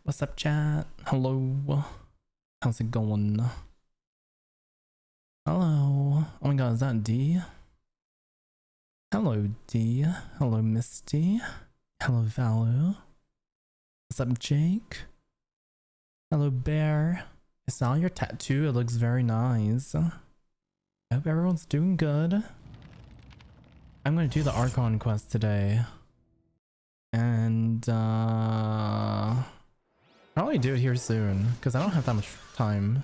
What's up, chat? Hello. How's it going? Hello. Oh my god, is that D? Hello, D. Hello, Misty. Hello, Valu. What's up, Jake? Hello, Bear. I saw your tattoo. It looks very nice. I hope everyone's doing good. I'm gonna do the Archon quest today. And, probably do it here soon, because I don't have that much time.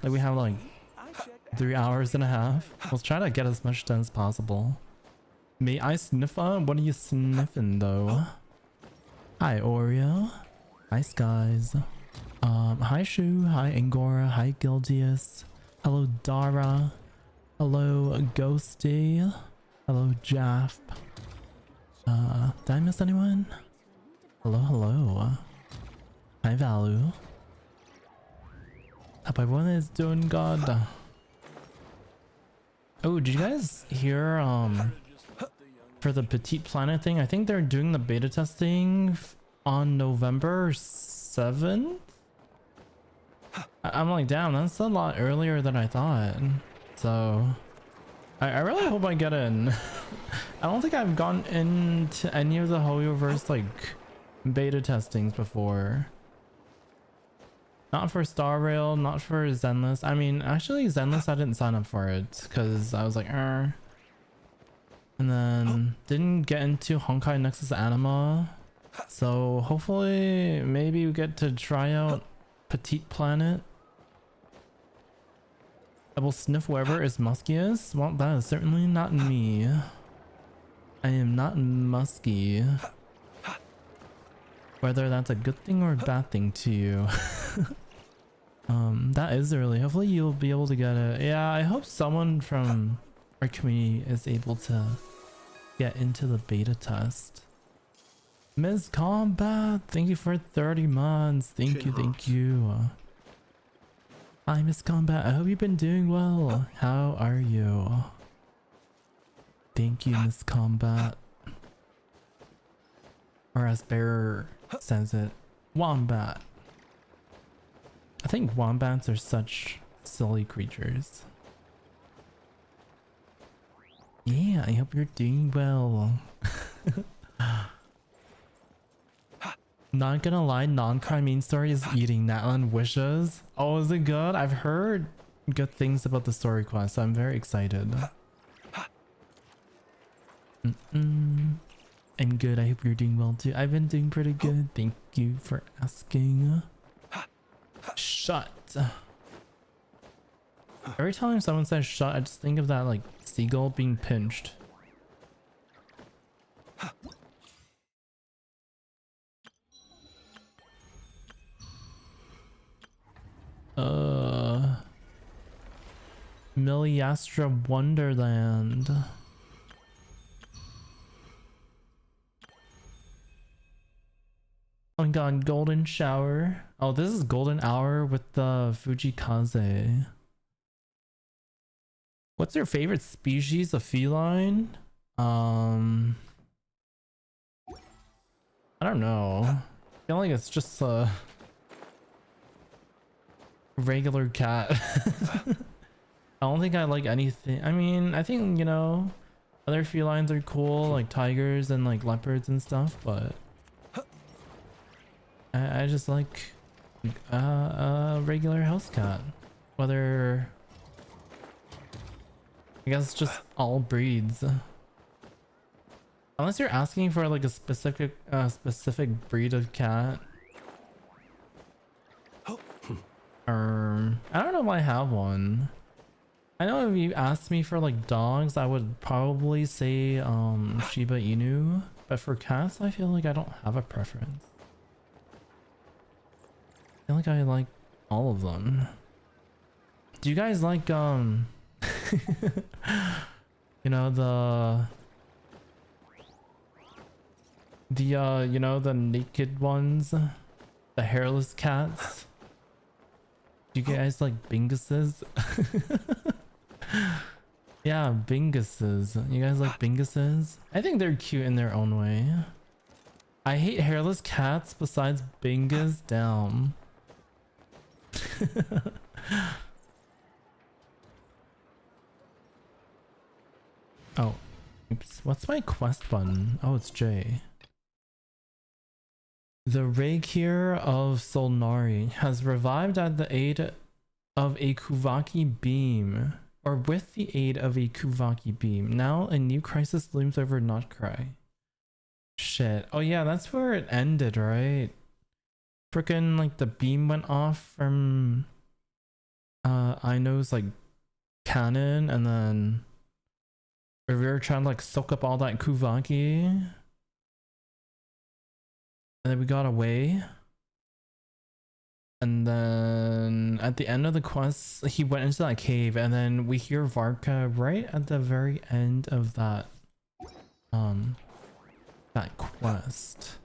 Like, we have like 3 hours and a half. We'll try to get as much done as possible. May I sniff on? What are you sniffing though? Hi Oreo. Hi Skies. Hi Shu. Hi Angora. Hi Gildius. Hello Dara. Hello Ghosty. Hello Jaff. Did I miss anyone? Hello, hello. Hi Valu. Hope everyone is doing good. Oh, did you guys hear for the Petite Planet thing? I think they're doing the beta testing on November 7th. I'm like, damn, that's a lot earlier than I thought. So I really hope I get in. I don't think I've gone into any of the Hoyoverse like beta testings before. Not for Star Rail, not for Zenless. I mean, actually Zenless I didn't sign up for it because I was like, And then didn't get into Honkai Nexus Anima. So hopefully maybe we get to try out Petite Planet. I will sniff whoever is muskiest. Well, that is certainly not me. I am not musky. Whether that's a good thing or a bad thing to you. That is early. Hopefully you'll be able to get it. Yeah, I hope someone from our community is able to get into the beta test. Ms. Combat, thank you for 30 months. Thank you, thank you. Hi, Miss Combat. I hope you've been doing well. How are you? Thank you, Miss Combat. Or as Bear says it, Wombat. I think wombats are such silly creatures. Yeah, I hope you're doing well. Not gonna lie, non-crime main story is eating Natlan wishes. Oh, is it good? I've heard good things about the story quest, so I'm very excited. I'm good. I hope you're doing well too. I've been doing pretty good. Thank you for asking. Shut. Every time someone says shut, I just think of that like seagull being pinched. Miliastra Wonderland. Oh my god, golden shower. Oh, this is golden hour with the Fujikaze. What's your favorite species of feline? I don't know. I feel like it's just a regular cat. I don't think I like anything. I mean, I think, you know, other felines are cool, like tigers and like leopards and stuff, but I just like a regular house cat. Whether I guess just all breeds. Unless you're asking for like a specific breed of cat. I don't know if I have one. I know if you asked me for like dogs, I would probably say Shiba Inu, but for cats, I feel like I don't have a preference. I feel like I like all of them. Do you guys like you know, you know, the naked ones, the hairless cats? Do you guys like Binguses? Yeah, Binguses. You guys like Binguses? I think they're cute in their own way. I hate hairless cats besides Bingus. Down. Oh, oops. What's my quest button? Oh, it's J. The Rakier of Solnari has revived at the aid of a Kuvaki beam, or with the aid of a Kuvaki beam. Now a new crisis looms over Notcry. Shit. Oh yeah, that's where it ended, right? Frickin' like the beam went off from Aino's like cannon, and then we were trying to like soak up all that Kuvaki. And then we got away. And then at the end of the quest, he went into that cave, and then we hear Varka right at the very end of that that quest.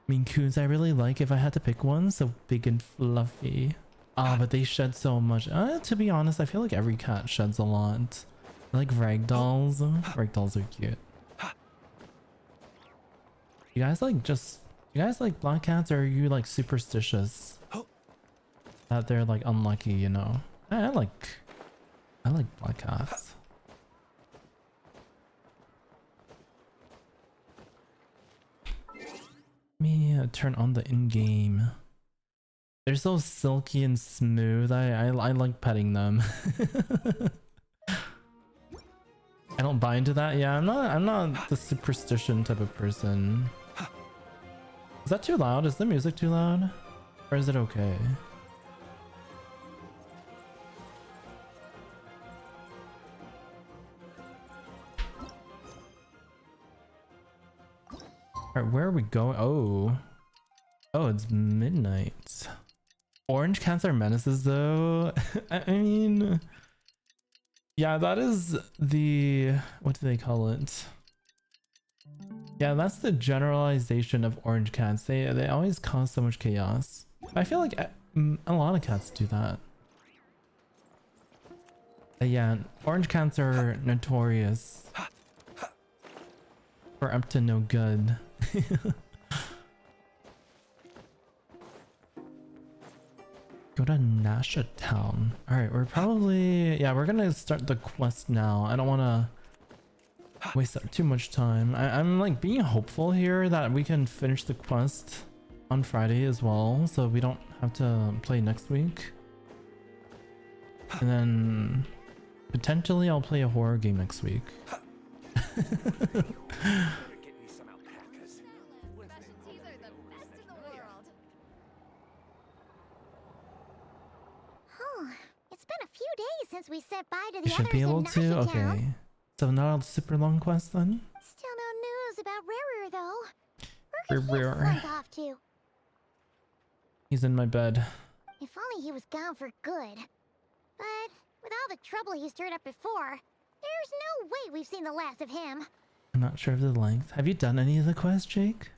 Mean Coons I really like if I had to pick one, so big and fluffy. Ah, but they shed so much. To be honest, I feel like every cat sheds a lot. I like ragdolls. Ragdolls are cute. You guys like black cats, or are you like superstitious that they're like unlucky, you know? I like black cats. Let me turn on the in-game. They're so silky and smooth. I like petting them. I don't buy into that. Yeah, I'm not the superstition type of person. Is that too loud? Is the music too loud? Or is it okay? Alright, where are we going? Oh, it's midnight. Orange cats are menaces though. I mean, yeah, that is the, what do they call it? Yeah, that's the generalization of orange cats. They always cause so much chaos. I feel like a lot of cats do that. Yeah, orange cats are notorious for up to no good. Go to Nasha Town. Alright, we're probably... Yeah, we're gonna start the quest now. I don't want to waste up too much time. I'm like being hopeful here that we can finish the quest on Friday as well, so we don't have to play next week. And then potentially I'll play a horror game next week. Since we said bye to I the should be able to? Okay. So not a super long quest then? Still no news about Rarer though. Where could he off to? He's in my bed. If only he was gone for good. But with all the trouble he stirred up before, there's no way we've seen the last of him. I'm not sure of the length. Have you done any of the quests, Jake?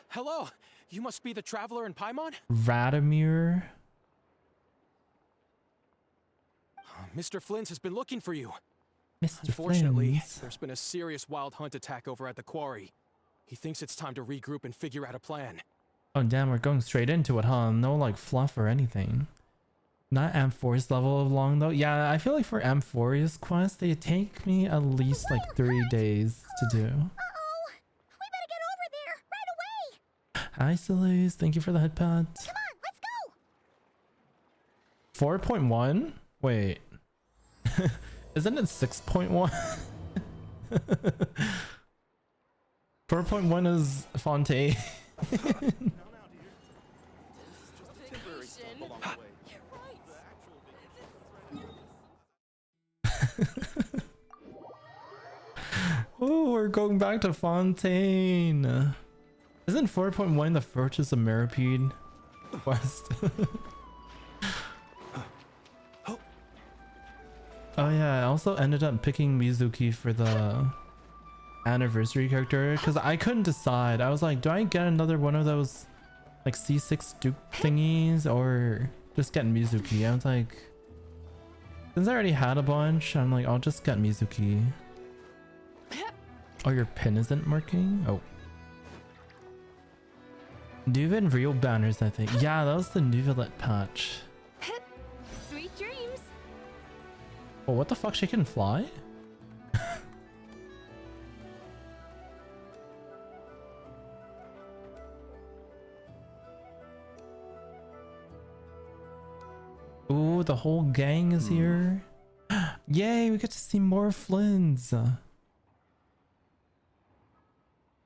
Hello, you must be the traveler in Paimon? Radomir? Mr. Flynn has been looking for you. Mr. Unfortunately, Flins. there's been a serious wild hunt attack over at the quarry. He thinks it's time to regroup and figure out a plan. Oh damn, we're going straight into it, huh? No like fluff or anything. Not Amphorius level of long though. Yeah, I feel like for Amphorius quests, they take me at least like 3 days to do. Uh-oh! We better get over there, right away! Hi Celeste, thank you for the head pats. Come on, let's go! 4.1? Wait. Isn't it 6.1? 4.1 is Fontaine. Oh, we're going back to Fontaine. Isn't 4.1 the Fortress of Meripede quest? Oh yeah, I also ended up picking Mizuki for the anniversary character because I couldn't decide. I was like, do I get another one of those like C6 Duke thingies or just get Mizuki? I was like, since I already had a bunch, I'm like, I'll just get Mizuki. Oh, your pin isn't working? Oh. Nuven real banners, I think. Yeah, that was the Nuvelet patch. Sweet dreams. Oh, what the fuck? She can fly? Ooh, the whole gang is here. Yay, we get to see more Flynns.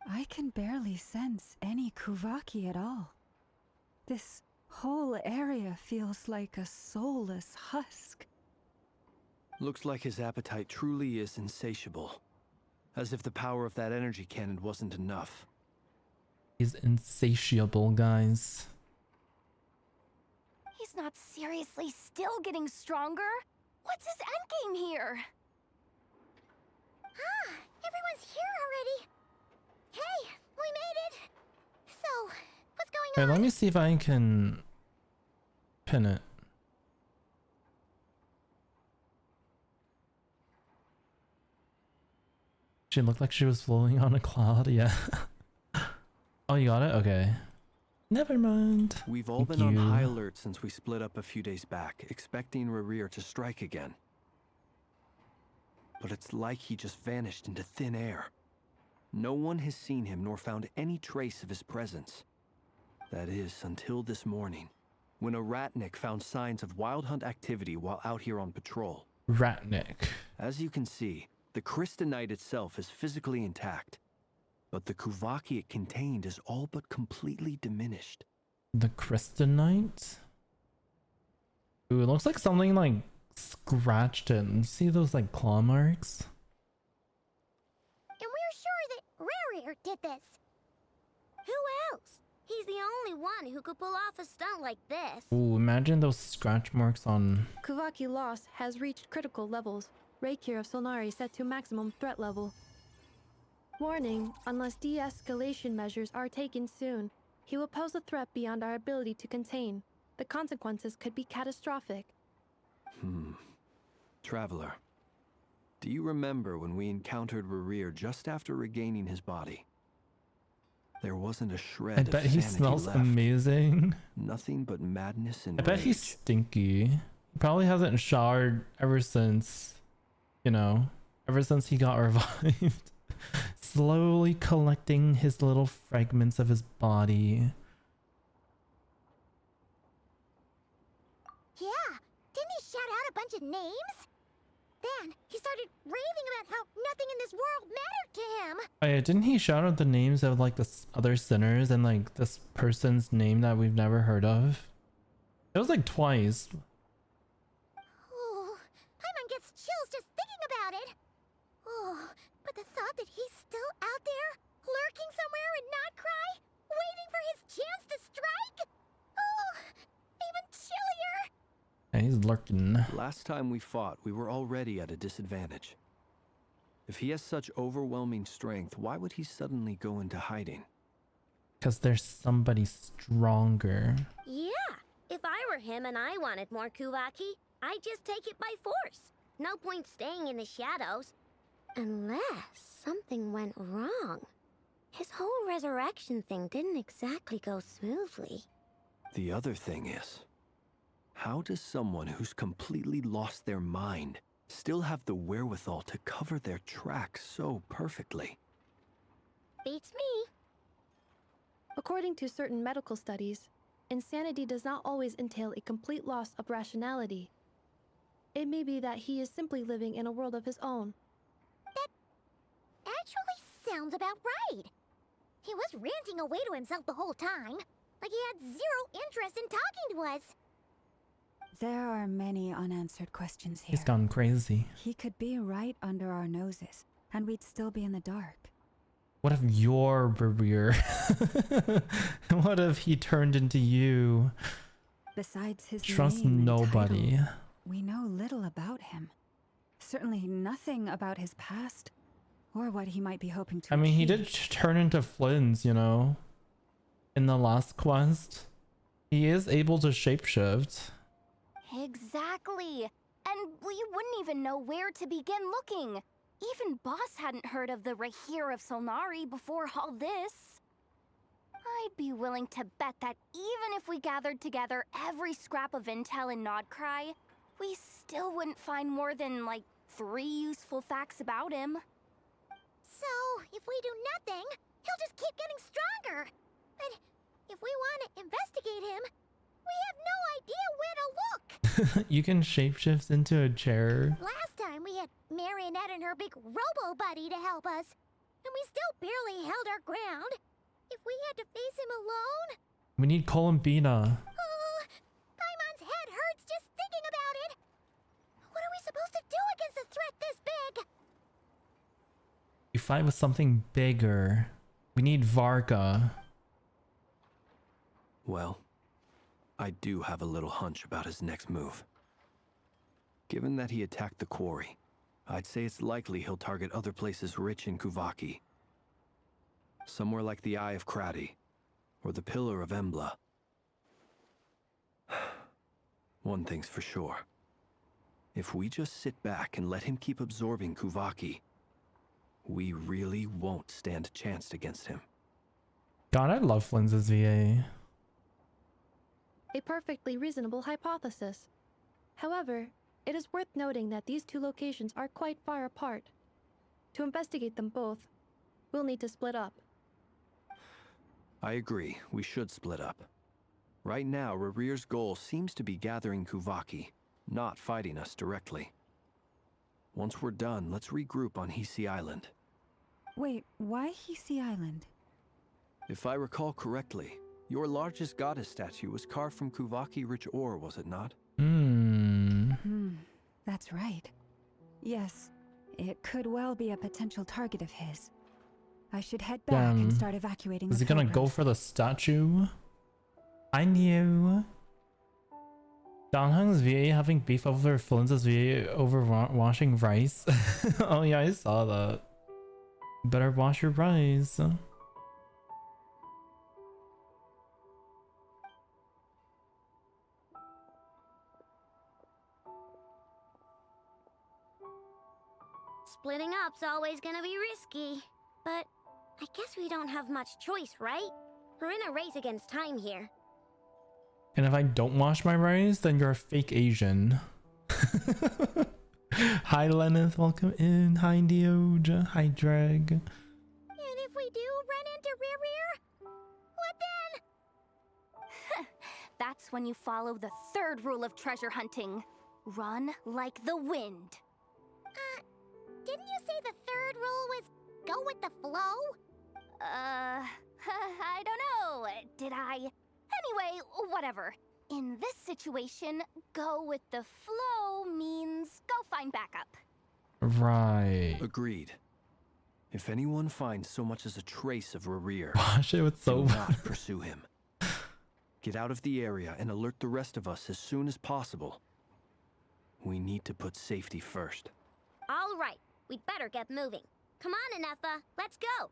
I can barely sense any Kuvaki at all. This whole area feels like a soulless husk. Looks like his appetite truly is insatiable. As if the power of that energy cannon wasn't enough. He's insatiable, guys. He's not seriously still getting stronger. What's his endgame here? Ah, everyone's here already. Hey, we made it. So, what's going Wait, on? let me see if I can pin it. She looked like she was floating on a cloud, yeah. Oh, you got it? Okay. Never mind. We've all Thank been on you. high alert since we split up a few days back, expecting Rerir to strike again. But it's like he just vanished into thin air. No one has seen him nor found any trace of his presence. That is, until this morning, when a Ratnik found signs of wild hunt activity while out here on patrol. Ratnik. As you can see, the Crystonite itself is physically intact, but the Kuvaki it contained is all but completely diminished. The Crystonite? Ooh, it looks like something like scratched it. You see those like claw marks? And we're sure that Rarir did this. Who else? He's the only one who could pull off a stunt like this. Ooh, imagine those scratch marks on... Kuvaki loss has reached critical levels. Reikir of Solnari set to maximum threat level. Warning, unless de-escalation measures are taken soon, he will pose a threat beyond our ability to contain. The consequences could be catastrophic. Traveler, do you remember when we encountered Rerir just after regaining his body? There wasn't a shred I of bet he sanity smells left. amazing. Nothing but madness and I bet rage. he's stinky. He probably hasn't showered ever since, you know, ever since he got revived. Slowly collecting his little fragments of his body. Yeah, didn't he shout out a bunch of names? Then he started raving about how nothing in this world mattered to him. Oh yeah, didn't he shout out the names of like the other sinners and like this person's name that we've never heard of? It was like twice. Oh, Paimon gets chills just thinking about it. Oh, but the thought that he's still out there, lurking somewhere and not cry, waiting for his chance to strike? Oh, even chillier. Yeah, he's lurking. Last time we fought, we were already at a disadvantage. If he has such overwhelming strength, why would he suddenly go into hiding? Because there's somebody stronger. Yeah, if I were him and I wanted more Kuvaki, I'd just take it by force. No point staying in the shadows. Unless something went wrong. His whole resurrection thing didn't exactly go smoothly. The other thing is, how does someone who's completely lost their mind still have the wherewithal to cover their tracks so perfectly? Beats me. According to certain medical studies, insanity does not always entail a complete loss of rationality. It may be that he is simply living in a world of his own. Actually sounds about right. He was ranting away to himself the whole time, like he had zero interest in talking to us. There are many unanswered questions here. He's gone crazy. He could be right under our noses, and we'd still be in the dark. What if you're Rerir? What if he turned into you? Besides his Trust name and nobody. title, we know little about him. Certainly nothing about his past, or what he might be hoping to I mean, he achieve. did turn into Flynn's, you know, in the last quest. He is able to shapeshift. Exactly. And we wouldn't even know where to begin looking. Even Boss hadn't heard of the Rahir of Solnari before all this. I'd be willing to bet that even if we gathered together every scrap of intel in Nodcry, we still wouldn't find more than, like, 3 useful facts about him. So, if we do nothing, he'll just keep getting stronger. But if we want to investigate him, we have no idea where to look. You can shapeshift into a chair. Last time we had Marionette and her big robo-buddy to help us, and we still barely held our ground. If we had to face him alone... We need Columbina. Oh, Paimon's head hurts just thinking about it. What are we supposed to do against a threat this big? You fight with something bigger. We need Varga. Well, I do have a little hunch about his next move. Given that he attacked the quarry, I'd say it's likely he'll target other places rich in Kuvaki. Somewhere like the Eye of Krati, or the Pillar of Embla. One thing's for sure. If we just sit back and let him keep absorbing Kuvaki, we really won't stand a chance against him. God, I love Flynn's VA. A perfectly reasonable hypothesis. However, it is worth noting that these 2 locations are quite far apart. To investigate them both, we'll need to split up. I agree, we should split up. Right now, Rarir's goal seems to be gathering Kuvaki, not fighting us directly. Once we're done, let's regroup on Hisi Island. Wait, why Hisi Island? If I recall correctly, your largest goddess statue was carved from Kuvaki-rich ore, was it not? That's right. Yes, it could well be a potential target of his. I should head back and start evacuating. Is he gonna go for the statue? I knew. Dongheng's VA having beef over Flynn's VA over washing rice. Oh yeah, I saw that. Better wash your rice. Splitting up's always gonna be risky. But I guess we don't have much choice, right? We're in a race against time here. And if I don't wash my rice, then you're a fake Asian. Hi Lenneth, welcome in. Hi Deoja. Hi Drag. And if we do run into Ririr, what then? That's when you follow the 3rd rule of treasure hunting. Run like the wind. Didn't you say the 3rd rule was go with the flow? I don't know. Did I? Anyway, whatever. In this situation, go with the flow means go find backup. Right. Agreed. If anyone finds so much as a trace of Rarir, Wash it with soap. do not pursue him. Get out of the area and alert the rest of us as soon as possible. We need to put safety first. All right, we'd better get moving. Come on, Anefa, let's go.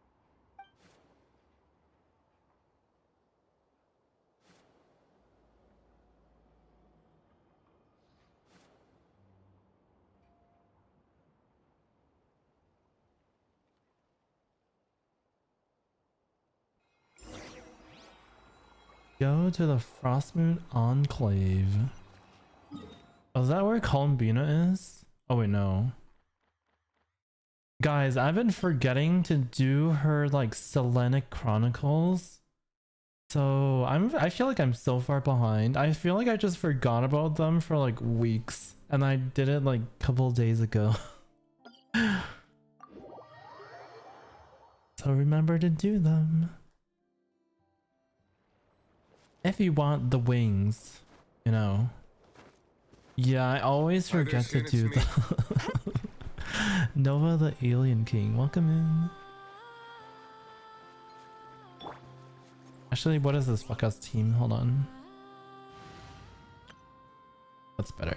Go to the Frostmoon Enclave. Oh, is that where Columbina is? Oh wait, no. Guys, I've been forgetting to do her like Selenic Chronicles. So I feel like I'm so far behind. I feel like I just forgot about them for like weeks. And I did it like a couple days ago. So remember to do them. If you want the wings, you know. Yeah, I always forget to do them. Nova the Alien King, welcome in. Actually, what is this fuck ass team? Hold on. That's better.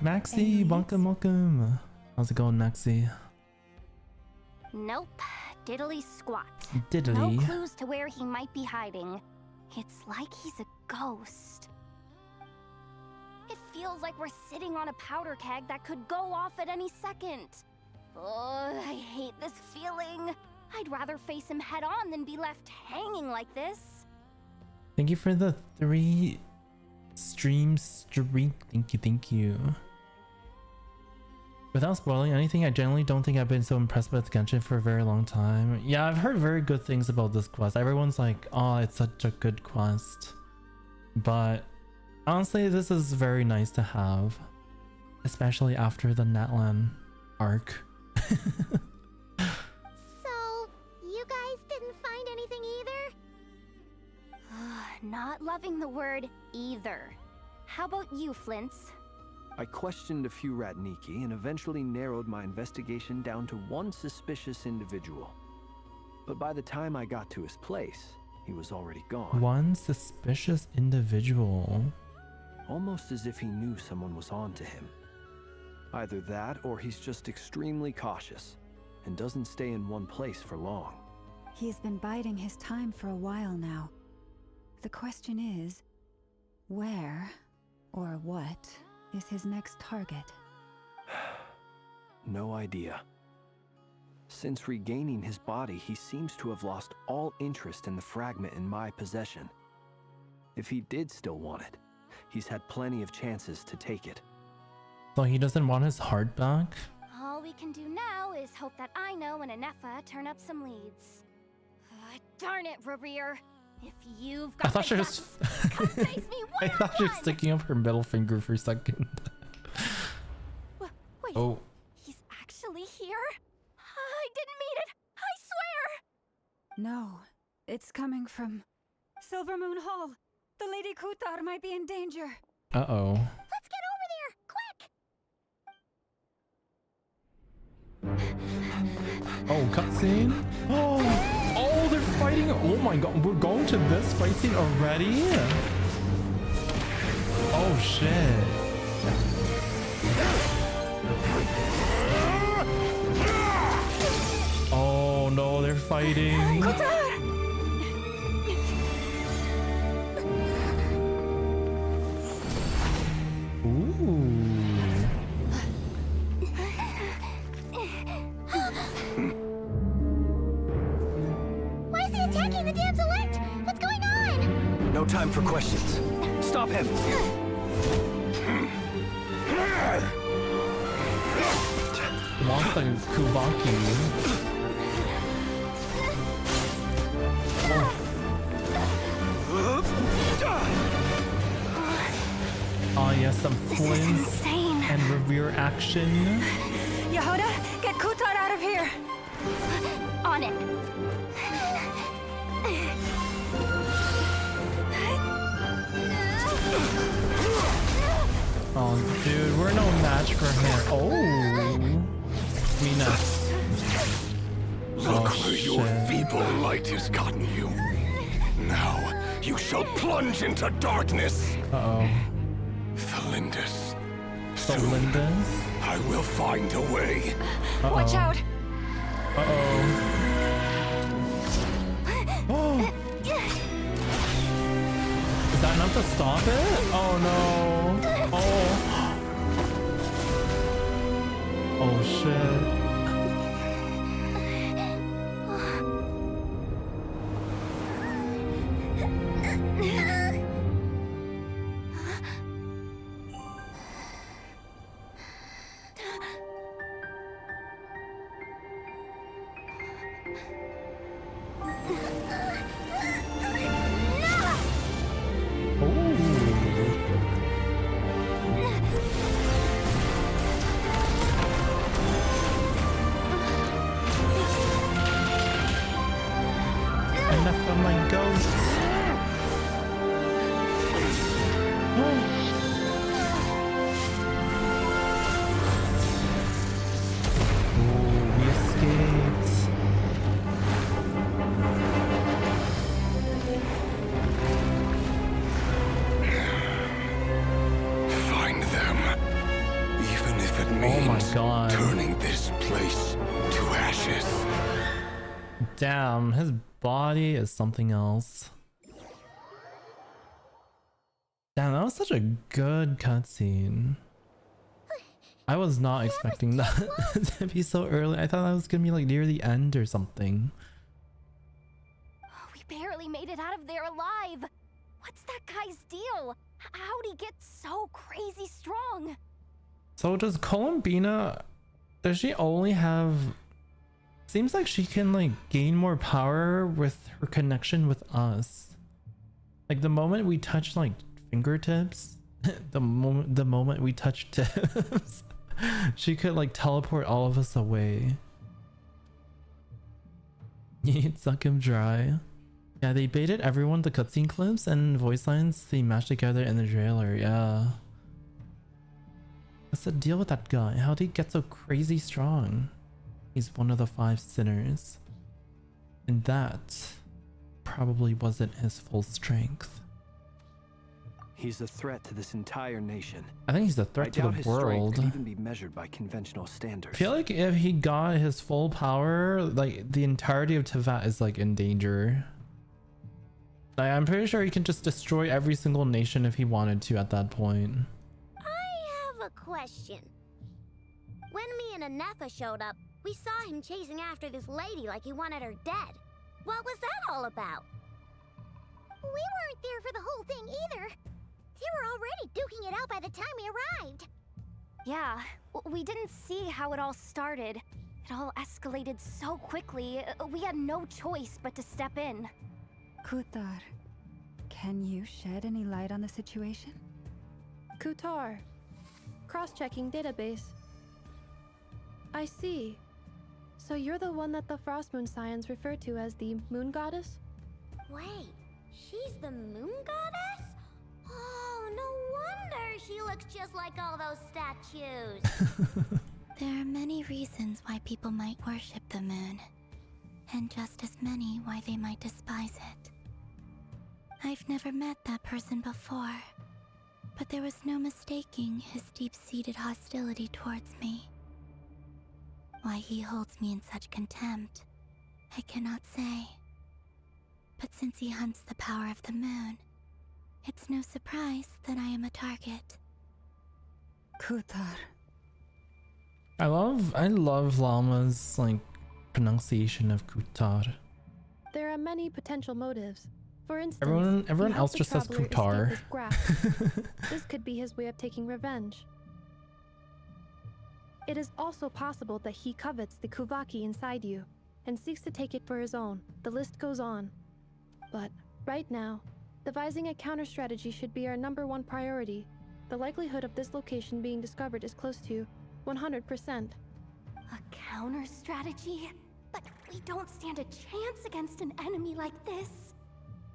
Maxie, welcome, welcome. How's it going, Maxie? Nope. Diddly squat. Diddly. No clues to where he might be hiding. It's like he's a ghost. feels like we're sitting on a powder keg that could go off at any second. Oh, I hate this feeling. I'd rather face him head on than be left hanging like this. Thank you for the 3 stream. Thank you. Without spoiling anything, I generally don't think I've been so impressed with Genshin for a very long time. Yeah, I've heard very good things about this quest. Everyone's like, oh, it's such a good quest. But honestly, this is very nice to have. Especially after the Natlan arc. So, you guys didn't find anything either? Not loving the word either. How about you, Flintz? I questioned a few Ratniki and eventually narrowed my investigation down to one suspicious individual. But by the time I got to his place, he was already gone. One suspicious individual. Almost as if he knew someone was on to him. Either that or he's just extremely cautious and doesn't stay in one place for long. He's been biding his time for a while now. The question is, where or what is his next target? No idea. Since regaining his body, he seems to have lost all interest in the fragment in my possession. If he did still want it, he's had plenty of chances to take it. So he doesn't want his heart back? All we can do now is hope that Aino and Anefa turn up some leads. Darn it, Rarir. If you've got I thought she was come face me I thought she was sticking up her middle finger for a second. Wait, Oh. he's actually here? I didn't mean it, I swear! No, it's coming from Silver Moon Hall. The Lady Kutar might be in danger. Uh-oh. Let's get over there, quick! Oh, cutscene? Oh, they're fighting. Oh my god, we're going to this fight scene already? Oh shit. Oh no, they're fighting. Ooh. Why is he attacking the damsel elect? What's going on? No time for questions. Stop him! Wants like Kubaki. Oh yes, some flints Insane. and Revere action. Yehuda, get Kutar out of here! On it. Oh dude, we're no match for him. Oh, Mina. Look where your shit. feeble light has gotten you. Now you shall plunge into darkness. Uh-oh. Thalindus. So Soon Linda's? I will find a way. Uh-oh. Watch out! Uh-oh. Oh. Is that enough to stop it? Oh no. Oh. Oh shit. Enough of my ghosts. Oh, we escaped. Find them. Even if it Oh my means god. turning this place to ashes. Damn, his body is something else. Damn, that was such a good cutscene. I was not expecting that to be so early. I thought that was gonna be like near the end or something. We barely made it out of there alive. What's that guy's deal? How'd he get so crazy strong? So does Columbina, does she only have, seems like she can like gain more power with her connection with us. Like the moment we touch like fingertips, the moment we touch tips, she could like teleport all of us away. You'd suck him dry. Yeah, they baited everyone the cutscene clips and voice lines they mashed together in the trailer. Yeah. What's the deal with that guy? How'd he get so crazy strong? He's one of the 5 sinners. And that probably wasn't his full strength. He's a threat to this entire nation. I think he's a threat to the world. Could even be measured by conventional standards. I feel like if he got his full power, like the entirety of Tevat is like in danger. Like, I'm pretty sure he can just destroy every single nation if he wanted to at that point. I have a question. When me and Anefa showed up, we saw him chasing after this lady like he wanted her dead. What was that all about? We weren't there for the whole thing either. They were already duking it out by the time we arrived. Yeah, we didn't see how it all started. It all escalated so quickly, we had no choice but to step in. Kutar, can you shed any light on the situation? Kutar. Cross-checking database. I see. So you're the one that the Frost Moon Scions refer to as the Moon Goddess? Wait, she's the moon goddess? Oh, no wonder she looks just like all those statues. There are many reasons why people might worship the moon, and just as many why they might despise it. I've never met that person before, but there was no mistaking his deep-seated hostility towards me. Why he holds me in such contempt, I cannot say. But since he hunts the power of the moon, it's no surprise that I am a target. Kutar. I love Llama's like pronunciation of Kutar. There are many potential motives. For instance, Everyone he else helped the just says traveler Kutar. escape his grasp. This could be his way of taking revenge. It is also possible that he covets the Kuvaki inside you and seeks to take it for his own. The list goes on. But right now, devising a counter strategy should be our #1 priority. The likelihood of this location being discovered is close to 100%. A counter strategy? But we don't stand a chance against an enemy like this.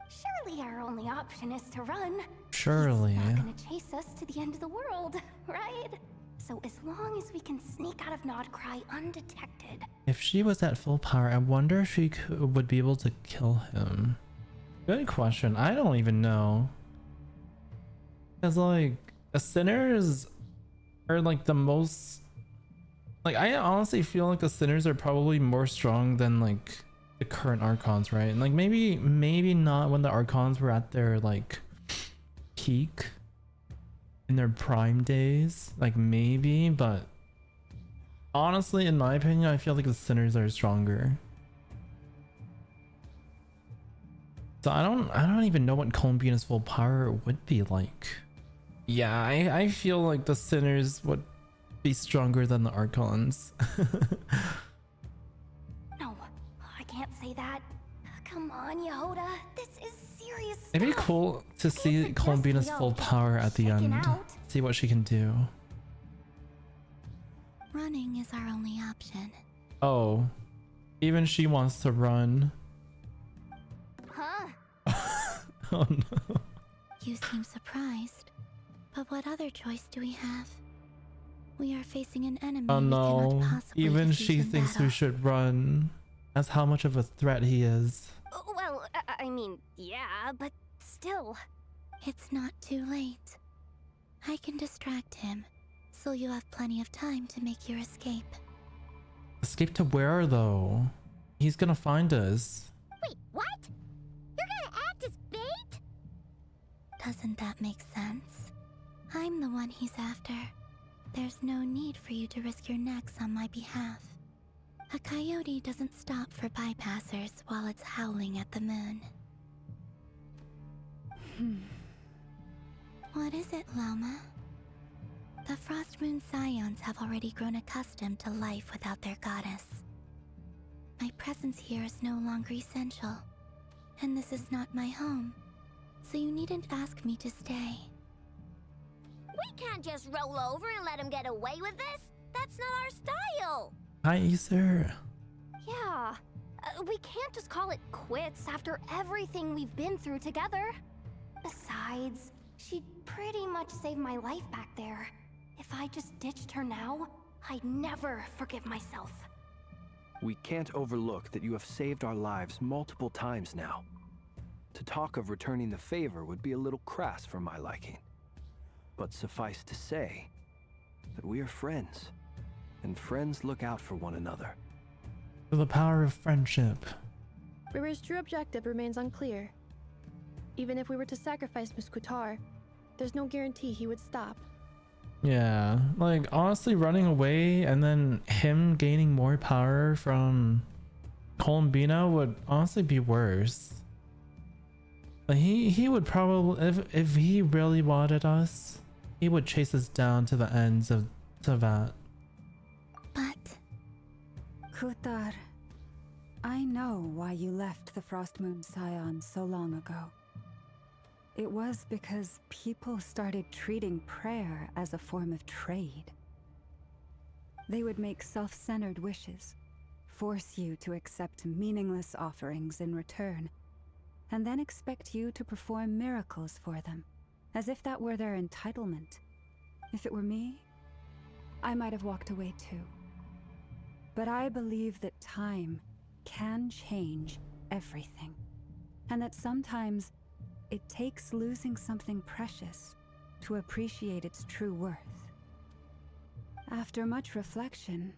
Surely our only option is to run. Surely. He's not gonna chase us to the end of the world, right? So as long as we can sneak out of Nodcry undetected. If she was at full power, I wonder if she would be able to kill him. Good question. I don't even know. Because like, the sinners are like the most... Like, I honestly feel like the sinners are probably more strong than like the current Archons, right? And like maybe not when the Archons were at their like peak in their prime days, like maybe, but honestly in my opinion I feel like the sinners are stronger. So I don't even know what Columbina's full power would be like. Yeah, I feel like the sinners would be stronger than the Archons. No, I can't say that. Come on, Yehoda. This is serious stuff. It'd be cool to see Columbina's full power at the end. See what she can do. Running is our only option. Oh, even she wants to run. Huh? Oh no. You seem surprised. But what other choice do we have? We are facing an enemy Oh we no. cannot possibly Even defeat she in thinks battle. we should run. That's how much of a threat he is. Well, I mean, yeah, but still. It's not too late. I can distract him, so you have plenty of time to make your escape. Escape to where though? He's gonna find us. Wait, what? You're gonna act as bait? Doesn't that make sense? I'm the one he's after. There's no need for you to risk your necks on my behalf. A coyote doesn't stop for bypassers while it's howling at the moon. What is it, Loma? The Frost Moon Scions have already grown accustomed to life without their goddess. My presence here is no longer essential, and this is not my home, so you needn't ask me to stay. We can't just roll over and let him get away with this. That's not our style. Hi, Acer. Yeah, we can't just call it quits after everything we've been through together. Besides, she'd pretty much saved my life back there. If I just ditched her now, I'd never forgive myself. We can't overlook that you have saved our lives multiple times now. To talk of returning the favor would be a little crass for my liking. But suffice to say that we are friends, and friends look out for one another. For the power of friendship. River's true objective remains unclear. Even if we were to sacrifice Muskutar, there's no guarantee he would stop. Yeah, like honestly running away and then him gaining more power from Columbina would honestly be worse. Like he would probably, if he really wanted us, he would chase us down to the ends of Tavat. But Kutar, I know why you left the Frost Moon Scions so long ago. It was because people started treating prayer as a form of trade. They would make self-centered wishes, force you to accept meaningless offerings in return, and then expect you to perform miracles for them, as if that were their entitlement. If it were me, I might have walked away too. But I believe that time can change everything, and that sometimes it takes losing something precious to appreciate its true worth. After much reflection,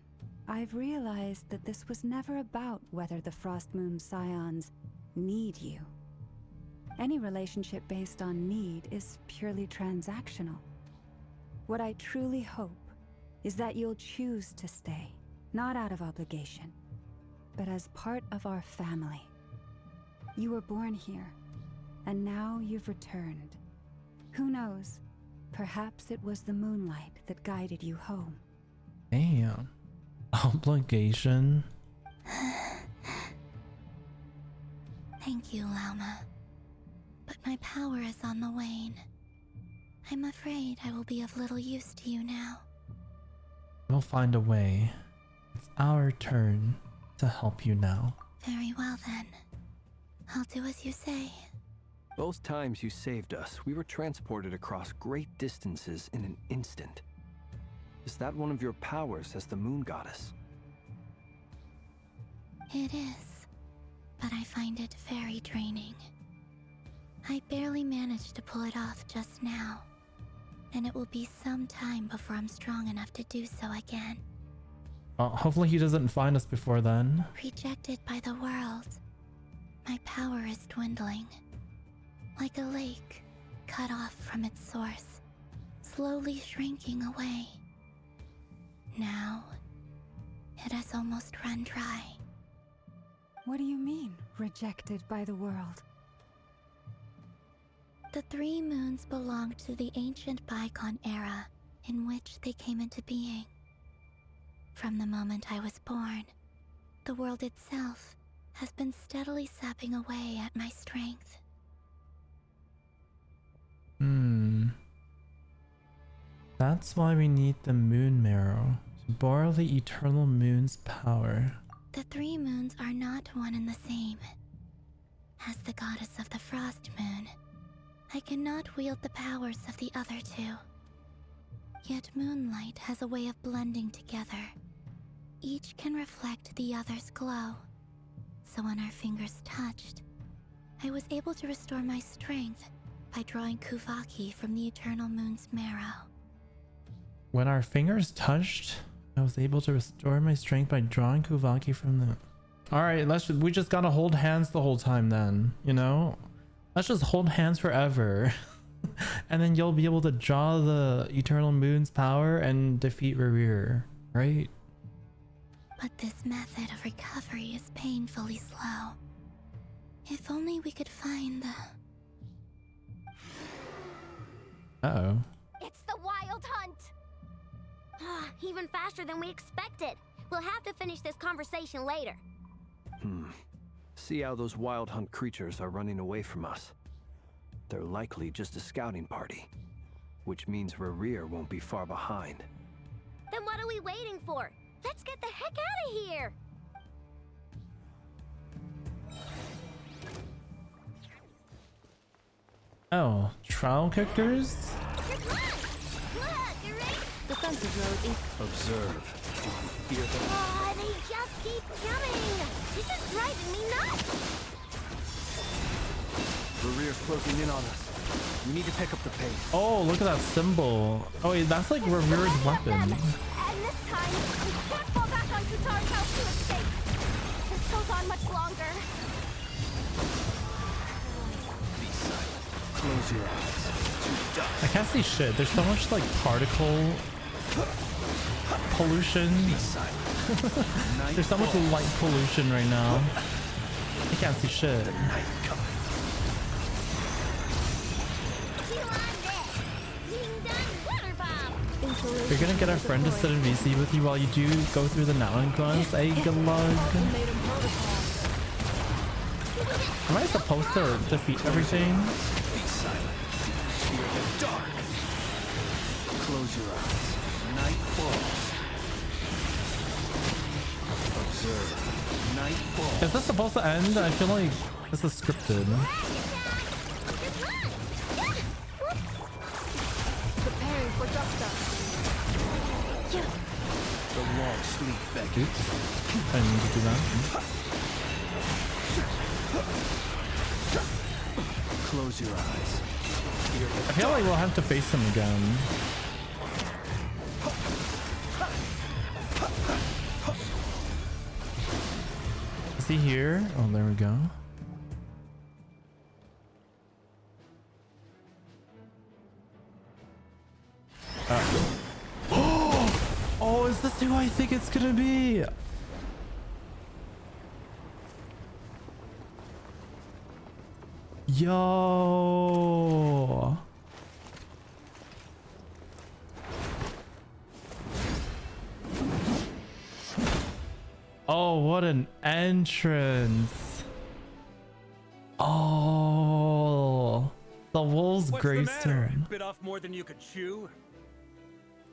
I've realized that this was never about whether the Frost Moon Scions need you. Any relationship based on need is purely transactional. What I truly hope is that you'll choose to stay, not out of obligation, but as part of our family. You were born here, and now you've returned. Who knows? Perhaps it was the moonlight that guided you home. Damn. Obligation. thank you, Lauma. But my power is on the wane. I'm afraid I will be of little use to you now. We'll find a way. It's our turn to help you now. Very well then. I'll do as you say. Both times you saved us, we were transported across great distances in an instant. Is that one of your powers as the moon goddess? It is, but I find it very draining. I barely managed to pull it off just now, and it will be some time before I'm strong enough to do so again. Hopefully he doesn't find us before then. Rejected by the world, my power is dwindling. Like a lake, cut off from its source, slowly shrinking away. Now, it has almost run dry. What do you mean, rejected by the world? The 3 moons belong to the ancient bygone era in which they came into being. From the moment I was born, the world itself has been steadily sapping away at my strength. That's why we need the moon marrow, to borrow the eternal moon's power. The 3 moons are not one and the same. As the goddess of the Frost Moon, I cannot wield the powers of the other 2. Yet moonlight has a way of blending together. Each can reflect the other's glow. So when our fingers touched, I was able to restore my strength by drawing Kuvaki from the eternal moon's marrow. When our fingers touched, I was able to restore my strength by drawing Kuvaki from the... Alright, we just gotta hold hands the whole time then, you know? Let's just hold hands forever. And then you'll be able to draw the Eternal Moon's power and defeat Rerir, right? But this method of recovery is painfully slow. If only we could find the... Uh-oh. It's the Wild Hunt! Even faster than we expected. We'll have to finish this conversation later. See how those wild hunt creatures are running away from us. They're likely just a scouting party, which means Rerir won't be far behind. Then what are we waiting for? Let's get the heck out of here! Oh, trial characters? Look, you ready? Defensive mode is Observe. Fear them. Oh, they just keep coming! This is driving me nuts! Rerir's closing in on us. We need to pick up the pace. Oh, look at that symbol. Oh wait, that's like Revir's weapon. And this time, we can't fall back on Kutar's house to escape. This goes on much longer. Be silent. Close your eyes. To dust. I can't see shit. There's so much like particle pollution. Be silent. There's so much light pollution right now. I can't see shit. Night coming. You're gonna get a friend to sit in VC with you while you do go through the Natlin quest. Hey, good luck. Am I supposed to defeat everything? Be silent. Fear the dark. Close your eyes. Night falls. Observe. Night falls. Is this supposed to end? I feel like this is scripted. preparing for dust. The long sleep beckons. Oops. I need to do that. Close your eyes. I feel like we'll have to face him again. Is he here? Oh, there we go. Oh, is this who I think it's gonna be? Yo. Oh, what an entrance. Oh, the wolf's gravestone. Bit off more than you could chew.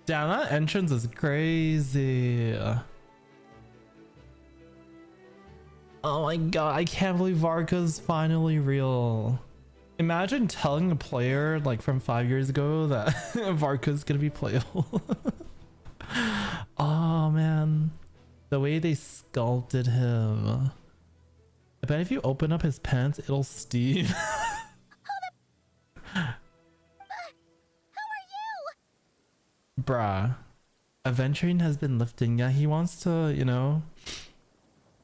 Damn, that entrance is crazy. Oh my god, I can't believe Varka's finally real. Imagine telling a player like from 5 years ago that Varka's gonna be playable. Oh man, the way they sculpted him. I bet if you open up his pants, it'll steam. Who are you? Bruh, Aventurine has been lifting. Yeah, he wants to, you know,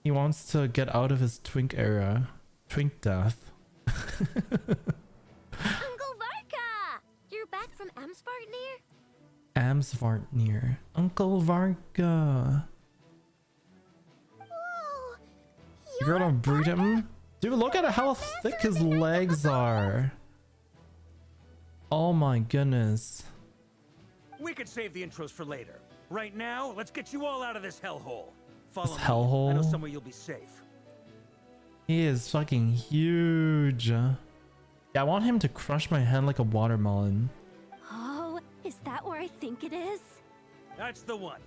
he wants to get out of his twink era. Twink death. Uncle Varka! You're back from Amsvartnir? Amsvartnir. Uncle Varka. Whoa, You're gonna breed him? Dude, look at how thick his legs are. Oh my goodness. We could save the intros for later. Right now, let's get you all out of this hellhole. Follow This me. hellhole? I know somewhere you'll be safe. He is fucking huge. Yeah, I want him to crush my head like a watermelon. Oh, is that where I think it is? That's the one.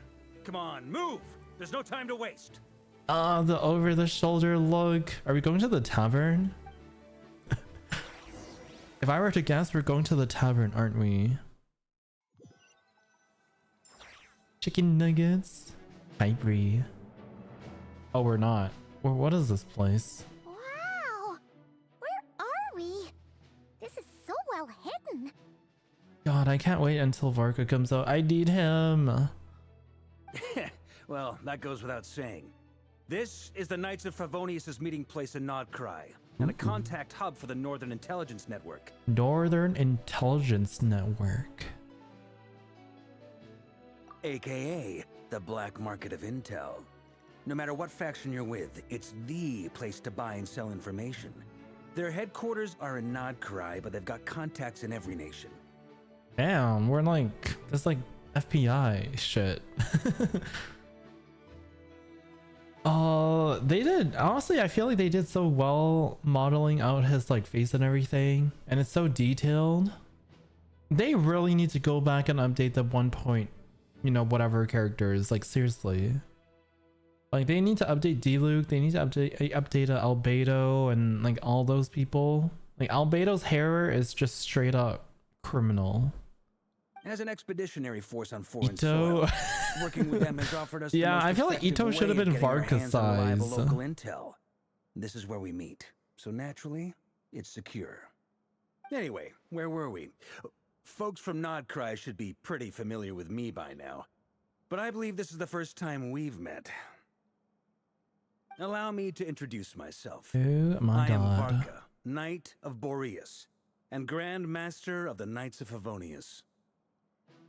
Come on, move. There's no time to waste. The over the shoulder look. Are we going to the tavern? If I were to guess, we're going to the tavern, aren't we? Chicken nuggets. Ivory. Oh, we're not. Well, what is this place? Wow! Where are we? This is so well hidden. God, I can't wait until Varka comes out. I need him. Well, that goes without saying. This is the Knights of Favonius' meeting place in Nodcry. and a contact hub for the Northern Intelligence Network. Northern Intelligence Network. AKA the black market of intel. No matter what faction you're with, it's the place to buy and sell information. Their headquarters are in Nodcry, but they've got contacts in every nation. Damn, we're like, that's like FBI shit. They did, honestly, I feel like they did so well modeling out his like face and everything, and it's so detailed. They really need to go back and update the 1 point, you know, whatever characters, like seriously. Like they need to update D-Luke, they need to update Albedo and like all those people. Like Albedo's hair is just straight up criminal. As an expeditionary force on foreign Ito. soil, working with them has offered us Yeah, the most I feel like effective Ito way should have of been getting our Varka hands on reliable size. local intel. This is where we meet, so naturally, it's secure. Anyway, where were we? Folks from Nodcry should be pretty familiar with me by now, but I believe this is the first time we've met. Allow me to introduce myself. Oh my I am god. Varka, Knight of Boreas, and Grand Master of the Knights of Favonius.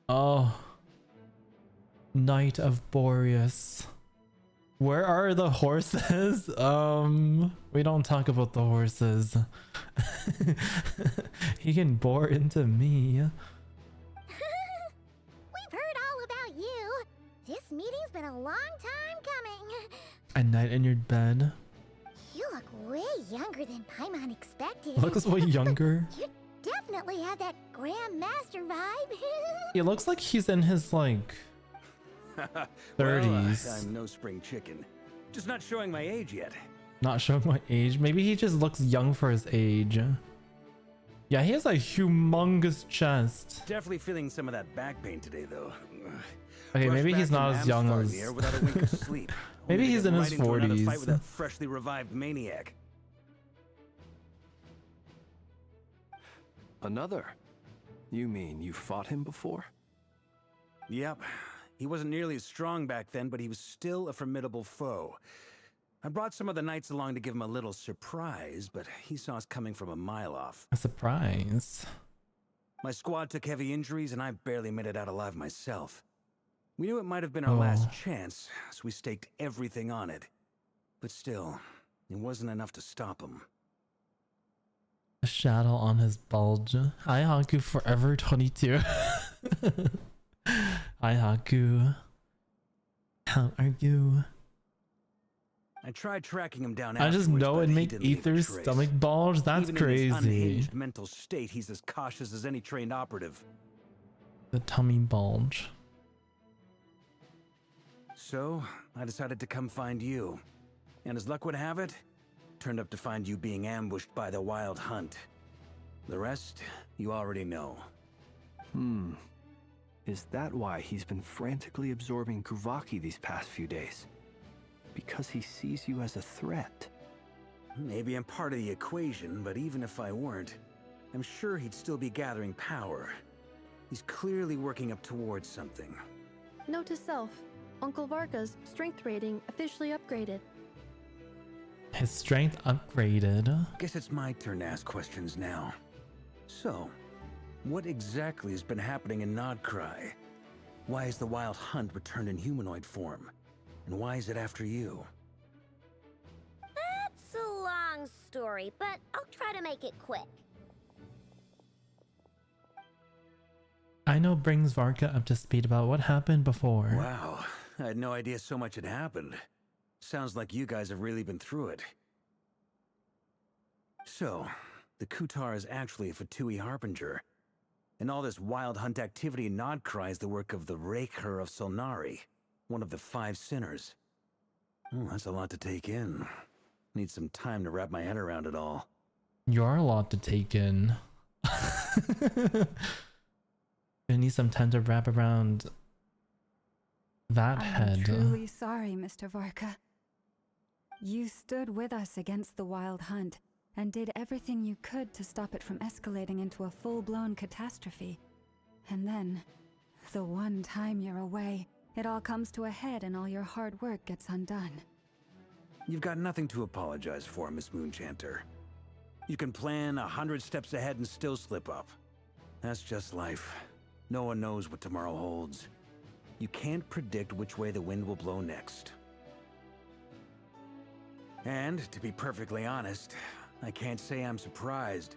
Oh. Knight of Boreas. Where are the horses? We don't talk about the horses. He can bore into me. We've heard all about you. This meeting's been a long time coming. A night in your bed. You look way younger than Paimon expected. Looks way younger. You definitely have that Grand Master vibe. He looks like he's in his like 30s. Well, I'm no spring chicken. Just not showing my age yet. Not showing my age. Maybe he just looks young for his age. Yeah, he has a humongous chest. Definitely feeling some of that back pain today, though. Okay, Rushed maybe back he's from not as young Amstar as... here without a wink of sleep. Maybe Only to he's get in his right into another 40s. fight with that freshly revived maniac. Another? You mean you fought him before? Yep. He wasn't nearly as strong back then, but he was still a formidable foe. I brought some of the knights along to give him a little surprise, but he saw us coming from a mile off. A surprise. My squad took heavy injuries, and I barely made it out alive myself. We knew it might have been our last chance, so we staked everything on it. But still, it wasn't enough to stop him. A shadow on his bulge. Hi Haku forever 22. Hi Haku. How are you? I tried tracking him down I just afterwards, know but it he make didn't leave a Ether's trace. stomach bulge. That's Even in his crazy. unhinged mental state, he's as cautious as any trained operative. The tummy bulge. So, I decided to come find you. And as luck would have it, turned up to find you being ambushed by the Wild Hunt. The rest, you already know. Is that why he's been frantically absorbing Kuvaki these past few days? Because he sees you as a threat? Maybe I'm part of the equation, but even if I weren't, I'm sure he'd still be gathering power. He's clearly working up towards something. Note to self, Uncle Varka's strength rating officially upgraded. His strength upgraded. Guess it's my turn to ask questions now. So, what exactly has been happening in Nodcry? Why is the Wild Hunt returned in humanoid form? And why is it after you? That's a long story, but I'll try to make it quick. Aino brings Varka up to speed about what happened before. Wow, I had no idea so much had happened. Sounds like you guys have really been through it. So, the Kutar is actually a Fatui Harbinger. And all this Wild Hunt activity in Nodcry is the work of the Raker of Solnari, one of the 5 sinners. Oh, that's a lot to take in. Need some time to wrap my head around it all. You are a lot to take in. You need some time to wrap around that I'm head. truly sorry, Mr. Varka. You stood with us against the Wild Hunt and did everything you could to stop it from escalating into a full-blown catastrophe. And then, the one time you're away, it all comes to a head and all your hard work gets undone. You've got nothing to apologize for, Miss Moonchanter. You can plan 100 steps ahead and still slip up. That's just life. No one knows what tomorrow holds. You can't predict which way the wind will blow next. And, to be perfectly honest, I can't say I'm surprised.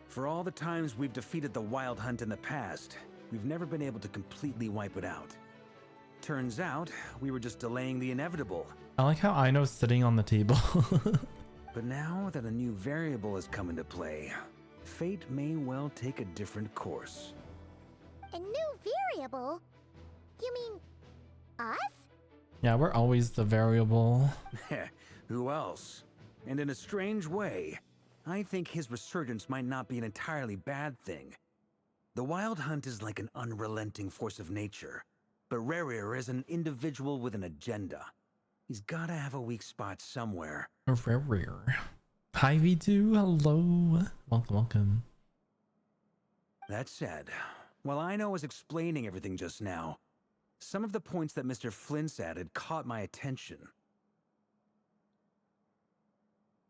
For all the times we've defeated the Wild Hunt in the past, we've never been able to completely wipe it out. Turns out, we were just delaying the inevitable. I like how Aino's sitting on the table. But now that a new variable has come into play, fate may well take a different course. A new variable? You mean us? Yeah, we're always the variable. Who else? And in a strange way, I think his resurgence might not be an entirely bad thing. The Wild Hunt is like an unrelenting force of nature, but Rerir is an individual with an agenda. He's gotta have a weak spot somewhere. Rare. Hi V2, hello. Welcome. That said, while Aino was explaining everything just now, some of the points that Mr. Flint's added caught my attention.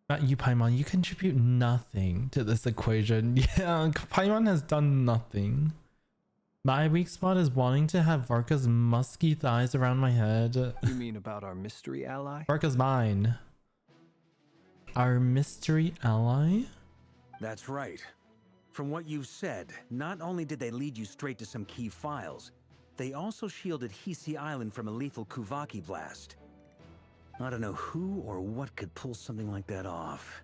Not you, Paimon. You contribute nothing to this equation. Yeah, Paimon has done nothing. My weak spot is wanting to have Varka's musky thighs around my head. You mean about our mystery ally? Varka's mine. Our mystery ally? That's right. From what you've said, not only did they lead you straight to some key files, they also shielded Hisi Island from a lethal Kuvaki blast. I don't know who or what could pull something like that off.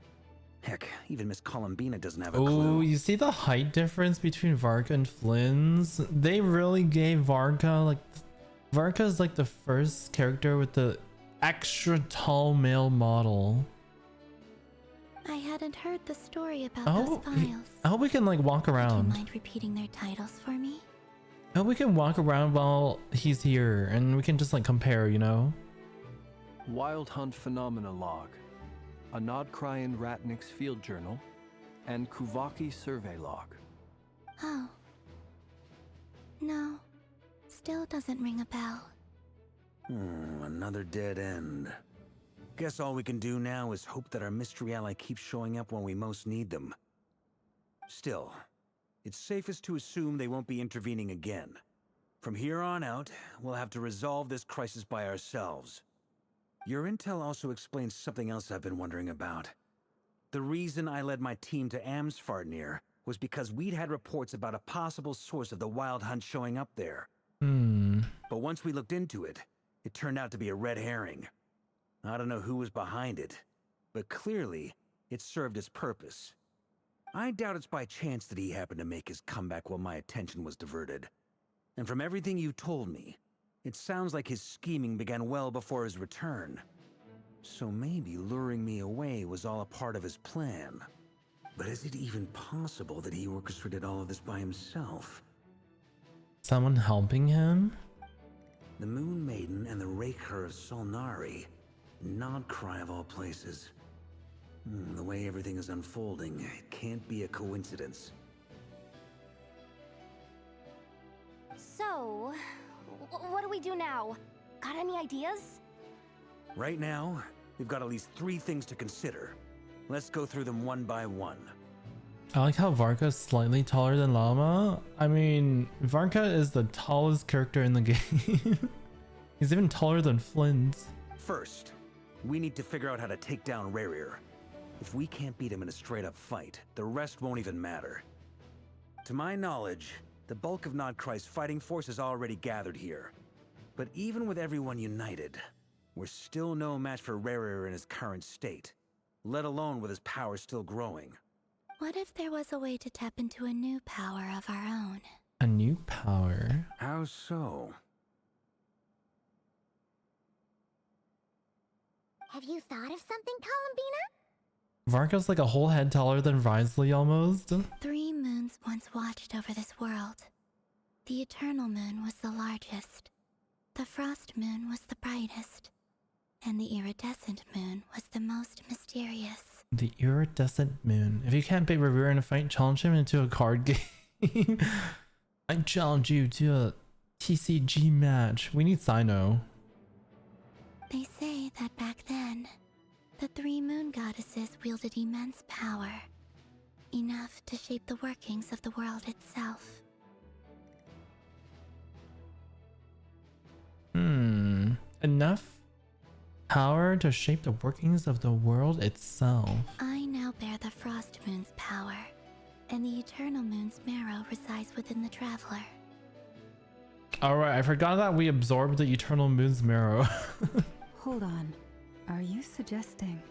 Heck, even Miss Columbina doesn't have a clue. Oh, you see the height difference between Varka and Flynn's? They really gave Varka, like... Varka is like the first character with the extra tall male model. I hadn't heard the story about Oh, those files. I hope we can like walk Do you around. mind repeating their titles for me? I hope we can walk around while he's here and we can just like compare, you know? Wild Hunt Phenomena Log, a Nodcrian Ratnik's Field Journal, and Kuvaki Survey Log. Oh. No. Still doesn't ring a bell. Another dead end. Guess all we can do now is hope that our mystery ally keeps showing up when we most need them. Still, it's safest to assume they won't be intervening again. From here on out, we'll have to resolve this crisis by ourselves. Your intel also explains something else I've been wondering about. The reason I led my team to Amsfarnir was because we'd had reports about a possible source of the Wild Hunt showing up there. But once we looked into it, it turned out to be a red herring. I don't know who was behind it, but clearly, it served its purpose. I doubt it's by chance that he happened to make his comeback while my attention was diverted. And from everything you told me, it sounds like his scheming began well before his return. So maybe luring me away was all a part of his plan. But is it even possible that he orchestrated all of this by himself? Someone helping him? The Moon Maiden and the Raker of Solnari. Nodcry of all places. The way everything is unfolding, it can't be a coincidence. So, what do we do now? Got any ideas? Right now, we've got at least 3 things to consider. Let's go through them one by one. I like how Varka's slightly taller than Llama. I mean, Varka is the tallest character in the game. He's even taller than Flynn's. First, we need to figure out how to take down Rerir. If we can't beat him in a straight-up fight, the rest won't even matter. To my knowledge, the bulk of Nodcry's fighting force is already gathered here. But even with everyone united, we're still no match for Rerir in his current state, let alone with his power still growing. What if there was a way to tap into a new power of our own? A new power? How so? Have you thought of something, Columbina? Varka's like a whole head taller than Risley almost. 3 moons once watched over this world. The Eternal Moon was the largest. The Frost Moon was the brightest. And the Iridescent Moon was the most mysterious. The Iridescent Moon. If you can't beat Revere in a fight, challenge him into a card game. I challenge you to a TCG match. We need Sino. They say that back then, The 3 moon goddesses wielded immense power, enough to shape the workings of the world itself. Enough power to shape the workings of the world itself. I now bear the Frost Moon's power, and the Eternal Moon's marrow resides within the Traveler. Alright, I forgot that we absorbed the Eternal Moon's marrow. Hold on. Are you suggesting?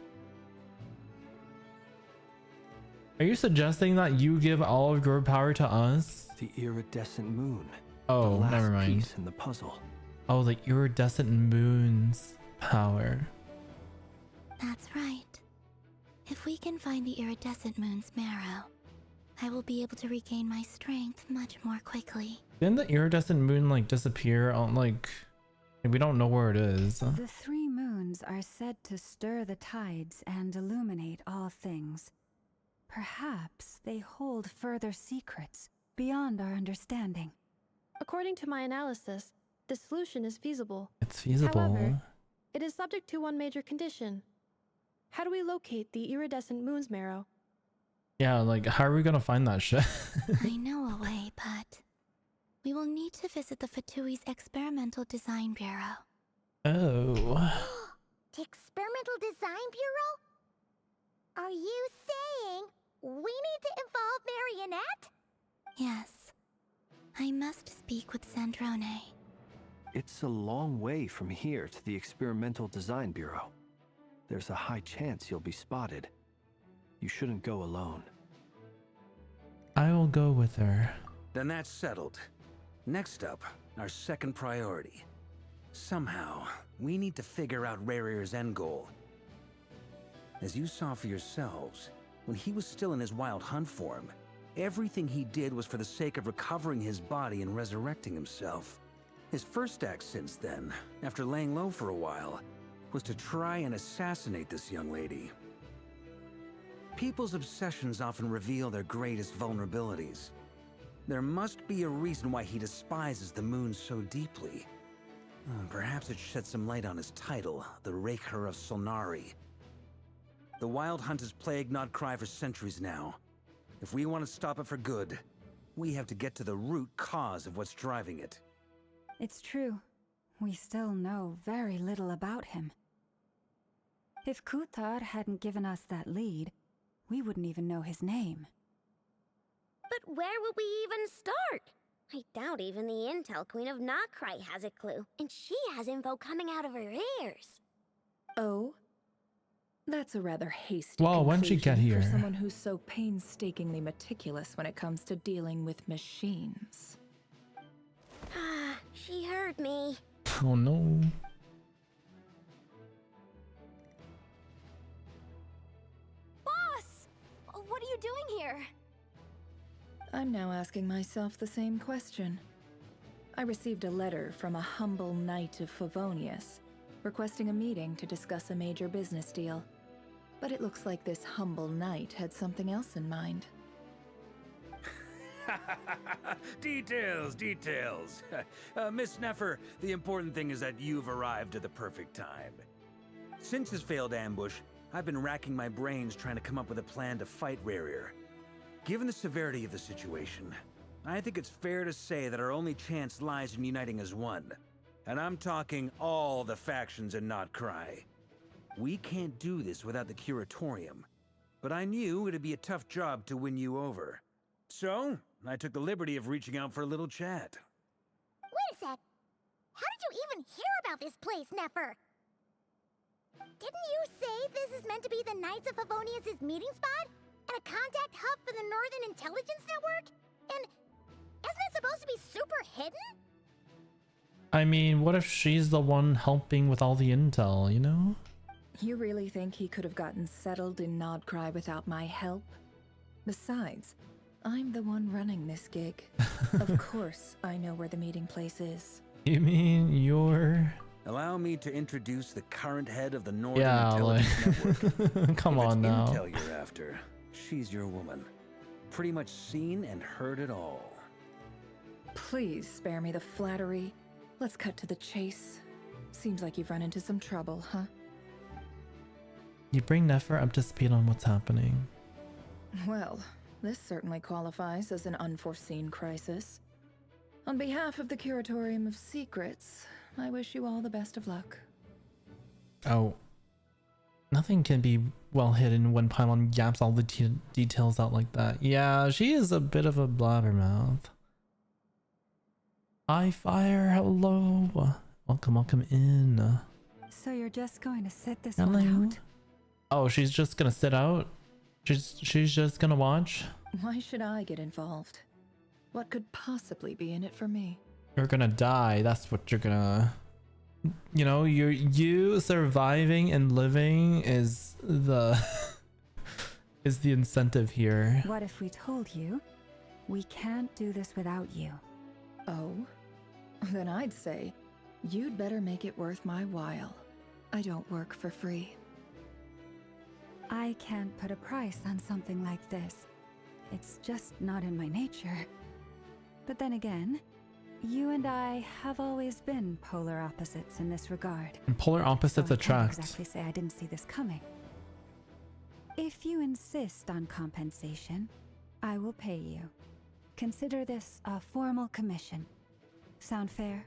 Are you suggesting that you give all of your power to us? The iridescent moon. Oh, the last never mind. piece in the puzzle. Oh, the iridescent moon's power. That's right. If we can find the iridescent moon's marrow, I will be able to regain my strength much more quickly. Didn't the iridescent moon like disappear on like we don't know where it is? The 3 moons are said to stir the tides and illuminate all things. Perhaps they hold further secrets beyond our understanding. According to my analysis, the solution is feasible. It's feasible. However, it is subject to one major condition. How do we locate the iridescent moon's marrow? Yeah, like how are we gonna find that shit? I know a way, but we will need to visit the Fatui's Experimental Design Bureau. Oh. The Experimental Design Bureau? Are you saying we need to involve Marionette? Yes. I must speak with Sandrone. It's a long way from here to the Experimental Design Bureau. There's a high chance you'll be spotted. You shouldn't go alone. I will go with her. Then that's settled. Next up, our second priority. Somehow, we need to figure out Rarir's end goal. As you saw for yourselves, when he was still in his wild hunt form, everything he did was for the sake of recovering his body and resurrecting himself. His first act since then, after laying low for a while, was to try and assassinate this young lady. People's obsessions often reveal their greatest vulnerabilities. There must be a reason why he despises the moon so deeply. Perhaps it sheds some light on his title, the Raker of Solnari. The Wild Hunt has plagued Nodcry for centuries now. If we want to stop it for good, we have to get to the root cause of what's driving it. It's true. We still know very little about him. If Kutar hadn't given us that lead, we wouldn't even know his name. But where would we even start? I doubt even the Intel Queen of Nodcry has a clue, and she has info coming out of her ears. Oh? That's a rather hasty Well, when'd she get conclusion here? for someone who's so painstakingly meticulous when it comes to dealing with machines. Ah, she heard me. Oh no. Boss! What are you doing here? I'm now asking myself the same question. I received a letter from a humble knight of Favonius, requesting a meeting to discuss a major business deal. But it looks like this humble knight had something else in mind. Details, details. Miss Neffer, the important thing is that you've arrived at the perfect time. Since his failed ambush, I've been racking my brains trying to come up with a plan to fight Rarir. Given the severity of the situation, I think it's fair to say that our only chance lies in uniting as one. And I'm talking all the factions in Nodcry. We can't do this without the Curatorium, but I knew it'd be a tough job to win you over. So, I took the liberty of reaching out for a little chat. Wait a sec. How did you even hear about this place, Neffer? Didn't you say this is meant to be the Knights of Favonius' meeting spot? And a contact hub for the Northern Intelligence Network? And isn't it supposed to be super hidden? I mean, what if she's the one helping with all the intel, you know? You really think he could have gotten settled in Nodcry without my help? Besides, I'm the one running this gig. Of course, I know where the meeting place is. You mean you're... Allow me to introduce the current head of the Northern Yeah, like... Intelligence Network. Come If on it's now. Intel you're after, she's your woman. Pretty much seen and heard it all. Please spare me the flattery. Let's cut to the chase. Seems like you've run into some trouble, huh? You bring Nefer up to speed on what's happening. Well, this certainly qualifies as an unforeseen crisis. On behalf of the Curatorium of Secrets, I wish you all the best of luck. Oh. Nothing can be well hidden when Paimon yaps all the details out like that. Yeah, she is a bit of a blabbermouth. Hi, Fire. Hello. Welcome in. So you're just going to sit this Hello. one out? Oh, she's just gonna sit out? She's just gonna watch? Why should I get involved? What could possibly be in it for me? You're gonna die. That's what you're gonna... You know, you surviving and living is the... is the incentive here. What if we told you we can't do this without you? Oh? Then I'd say you'd better make it worth my while. I don't work for free. I can't put a price on something like this. It's just not in my nature. But then again, you and I have always been polar opposites in this regard. And polar opposites So I can't attract. exactly say I didn't see this coming. If you insist on compensation, I will pay you. Consider this a formal commission. Sound fair?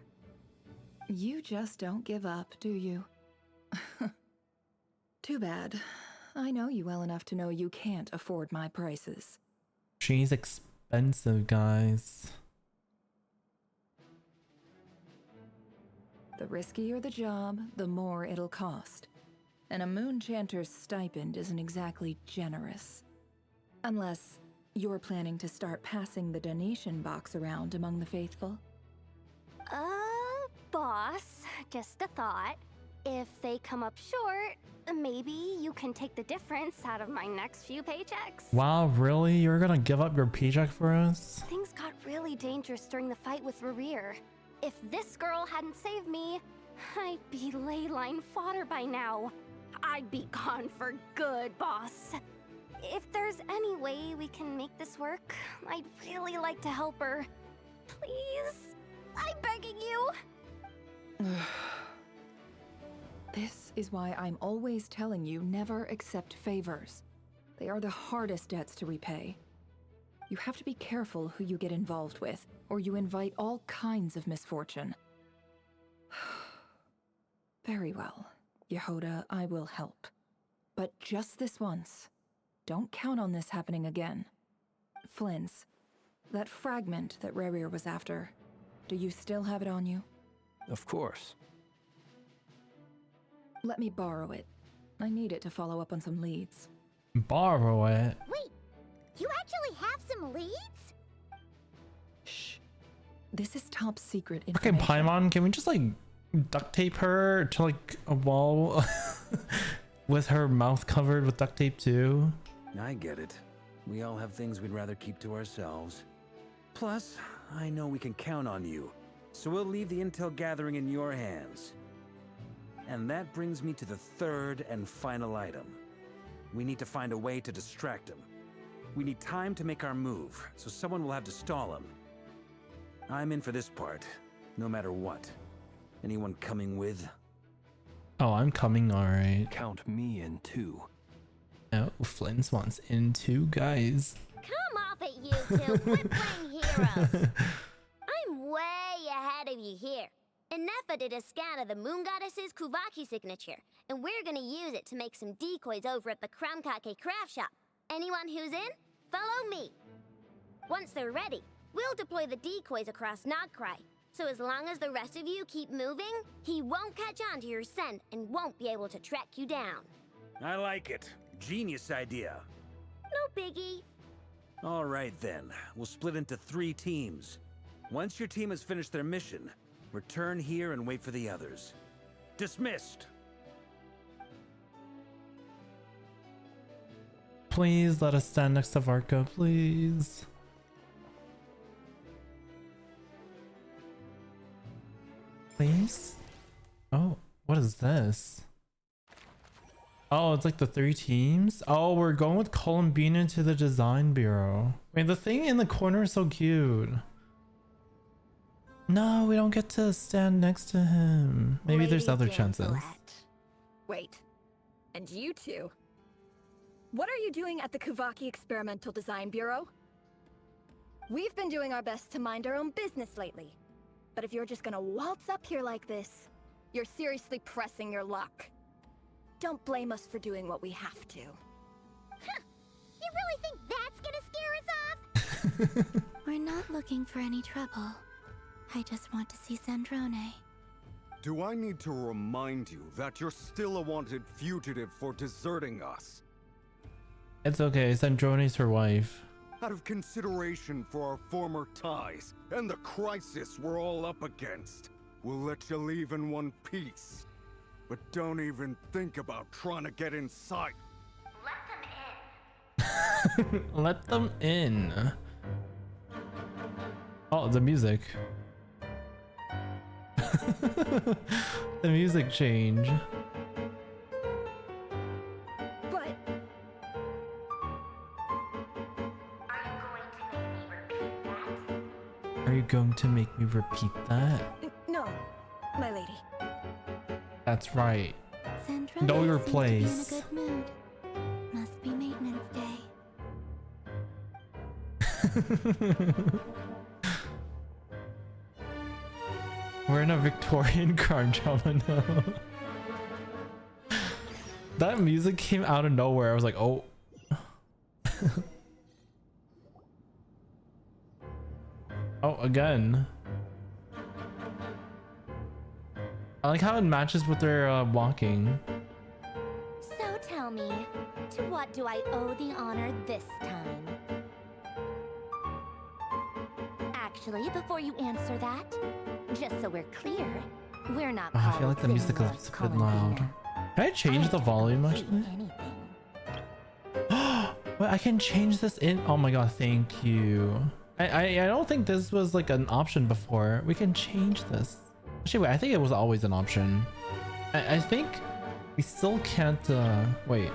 You just don't give up, do you? Too bad. I know you well enough to know you can't afford my prices. She's expensive, guys. The riskier the job, the more it'll cost. And a moon chanter's stipend isn't exactly generous. Unless you're planning to start passing the donation box around among the faithful. Boss, just a thought. If they come up short, maybe you can take the difference out of my next few paychecks. Wow, really? You're gonna give up your paycheck for us? Things got really dangerous during the fight with Rerir. If this girl hadn't saved me, I'd be ley line fodder by now. I'd be gone for good, boss. If there's any way we can make this work, I'd really like to help her. Please? I'm begging you. This is why I'm always telling you never accept favors. They are the hardest debts to repay. You have to be careful who you get involved with, or you invite all kinds of misfortune. Very well, Yehoda, I will help. But just this once. Don't count on this happening again. Flynn's, that fragment that Rerir was after, do you still have it on you? Of course. Let me borrow it. I need it to follow up on some leads. Borrow it? Wait, you actually have some leads? Shh. This is top secret Okay, information. Paimon, can we just like duct tape her to like a wall with her mouth covered with duct tape too? I get it. We all have things we'd rather keep to ourselves. Plus, I know we can count on you, so we'll leave the intel gathering in your hands. And that brings me to the third and final item. We need to find a way to distract him. We need time to make our move, so someone will have to stall him. I'm in for this part, no matter what. Anyone coming with? Oh, I'm coming, alright. Count me in too. Oh, Flynn's wants in too, guys. Come off it, you two. Quit playing heroes. I'm way ahead of you here. Nefa did a scan of the Moon Goddess's Kuvaki signature, and we're gonna use it to make some decoys over at the Kramkake craft shop. Anyone who's in, follow me. Once they're ready, we'll deploy the decoys across Nogcry. So as long as the rest of you keep moving, he won't catch on to your scent and won't be able to track you down. I like it. Genius idea. No biggie. All right then, we'll split into 3 teams. Once your team has finished their mission, return here and wait for the others. Dismissed! Please let us stand next to Varka, please. Please? Oh, what is this? Oh, it's like the 3 teams? Oh, we're going with Columbina to the design bureau. Wait, the thing in the corner is so cute. No, we don't get to stand next to him. Maybe there's Lady other chances. Gamzelat. Wait. And you two. What are you doing at the Kuvaki Experimental Design Bureau? We've been doing our best to mind our own business lately. But if you're just gonna waltz up here like this, you're seriously pressing your luck. Don't blame us for doing what we have to. Huh. You really think that's gonna scare us off? We're not looking for any trouble. I just want to see Sandrone. Do I need to remind you that you're still a wanted fugitive for deserting us? It's okay, Sandrone's her wife. Out of consideration for our former ties and the crisis we're all up against, we'll let you leave in one piece. But don't even think about trying to get inside. Let them in. Let them in. Oh, the music. The music change. But Are you going to make me repeat that? no, my lady. That's right. Sandrone Know your seems place. to be in a good mood. Must be maintenance day. We're in a Victorian crime drama now. That music came out of nowhere. I was like, oh. Oh, again. I like how it matches with their walking. So tell me, to what do I owe the honor this time? Actually, before you answer that, just so we're clear, we're not Oh, I feel called like the music Thin is a Lord bit loud. Colin Can I change the volume here. actually? Anything. Wait, I can change this in. Oh my god, thank you. I don't think this was like an option before. We can change this. Actually, wait, I think it was always an option. I think we still can't. Wait.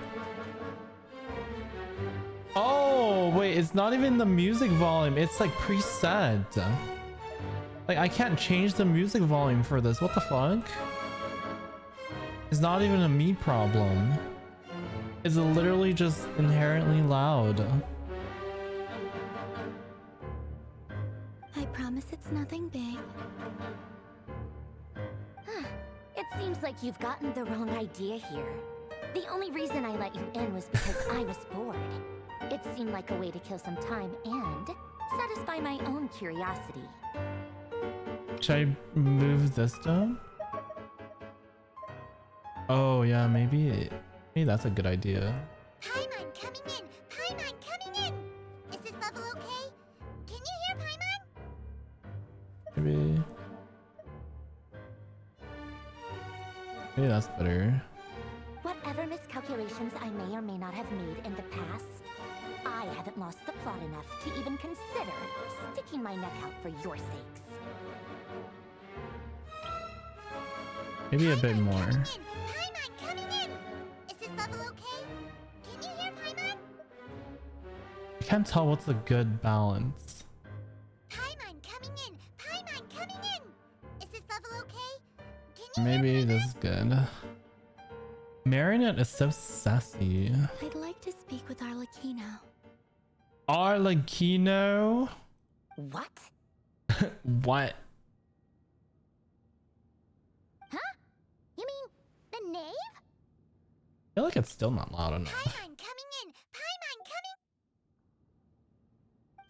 Oh, wait, it's not even the music volume. It's like preset. Like, I can't change the music volume for this. What the fuck? It's not even a me problem. It's literally just inherently loud. I promise it's nothing big. It seems like you've gotten the wrong idea here. The only reason I let you in was because I was bored. It seemed like a way to kill some time and satisfy my own curiosity. Should I move this down? Oh yeah, maybe that's a good idea. Paimon coming in! Paimon coming in! Is this level okay? Can you hear Paimon? Maybe that's better. Whatever miscalculations I may or may not have made in the past, I haven't lost the plot enough to even consider sticking my neck out for your sakes. Maybe a bit more. Paimon coming in! Is this level okay? Can you hear Paimon? I can't tell what's a good balance. Paimon coming in! Paimon coming in! Is this level okay? Can you Maybe hear this is good. Marinette is so sassy. I'd like to speak with Arlecchino. Arlecchino? What? What? Huh? You mean the knave? I feel like it's still not loud enough. Paimon coming in! Paimon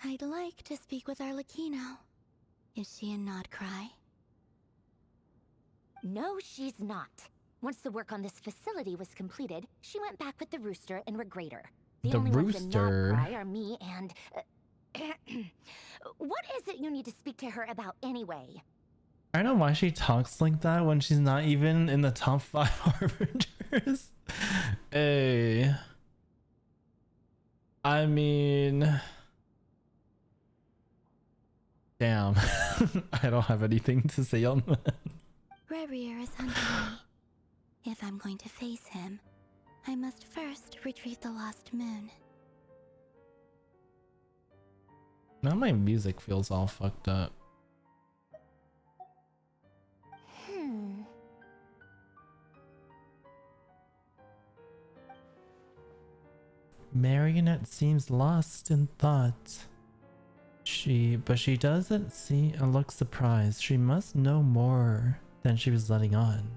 coming! I'd like to speak with Arlecchino. Is she in Nodcry? No, she's not. Once the work on this facility was completed, she went back with the Rooster and Regrator. The only ones in Rooster? Nodcry are me and... what is it you need to speak to her about anyway? I don't know why she talks like that when she's not even in the top 5 harbingers. Hey. I mean... Damn. I don't have anything to say on that. Revier is hunting me. If I'm going to face him, I must first retrieve the lost moon. Now my music feels all fucked up. Marionette seems lost in thought. But she doesn't look surprised. She must know more than she was letting on.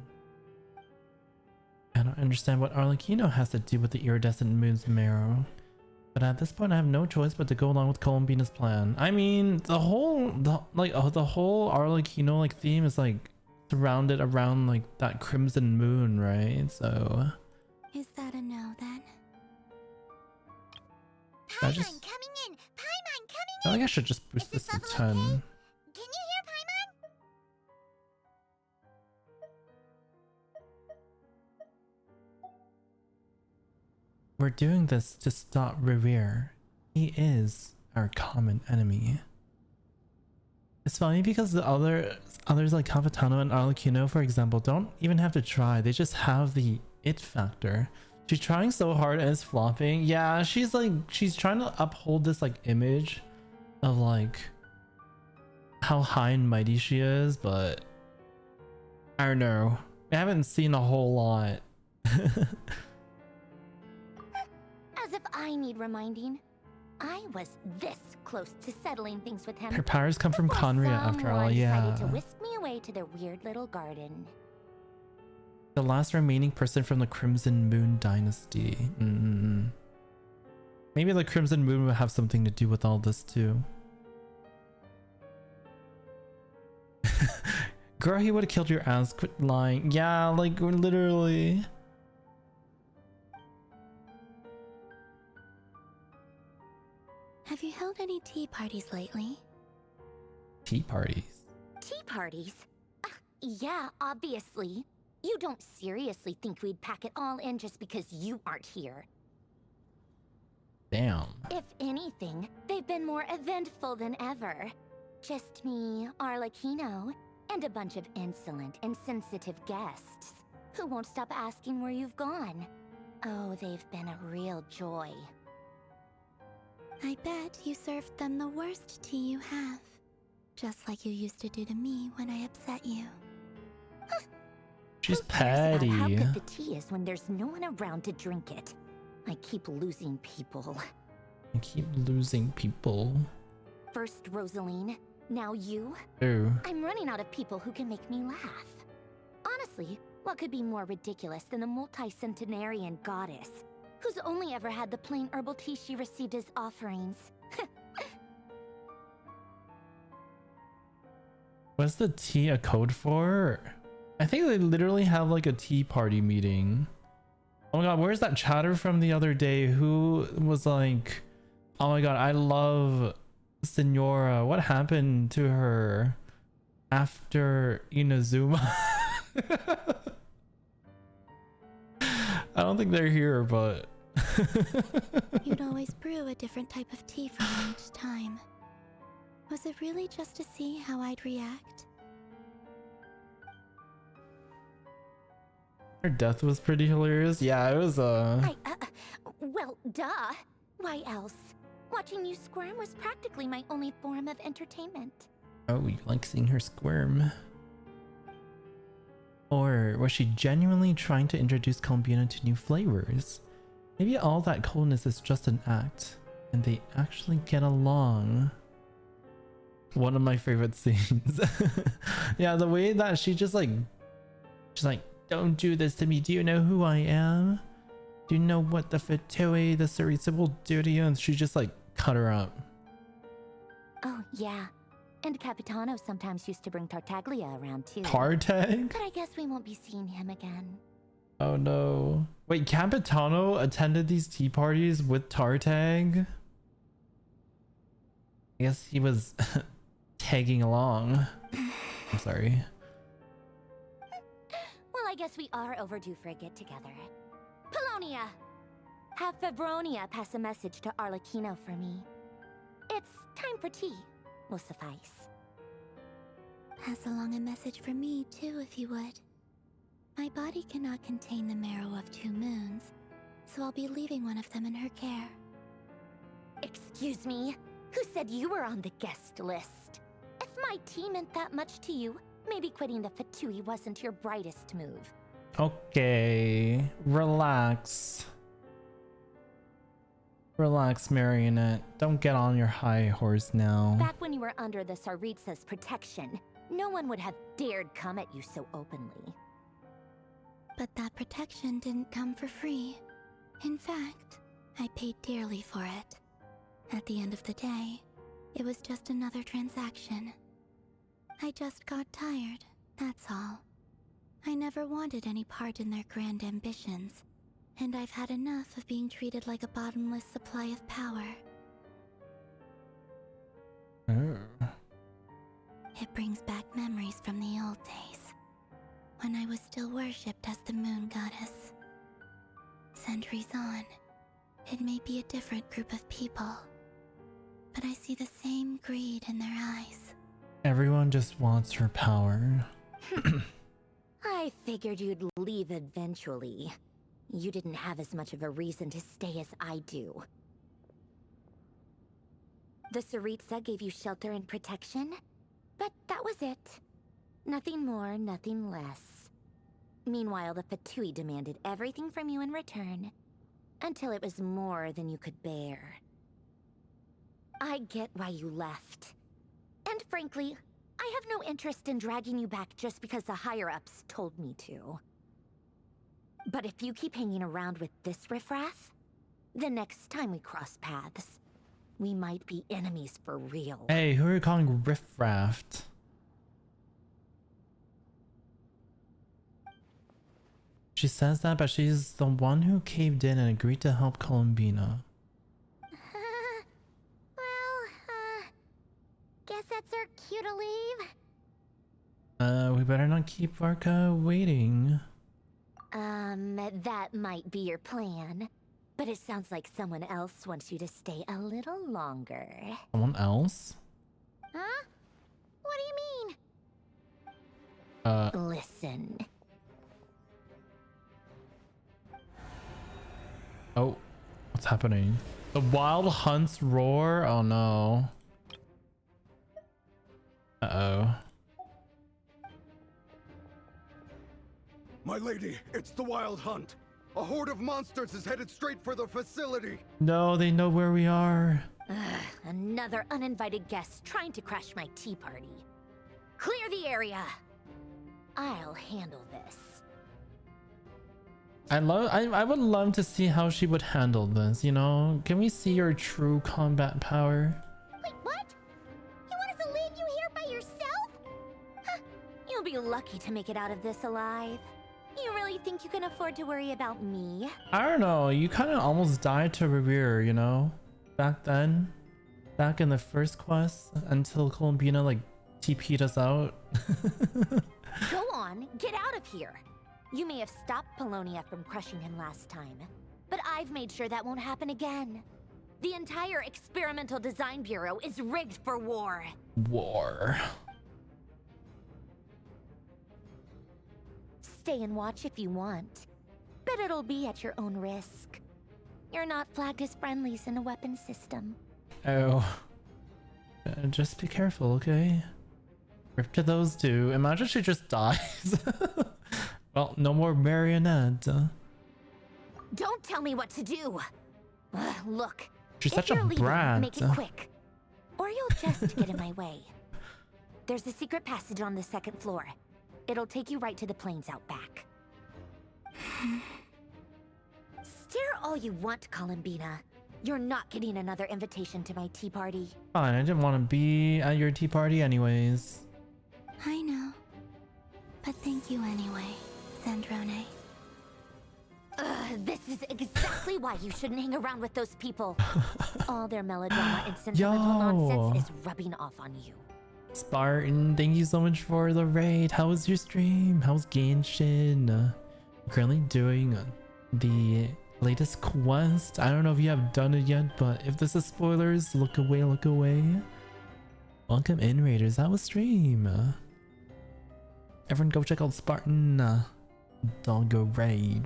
I don't understand what Arlecchino has to do with the iridescent moon's marrow. But at this point I have no choice but to go along with Columbina's plan. I mean, the whole Arlecchino like theme is like surrounded around like that crimson moon, right? So Is that a no then? I just coming in! Paimon coming I think I should just boost this to 10. Can you hear Paimon? We're doing this to stop Revere. He is our common enemy. It's funny because the others like Capitano and Arlecchino, for example, don't even have to try. They just have the it factor. She's trying so hard and it's flopping. Yeah, she's trying to uphold this like image of like how high and mighty she is, but I don't know. I haven't seen a whole lot. As if I need reminding. I was this close to settling things with him. Her powers come from Conria after all, yeah. Decided to whisk me away to their weird little garden. The last remaining person from the Crimson Moon Dynasty. Maybe the Crimson Moon will have something to do with all this too. Girl, he would have killed your ass. Quit lying. Yeah, like literally. Have you held any tea parties lately? Tea parties? Tea parties? Yeah, obviously. You don't seriously think we'd pack it all in just because you aren't here. Damn. If anything, they've been more eventful than ever. Just me, Arlecchino, and a bunch of insolent and sensitive guests who won't stop asking where you've gone. Oh, they've been a real joy. I bet you served them the worst tea you have. Just like you used to do to me when I upset you. She's Who cares about petty. how good the tea is when there's no one around to drink it? I keep losing people. I keep losing people. First Rosaline, now you. Ooh. I'm running out of people who can make me laugh. Honestly, what could be more ridiculous than the multi-centenarian goddess, who's only ever had the plain herbal tea she received as offerings? What's the tea a code for? I think they literally have like a tea party meeting. Oh my god, where's that chatter from the other day? Who was like, oh my god, I love Senora. What happened to her after Inazuma? I don't think they're here, but You'd always brew a different type of tea for me each time. Was it really just to see how I'd react? her death was pretty hilarious. Yeah, it was Well, duh. Why else? Watching you squirm was practically my only form of entertainment. Oh, you like seeing her squirm? Or was she genuinely trying to introduce Columbina to new flavors? Maybe all that coldness is just an act, and they actually get along. One of my favorite scenes. Yeah, the way that she's like, don't do this to me. Do you know who I am? Do you know what the Fatui, the Cerisa will do to you? And she just like cut her up. Oh, yeah. And Capitano sometimes used to bring Tartaglia around too. Tartag? But I guess we won't be seeing him again. Oh no. Wait, Capitano attended these tea parties with Tartag? I guess he was tagging along. I'm sorry. Well, I guess we are overdue for a get-together. Polonia! Have Febronia pass a message to Arlecchino for me. It's time for tea. Will suffice. Pass along a message for me, too, if you would. My body cannot contain the marrow of 2 moons, so I'll be leaving one of them in her care. Excuse me? Who said you were on the guest list? If my tea meant that much to you, maybe quitting the Fatui wasn't your brightest move. Okay, relax. Relax, Marionette. Don't get on your high horse now. Back when you were under the Tsaritsa's protection, no one would have dared come at you so openly. But that protection didn't come for free. In fact, I paid dearly for it. At the end of the day, it was just another transaction. I just got tired, that's all. I never wanted any part in their grand ambitions, and I've had enough of being treated like a bottomless supply of power. Oh. It brings back memories from the old days, when I was still worshipped as the moon goddess. Centuries on, it may be a different group of people, but I see the same greed in their eyes. Everyone just wants her power. I figured you'd leave eventually. You didn't have as much of a reason to stay as I do. The Tsaritsa gave you shelter and protection, but that was it. Nothing more, nothing less. Meanwhile, the Fatui demanded everything from you in return, until it was more than you could bear. I get why you left. And frankly, I have no interest in dragging you back just because the higher-ups told me to. But if you keep hanging around with this riffraff, the next time we cross paths, we might be enemies for real. Hey, who are you calling riffraff? She says that, but she's the one who caved in and agreed to help Columbina. Guess that's our cue to leave. We better not keep Varka waiting. That might be your plan. But it sounds like someone else wants you to stay a little longer. Someone else? Huh? What do you mean? Listen. Oh, what's happening? The wild hunts roar? Oh no. Uh-oh. My lady, it's the Wild Hunt. A horde of monsters is headed straight for the facility. No, they know where we are. Another uninvited guest trying to crash my tea party. Clear the area. I'll handle this. I would love to see how she would handle this, you know? Can we see your true combat power? Wait, what? You want us to leave you here by yourself? Huh. You'll be lucky to make it out of this alive. You really think you can afford to worry about me? I don't know, you kind of almost died to Revere, you know? Back then. Back in the first quest, until Columbina, like, TP'd us out. Go on, get out of here. You may have stopped Polonia from crushing him last time, but I've made sure that won't happen again. The entire Experimental Design Bureau is rigged for war. War. Stay and watch if you want, but it'll be at your own risk. You're not flagged as friendlies in the weapon system. Oh. Just be careful, okay? Rip to those two. Imagine she just dies. Well, no more Marionette. Don't tell me what to do. Look, She's if such a you're leaving, brat. make it quick, or you'll just get in my way. There's a secret passage on the second floor. It'll take you right to the plains out back. Stare all you want, Columbina. You're not getting another invitation to my tea party. Fine, I didn't want to be at your tea party anyways. I know. But thank you anyway, Zandrone. This is exactly why you shouldn't hang around with those people. All their melodrama and sentimental nonsense is rubbing off on you. Spartan, thank you so much for the raid. How was your stream? How's Genshin? Currently doing the latest quest. I don't know if you have done it yet, but if this is spoilers, look away, look away. Welcome in, Raiders. How was stream? Everyone go check out Spartan Doggo Raid.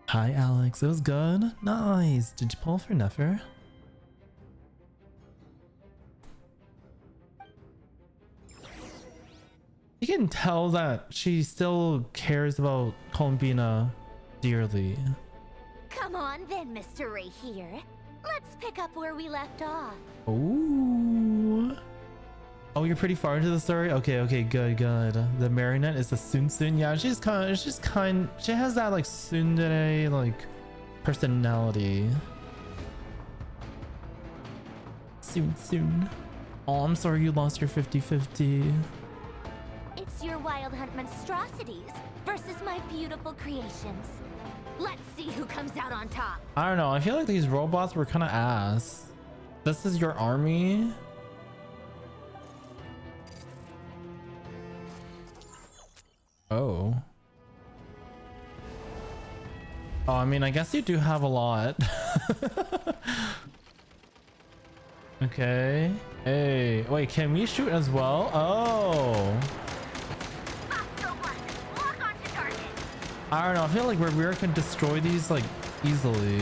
Hi Alex, it was good. Nice. Did you pull for Nefer? You can tell that she still cares about Columbina dearly. Come on then, Mr. Ray here. Let's pick up where we left off. Ooh. Oh, you're pretty far into the story? Okay, okay, good, good. The marionette is the Sun. Yeah, she has that like tsundere like personality. Soon. Oh, I'm sorry you lost your 50-50. It's your Wild Hunt monstrosities versus my beautiful creations. Let's see who comes out on top. I don't know. I feel like these robots were kind of ass. This is your army? Oh. Oh, I mean, I guess you do have a lot. Okay. Hey, wait, can we shoot as well? Oh. I don't know. I feel like Revere can destroy these like easily.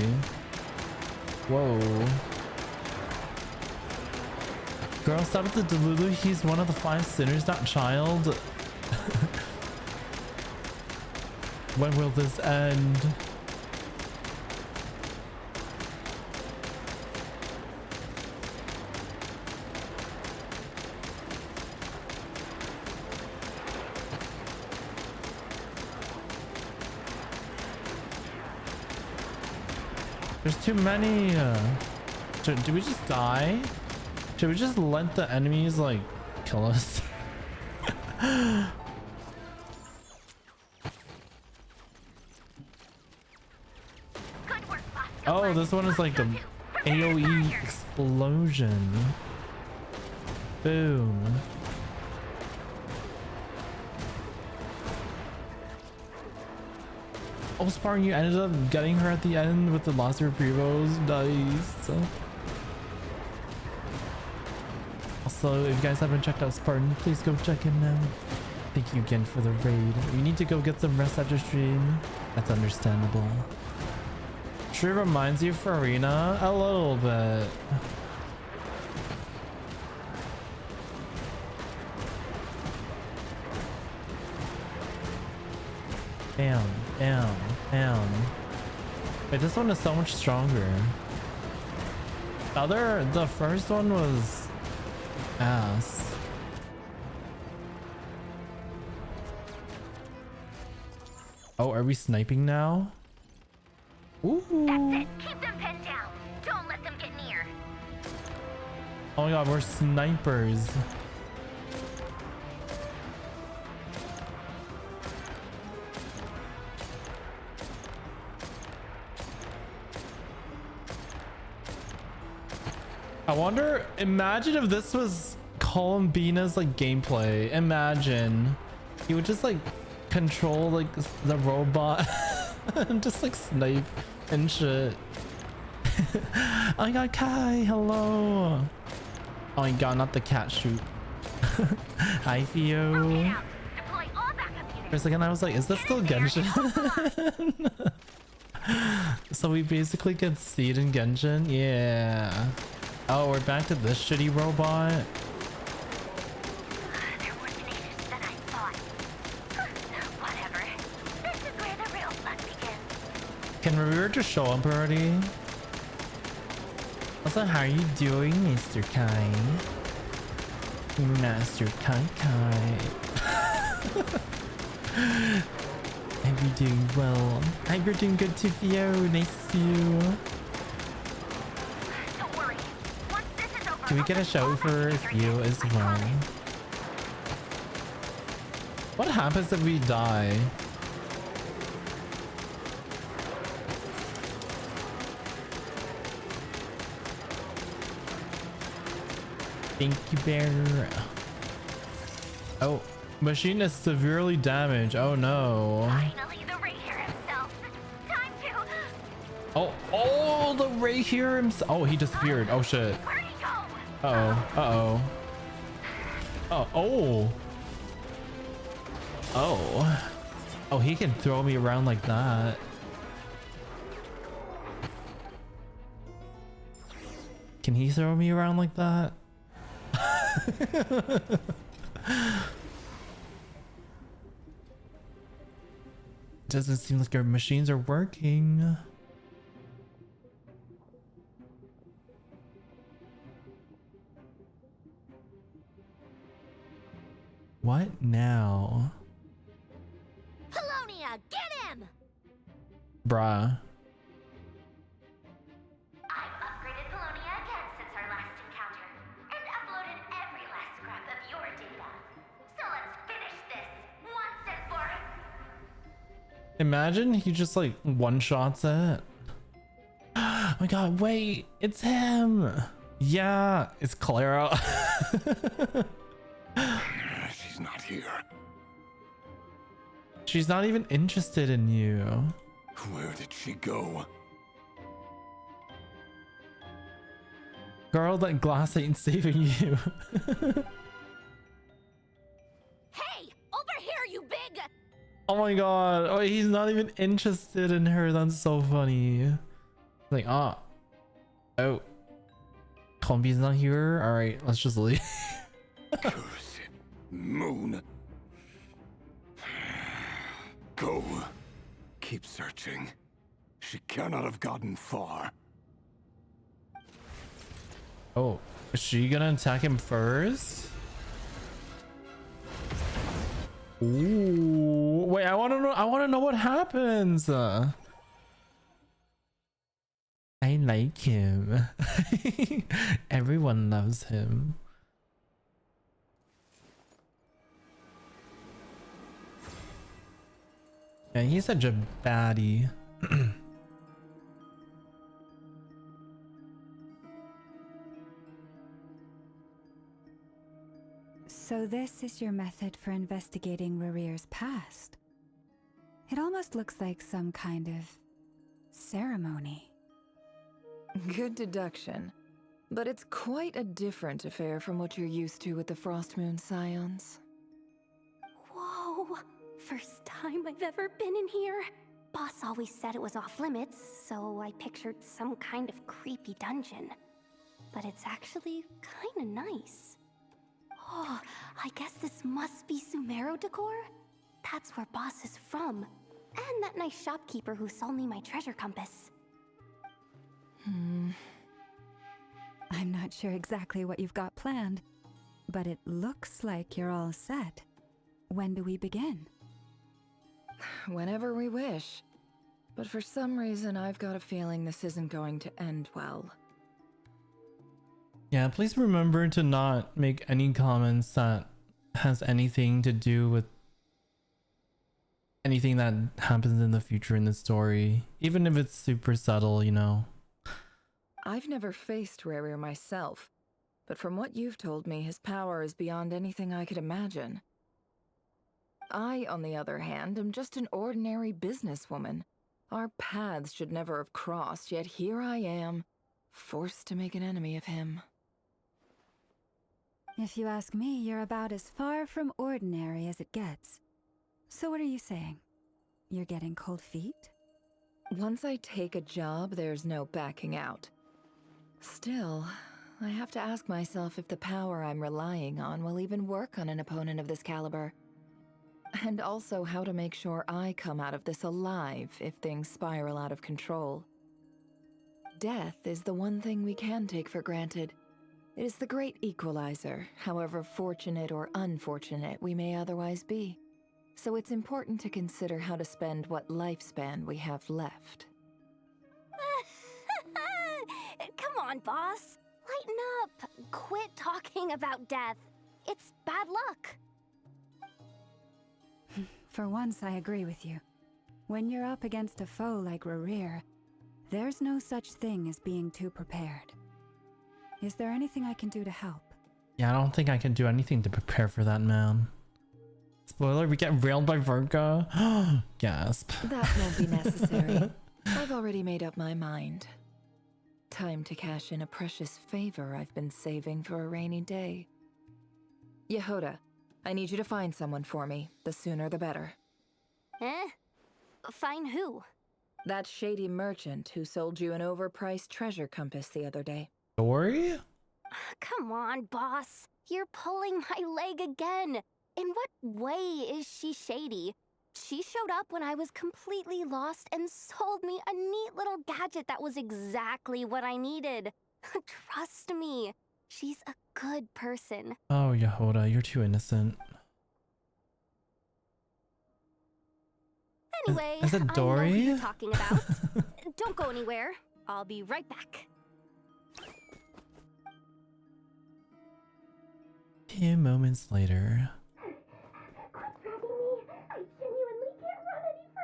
Whoa. Girl, stop with the Delulu. He's one of the 5 sinners, not child. When will this end? There's too many. Do we just die? Should we just let the enemies like kill us? Oh, this one is like the AoE explosion. Boom. Oh, Spartan, you ended up getting her at the end with the last reprievos. Nice. Also, if you guys haven't checked out Spartan, please go check him now. Thank you again for the raid. You need to go get some rest after stream. That's understandable. Sure reminds you of Farina a little bit. Bam. Wait, this one is so much stronger. The first one was ass. Oh, are we sniping now? Ooh. That's it. Keep them pinned down. Don't let them get near. Oh my god, we're snipers. I wonder, imagine if this was Columbina's like gameplay. Imagine he would just like control like the robot and just like snipe and shit. Oh my god, Kai, hello. Oh my god, not the cat shoot. Hi, Theo. For a second I was like, is this still Genshin? So we basically get seed in Genshin? Yeah. Oh, we're back to this shitty robot. They're more tenacious than I thought. Whatever. This is where the real fun begins. Can Revere just show up already? Also, how are you doing, Mr. Kai? Master Kai Kai. Hope you're doing well. I hope you're doing good too, Theo. Nice to see you. Can we get a show for you as well? What happens if we die? Thank you, Bear. Oh, machine is severely damaged. Oh no. Finally, the Ray here himself. Time to. Oh, the Ray here himself. Oh, he disappeared. Oh shit. Where'd he go? Uh-oh. Oh, he can throw me around like that. Can he throw me around like that? Doesn't seem like our machines are working. What now? Polonia, get him! Bruh. I've upgraded Polonia again since our last encounter, and uploaded every last scrap of your data. So let's finish this once and for Imagine he just like one-shots it. Oh my god, wait, it's him. Yeah, it's Clara. She's not here. She's not even interested in you. Where did she go? Girl, that glass ain't saving you. Hey, over here, you big! Oh my god. Oh, he's not even interested in her. That's so funny. Like, ah. Oh. Combi's not here? Alright, let's just leave. Curse it, Moon. Go. Keep searching. She cannot have gotten far. Oh, is she gonna attack him first? Ooh, wait, I wanna know what happens. I like him. Everyone loves him. Yeah, he's such a baddie. So this is your method for investigating Rarir's past. It almost looks like some kind of ceremony. Good deduction. But it's quite a different affair from what you're used to with the Frostmoon Scions. Whoa! First time I've ever been in here. Boss always said it was off limits, so I pictured some kind of creepy dungeon. But it's actually kinda nice. Oh, I guess this must be Sumero decor? That's where Boss is from. And that nice shopkeeper who sold me my treasure compass. I'm not sure exactly what you've got planned, but it looks like you're all set. When do we begin? Whenever we wish. But for some reason, I've got a feeling this isn't going to end well. Yeah, please remember to not make any comments that has anything to do with anything that happens in the future in the story, even if it's super subtle, you know. I've never faced Rarir myself, but from what you've told me, his power is beyond anything I could imagine. I, on the other hand, am just an ordinary businesswoman. Our paths should never have crossed, yet here I am, forced to make an enemy of him. If you ask me, you're about as far from ordinary as it gets. So what are you saying? You're getting cold feet? Once I take a job, there's no backing out. Still, I have to ask myself if the power I'm relying on will even work on an opponent of this caliber. And also how to make sure I come out of this alive if things spiral out of control. Death is the one thing we can take for granted. It is the great equalizer, however fortunate or unfortunate we may otherwise be. So it's important to consider how to spend what lifespan we have left. Come on, boss. Lighten up. Quit talking about death. It's bad luck. For once, I agree with you. When you're up against a foe like Rarir, there's no such thing as being too prepared. Is there anything I can do to help? Yeah, I don't think I can do anything to prepare for that, man. Spoiler, we get railed by Virgo. Gasp. That won't be necessary. I've already made up my mind. Time to cash in a precious favor I've been saving for a rainy day. Yehoda, I need you to find someone for me. The sooner the better. Eh? Find who? That shady merchant who sold you an overpriced treasure compass the other day. Story? Come on, boss. You're pulling my leg again. In what way is she shady? She showed up when I was completely lost and sold me a neat little gadget that was exactly what I needed. Trust me, she's a good person. Oh, Yehoda, you're too innocent. Anyway, Is it I know who Dory? you're talking about. Don't go anywhere. I'll be right back. Few moments later.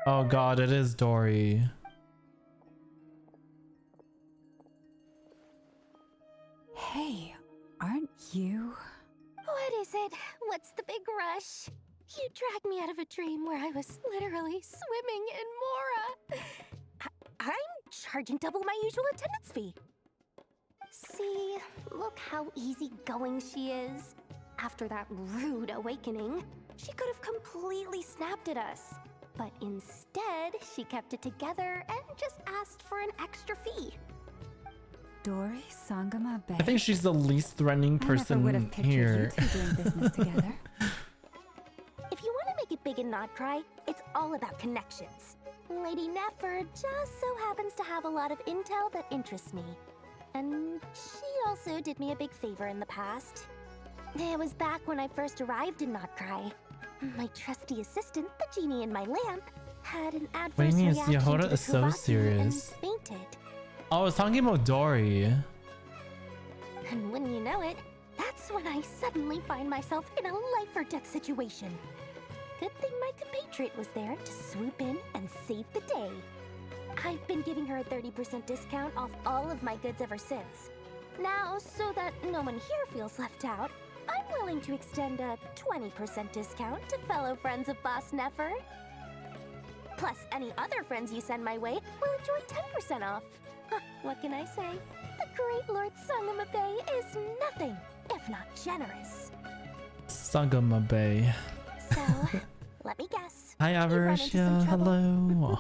Oh god, it is Dory. Hey, aren't you? What is it? What's the big rush? You dragged me out of a dream where I was literally swimming in Mora. I'm charging double my usual attendance fee. See, look how easygoing she is. After that rude awakening, she could have completely snapped at us. But instead, she kept it together and just asked for an extra fee. Dory Sangama Bay. I think she's the least threatening person would have pictured here. you two doing business together. If you want to make it big and not cry, it's all about connections. Lady Nefer just so happens to have a lot of intel that interests me. And she also did me a big favor in the past. It was back when I first arrived in Not Cry. My trusty assistant, the genie in my lamp, had an What do you adverse mean? reaction Yahora to the is so Kuvaki serious. and fainted. Oh, I was talking about Dory. And wouldn't you know it, that's when I suddenly find myself in a life or death situation. Good thing my compatriot was there to swoop in and save the day. I've been giving her a 30% discount off all of my goods ever since. Now, so that no one here feels left out, I'm willing to extend a 20% discount to fellow friends of Boss Nefer. Plus, any other friends you send my way will enjoy 10% off. Huh, what can I say? The great Lord Sangama Bay is nothing if not generous. Sagama Bay. So, let me guess. Hi, You've run into some Avarisia. trouble? Hello.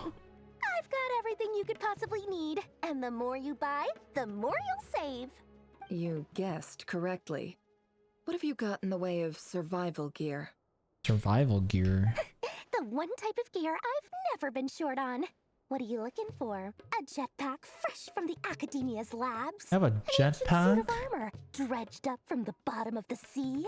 I've got everything you could possibly need, and the more you buy, the more you'll save. You guessed correctly. What have you got in the way of survival gear? Survival gear. The one type of gear I've never been short on. What are you looking for? A jetpack fresh from the Academia's labs? I have a An ancient suit jetpack? of armor dredged up from the bottom of the sea?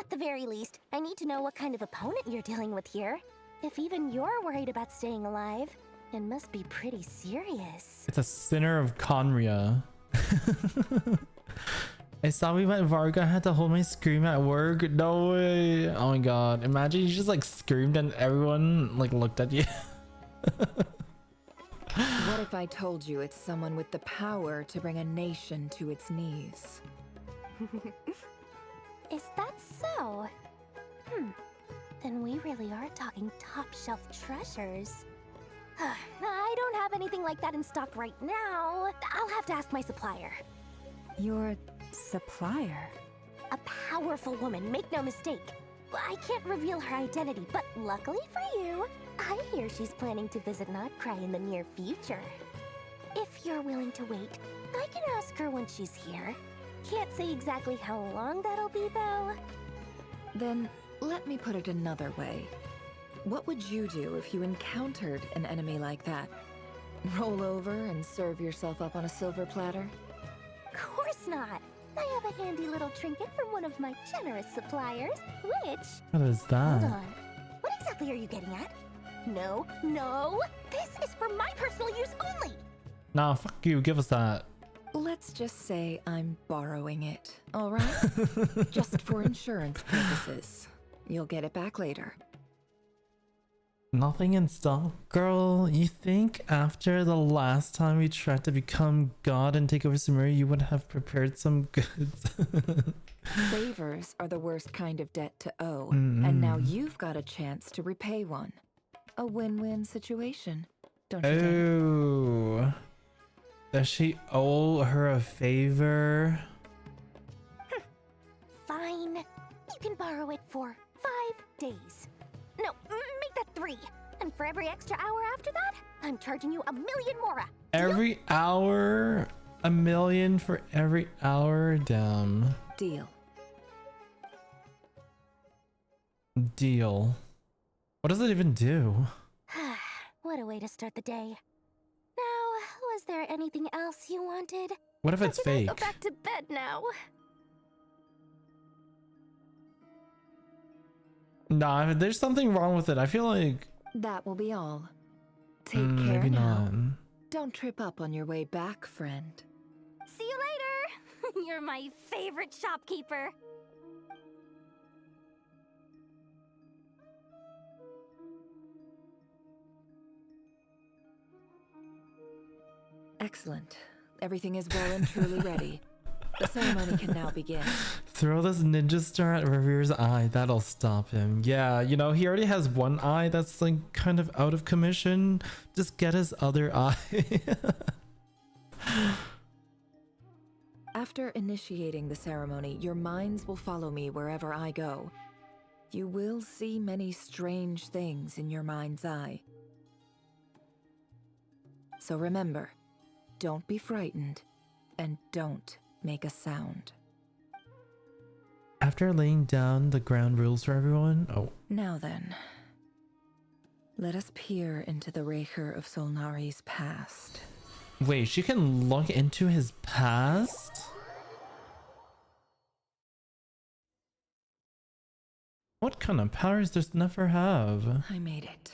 At the very least, I need to know what kind of opponent you're dealing with here. If even you're worried about staying alive, it must be pretty serious. It's a sinner of Conria. I saw we met Varga. I had to hold my scream at work. No way. Oh my god. Imagine you just like screamed and everyone like looked at you. What if I told you it's someone with the power to bring a nation to its knees? Is that so? Then we really are talking top shelf treasures. I don't have anything like that in stock right now. I'll have to ask my supplier. Your supplier? A powerful woman, make no mistake. I can't reveal her identity, but luckily for you, I hear she's planning to visit Not Cry in the near future. If you're willing to wait, I can ask her when she's here. Can't say exactly how long that'll be, though. Then let me put it another way. What would you do if you encountered an enemy like that? Roll over and serve yourself up on a silver platter? Course not. I have a handy little trinket from one of my generous suppliers, which... What is that? Hold on. What exactly are you getting at? No, no! This is for my personal use only! Nah, fuck you. Give us that. Let's just say I'm borrowing it, all right? Just for insurance purposes. You'll get it back later. Nothing in stock? Girl, you think after the last time we tried to become God and take over Sumeria, you would have prepared some goods? Favors are the worst kind of debt to owe, and now you've got a chance to repay one. A win-win situation, don't you think? Oh. Does she owe her a favor? Fine. You can borrow it for 5 days. No, make that 3. And for every extra hour after that, I'm charging you 1,000,000 Mora. Every hour? 1,000,000 for every hour? Damn. Deal. Deal. What does it even do? What a way to start the day. Now, was there anything else you wanted? What if it's Or can I fake? go back to bed now? Nah, there's something wrong with it. I feel like... That will be all. Take care maybe now. not. Don't trip up on your way back, friend. See you later! You're my favorite shopkeeper. Excellent. Everything is well and truly ready. The ceremony can now begin. Throw this ninja star at Revere's eye. That'll stop him. Yeah, you know, he already has one eye that's like kind of out of commission. Just get his other eye. After initiating the ceremony, your minds will follow me wherever I go. You will see many strange things in your mind's eye. So remember, don't be frightened, and don't make a sound. After laying down the ground rules for everyone, Now then, let us peer into the Raker of Solnari's past. wait, she can look into his past? What kind of powers does Nefer have? I made it.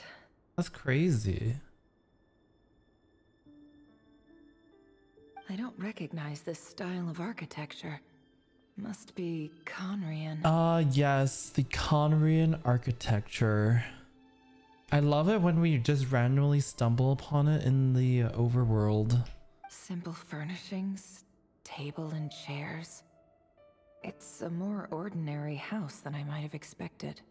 That's crazy. I don't recognize this style of architecture. Must be Conrian. Yes, the Conrian architecture. I love it when we just randomly stumble upon it in the overworld. Simple furnishings, table and chairs. It's a more ordinary house than I might have expected.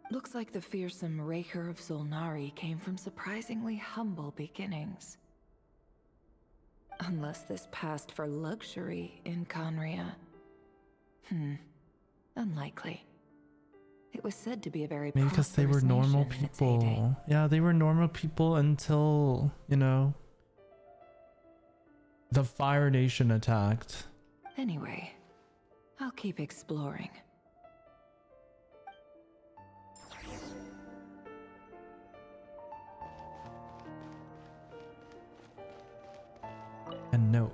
Looks like the fearsome Raker of Solnari came from surprisingly humble beginnings. Unless this passed for luxury in Conria. Unlikely. It was said to be a very Maybe because they were normal prosperous nation in its heyday. people. Yeah, they were normal people until, you know, the Fire Nation attacked. Anyway, I'll keep exploring. A note.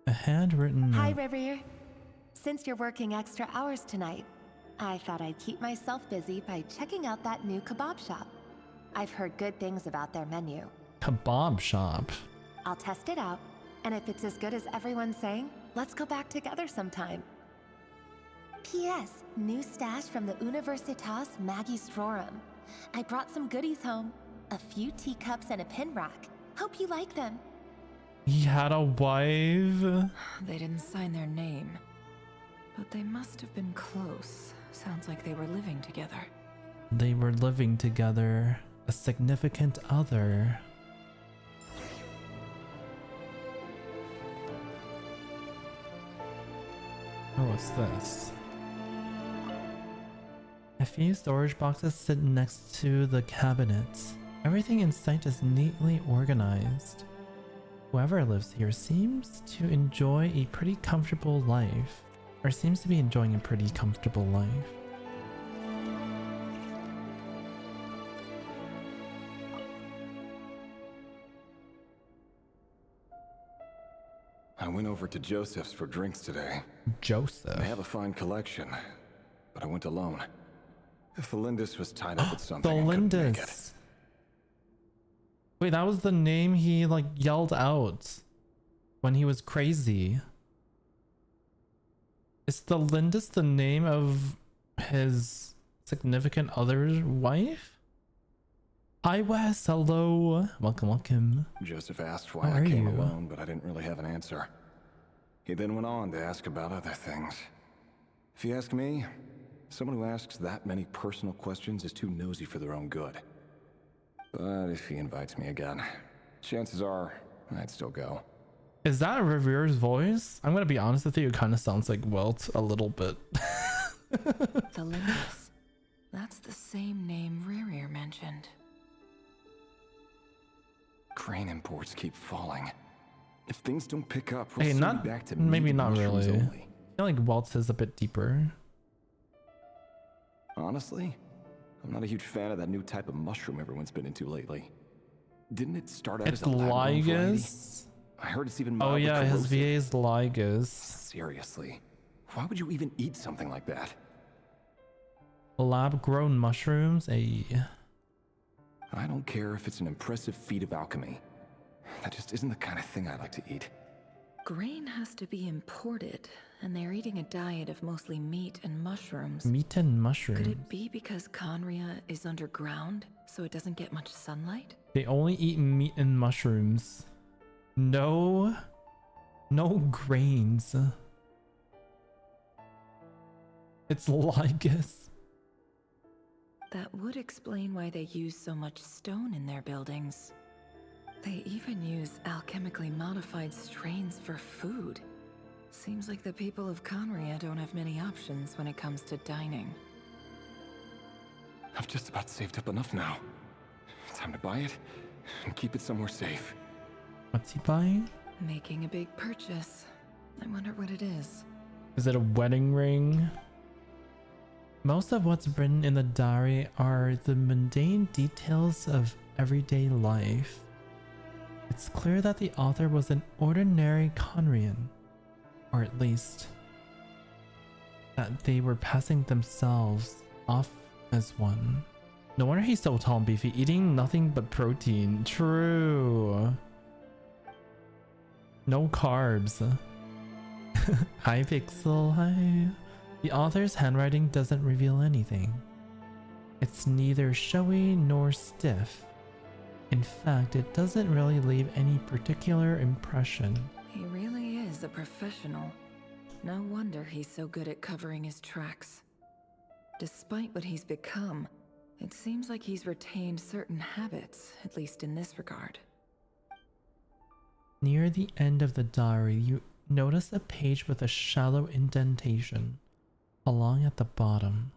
A handwritten note. Hi, Revere. Since you're working extra hours tonight, I thought I'd keep myself busy by checking out that new kebab shop. I've heard good things about their menu. Kebab shop. I'll test it out, and if it's as good as everyone's saying, let's go back together sometime. P.S. New stash from the Universitas Magistrorum. I brought some goodies home. A few teacups and a pin rack. Hope you like them. He had a wife. They didn't sign their name, but they must have been close. Sounds like they were living together. They were living together. A significant other. Oh, what's this? A few storage boxes sit next to the cabinets. Everything in sight is neatly organized. Whoever lives here seems to enjoy a pretty comfortable life. Or seems to be enjoying a pretty comfortable life. I went over to Joseph's for drinks today. Joseph? They have a fine collection, but I went alone. If Felindus was tied up with something, I couldn't make it. Felindus. Wait, that was the name he like yelled out when he was crazy. Is Felindus the name of his significant other's wife? Hi Wes, hello. Welcome, welcome. Joseph asked why How I are came you? alone, but I didn't really have an answer. He then went on to ask about other things. If you ask me, someone who asks that many personal questions is too nosy for their own good. But if he invites me again, chances are I'd still go. Is that Revere's voice? I'm gonna be honest with you, it kind of sounds like Welt a little bit. Felindus. That's the same name Rerir mentioned. Crane imports keep falling. If things don't pick up, we'll Hey, soon not be back to maybe meat and not mushrooms really. only. I feel like Welt's is a bit deeper. Honestly, I'm not a huge fan of that new type of mushroom everyone's been into lately. Didn't it start out It's as a lab-grown variety? Ligas. I heard it's even Oh mildly yeah, his corrosive. VA is Ligas. Seriously, why would you even eat something like that? Lab grown mushrooms. I don't care if it's an impressive feat of alchemy. That just isn't the kind of thing I like to eat. Grain has to be imported, and they're eating a diet of mostly meat and mushrooms. Meat and mushrooms. Could it be because Conria is underground, so it doesn't get much sunlight? They only eat meat and mushrooms. No grains. It's Lygus. That would explain why they use so much stone in their buildings. They even use alchemically modified strains for food. Seems like the people of Conria don't have many options when it comes to dining. I've just about saved up enough now. Time to buy it and keep it somewhere safe. What's he buying? Making a big purchase. I wonder what it is. Is it a wedding ring? Most of what's written in the diary are the mundane details of everyday life. It's clear that the author was an ordinary Conrian, or at least that they were passing themselves off as one. No wonder he's so tall and beefy, eating nothing but protein. True. No carbs. Hi Pixel, hi. The author's handwriting doesn't reveal anything. It's neither showy nor stiff. In fact, it doesn't really leave any particular impression. He really is a professional. No wonder he's so good at covering his tracks. Despite what he's become, it seems like he's retained certain habits, at least in this regard. Near the end of the diary, you notice a page with a shallow indentation along at the bottom.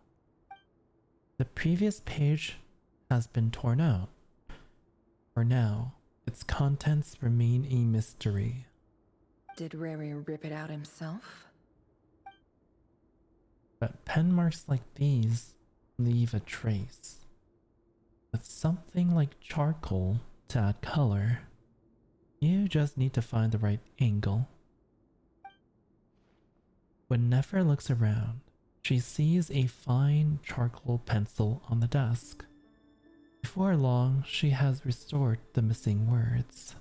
The previous page has been torn out. For now, its contents remain a mystery. Did Rary rip it out himself? But pen marks like these leave a trace. With something like charcoal to add color, you just need to find the right angle. When Nefer looks around, she sees a fine charcoal pencil on the desk. Before long, she has restored the missing words.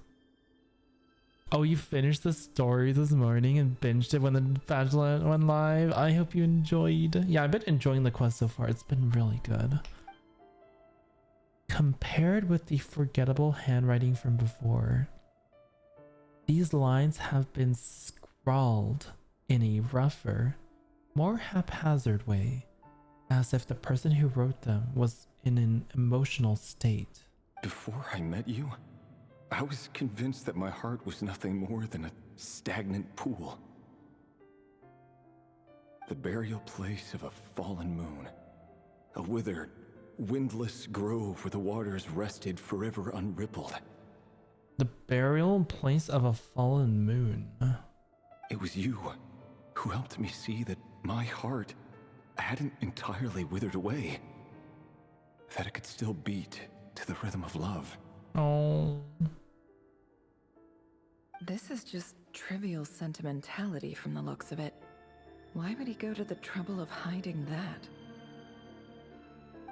Oh, you finished the story this morning and binged it when the Bachelorette went live? I hope you enjoyed. Yeah, I've been enjoying the quest so far. It's been really good. Compared with the forgettable handwriting from before, these lines have been scrawled in a rougher, more haphazard way, as if the person who wrote them was in an emotional state. Before I met you, I was convinced that my heart was nothing more than a stagnant pool. The burial place of a fallen moon. A withered, windless grove where the waters rested forever unrippled. The burial place of a fallen moon. It was you who helped me see that my heart hadn't entirely withered away. That it could still beat to the rhythm of love. Oh. This is just trivial sentimentality from the looks of it. Why would he go to the trouble of hiding that?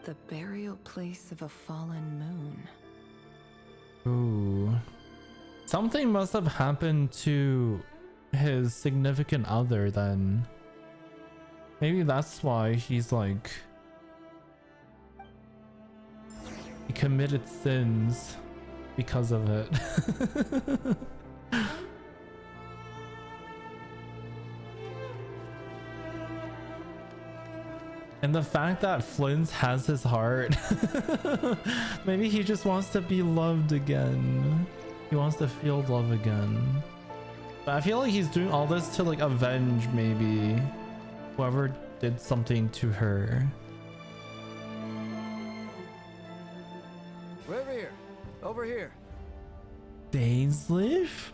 The burial place of a fallen moon. Ooh. Something must have happened to his significant other then. Maybe that's why he's like... he committed sins because of it. And the fact that Flint has his heart. Maybe he just wants to be loved again. He wants to feel love again. But I feel like he's doing all this to like avenge maybe whoever did something to her. Over here. Over here. Dainsleif?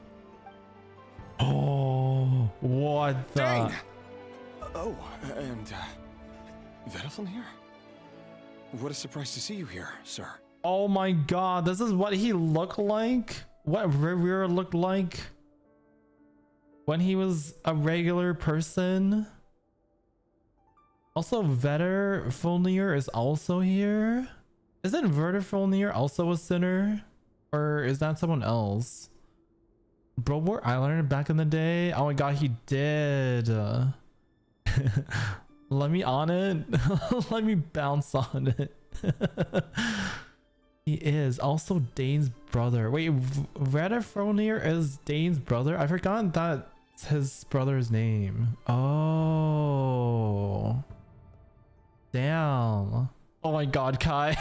Oh, what the? Dane! Oh, and Vedelson here? What a surprise to see you here, sir. Oh my god, this is what he looked like? What Rivera looked like when he was a regular person? Also, Vetter Fulnir is also here. Isn't Vertifulnir also a sinner? Or is that someone else? Bro wore eyeliner back in the day? Oh my god, he did. Let me on it. Let me bounce on it. He is also Dane's brother. Wait, Vertifulnir is Dane's brother? I forgot that's his brother's name. Oh. Damn. Oh my god, Kai.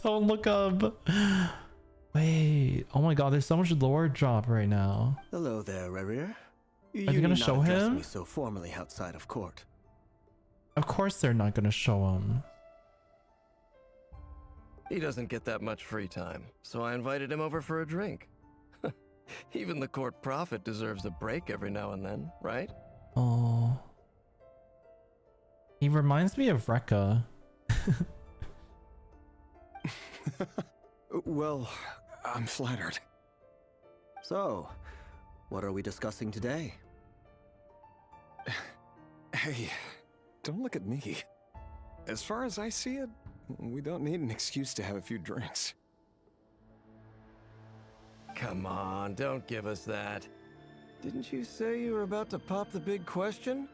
Don't look up. Wait. Oh my god, there's so much lore drop right now. Hello there, Rerir. Are they gonna show him? Me so formally outside of court. Of course they're not gonna show him. He doesn't get that much free time, so I invited him over for a drink. Even the court prophet deserves a break every now and then, right? Oh. He reminds me of Rekka. Well, I'm flattered. So, what are we discussing today? Hey, don't look at me. As far as I see it, we don't need an excuse to have a few drinks. Come on, don't give us that. Didn't you say you were about to pop the big question?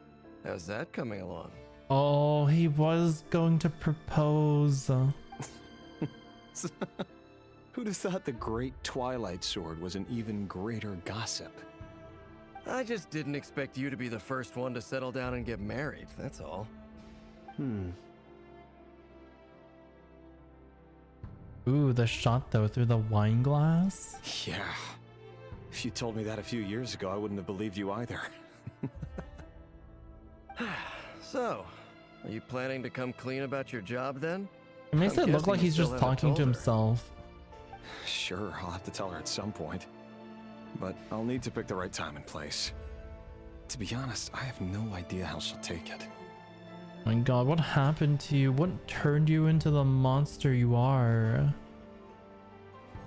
How's that coming along? Oh, he was going to propose. Who'd have thought the great Twilight Sword was an even greater gossip? I just didn't expect you to be the first one to settle down and get married, that's all. Ooh, the shot though through the wine glass. Yeah. If you told me that a few years ago, I wouldn't have believed you either. So, are you planning to come clean about your job then? It makes I'm it look guessing like you he's still just haven't talking told to her. himself. Sure, I'll have to tell her at some point. But I'll need to pick the right time and place. To be honest, I have no idea how she'll take it. My god, what happened to you? What turned you into the monster you are?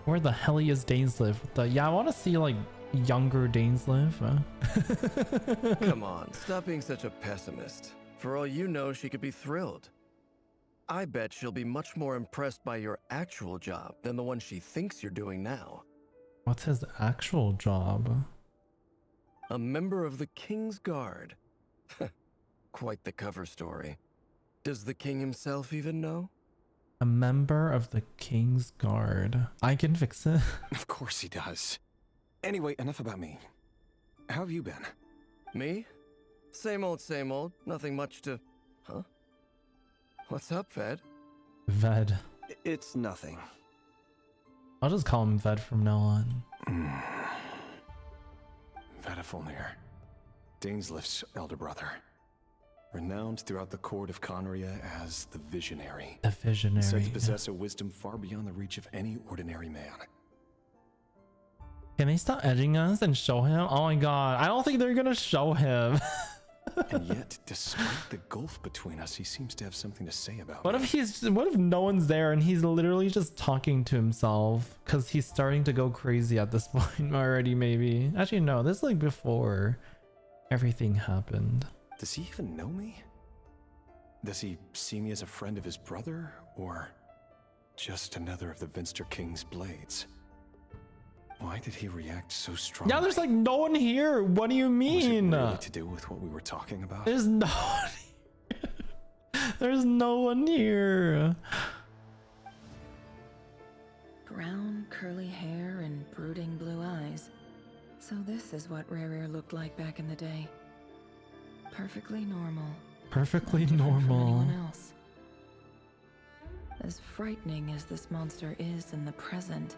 Where the hell is Dainsliv? Yeah, I want to see like younger Dainsliv. Come on, stop being such a pessimist. For all you know, she could be thrilled. I bet she'll be much more impressed by your actual job than the one she thinks you're doing now. What's his actual job? A member of the King's Guard. Quite the cover story. Does the king himself even know? A member of the King's Guard. I can fix it. Of course he does. Anyway, enough about me. How have you been? Me? Same old, nothing much to... Huh? What's up, Ved? Ved. It's nothing. I'll just call him Ved from now on. Vertifulnir, Dainslif's elder brother. Renowned throughout the court of Conria as the Visionary. The Visionary. Said to possess a wisdom far beyond the reach of any ordinary man. Can they stop edging us and show him? Oh my god, I don't think they're gonna show him. And yet, despite the gulf between us, he seems to have something to say about What if no one's there and he's literally just talking to himself? Because he's starting to go crazy at this point already, maybe. Actually, no, this is like before everything happened. Does he even know me? Does he see me as a friend of his brother, or just another of the Vinster King's blades? Why did he react so strongly? Yeah, there's like no one here. What do you mean? Was it really to do with what we were talking about? There's no one here. There's no one here. Brown, curly hair and brooding blue eyes. So this is what Rerir looked like back in the day. Perfectly normal. Perfectly Not different from normal. anyone else. As frightening as this monster is in the present,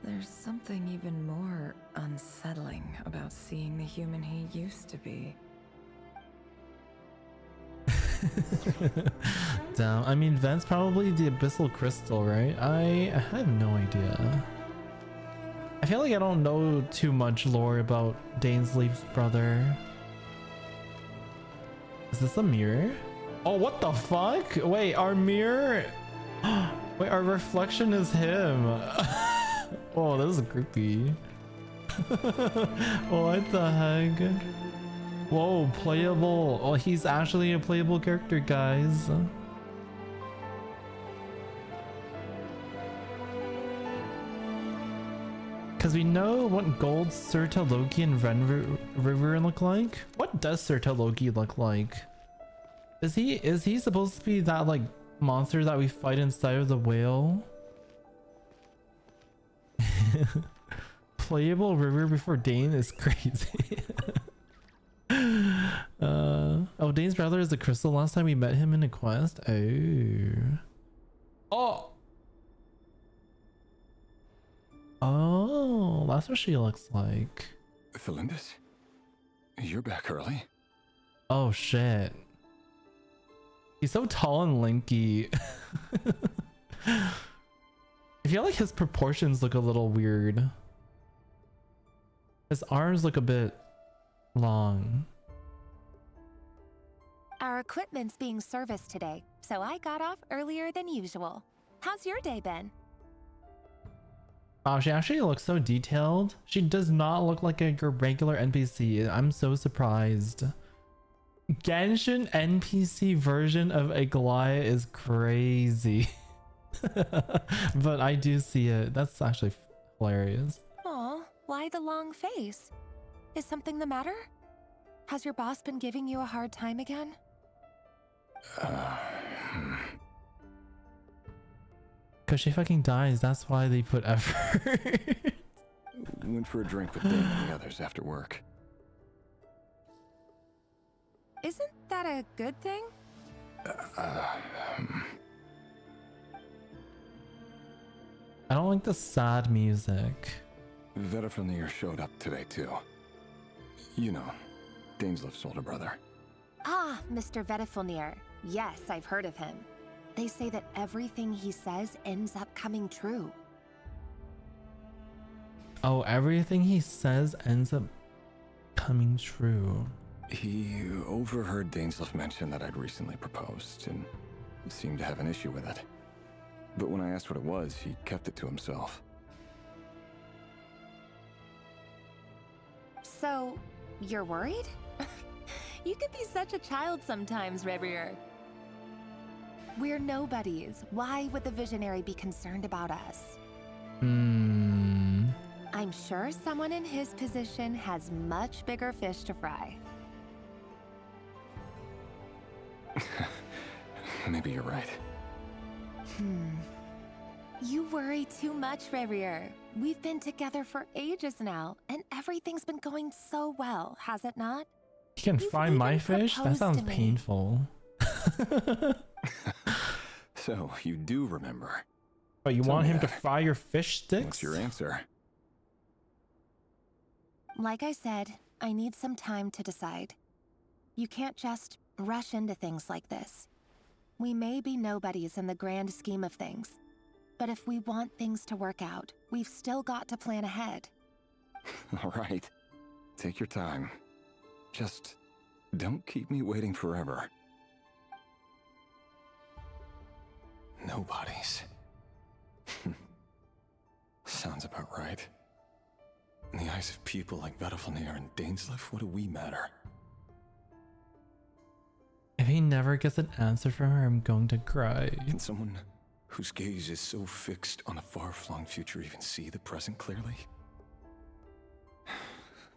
there's something even more unsettling about seeing the human he used to be. Damn, I mean, Ved's probably the Abyssal Crystal, right? I have no idea. I feel like I don't know too much lore about Dainsleif's brother. Is this a mirror? Oh, what the fuck? Wait, our mirror... Wait, our reflection is him. Oh, this is creepy. What the heck? Whoa, playable. Oh, he's actually a playable character, guys. Because we know what gold Sirta Loki and Ren River look like. What does Sirta Loki look like? Is he supposed to be that like monster that we fight inside of the whale? Playable river before Dane is crazy. Oh, Dane's brother is the crystal last time we met him in a quest. Oh, that's what she looks like. Felindis? You're back early? Oh shit. He's so tall and lanky. I feel like his proportions look a little weird. His arms look a bit long. Our equipment's being serviced today, so I got off earlier than usual. How's your day been? Wow, she actually looks so detailed. She does not look like a regular NPC. I'm so surprised. Genshin NPC version of Aglaia is crazy. But I do see it. That's actually hilarious. Aw, why the long face? Is something the matter? Has your boss been giving you a hard time again? Cause she fucking dies, that's why they put effort. Went for a drink with Dane and the others after work. Isn't that a good thing? I don't like the sad music. Vedifnir showed up today too. You know, Daneslif's older brother. Ah, Mr. Vedifnir. Yes, I've heard of him. They say that everything he says ends up coming true. Oh, everything he says ends up coming true. He overheard Daneslif mention that I'd recently proposed and seemed to have an issue with it. But when I asked what it was, he kept it to himself. So, you're worried? You can be such a child sometimes, Rebrier. We're nobodies. Why would the Visionary be concerned about us? I'm sure someone in his position has much bigger fish to fry. Maybe you're right. You worry too much, Rebrier. We've been together for ages now, and everything's been going so well, has it not? He can fry my fish? That sounds painful. So, you do remember. But you Tell want me him to that. fry your fish sticks? What's your answer? Like I said, I need some time to decide. You can't just rush into things like this. We may be nobodies in the grand scheme of things, but if we want things to work out, we've still got to plan ahead. All right. Take your time. Just don't keep me waiting forever. Nobodies. Sounds about right. In the eyes of people like Vedifnir and Daneslif, what do we matter? If he never gets an answer from her, I'm going to cry. Can someone whose gaze is so fixed on a far-flung future even see the present clearly?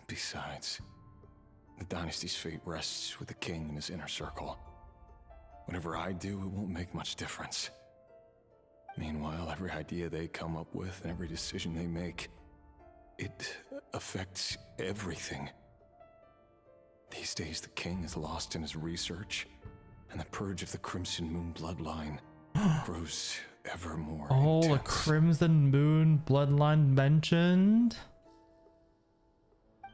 Besides, the dynasty's fate rests with the king and his inner circle. Whatever I do, it won't make much difference. Meanwhile, every idea they come up with and every decision they make, it affects everything. These days, the king is lost in his research, and the purge of the Crimson Moon bloodline grows ever more Oh, the intense. Crimson Moon bloodline mentioned?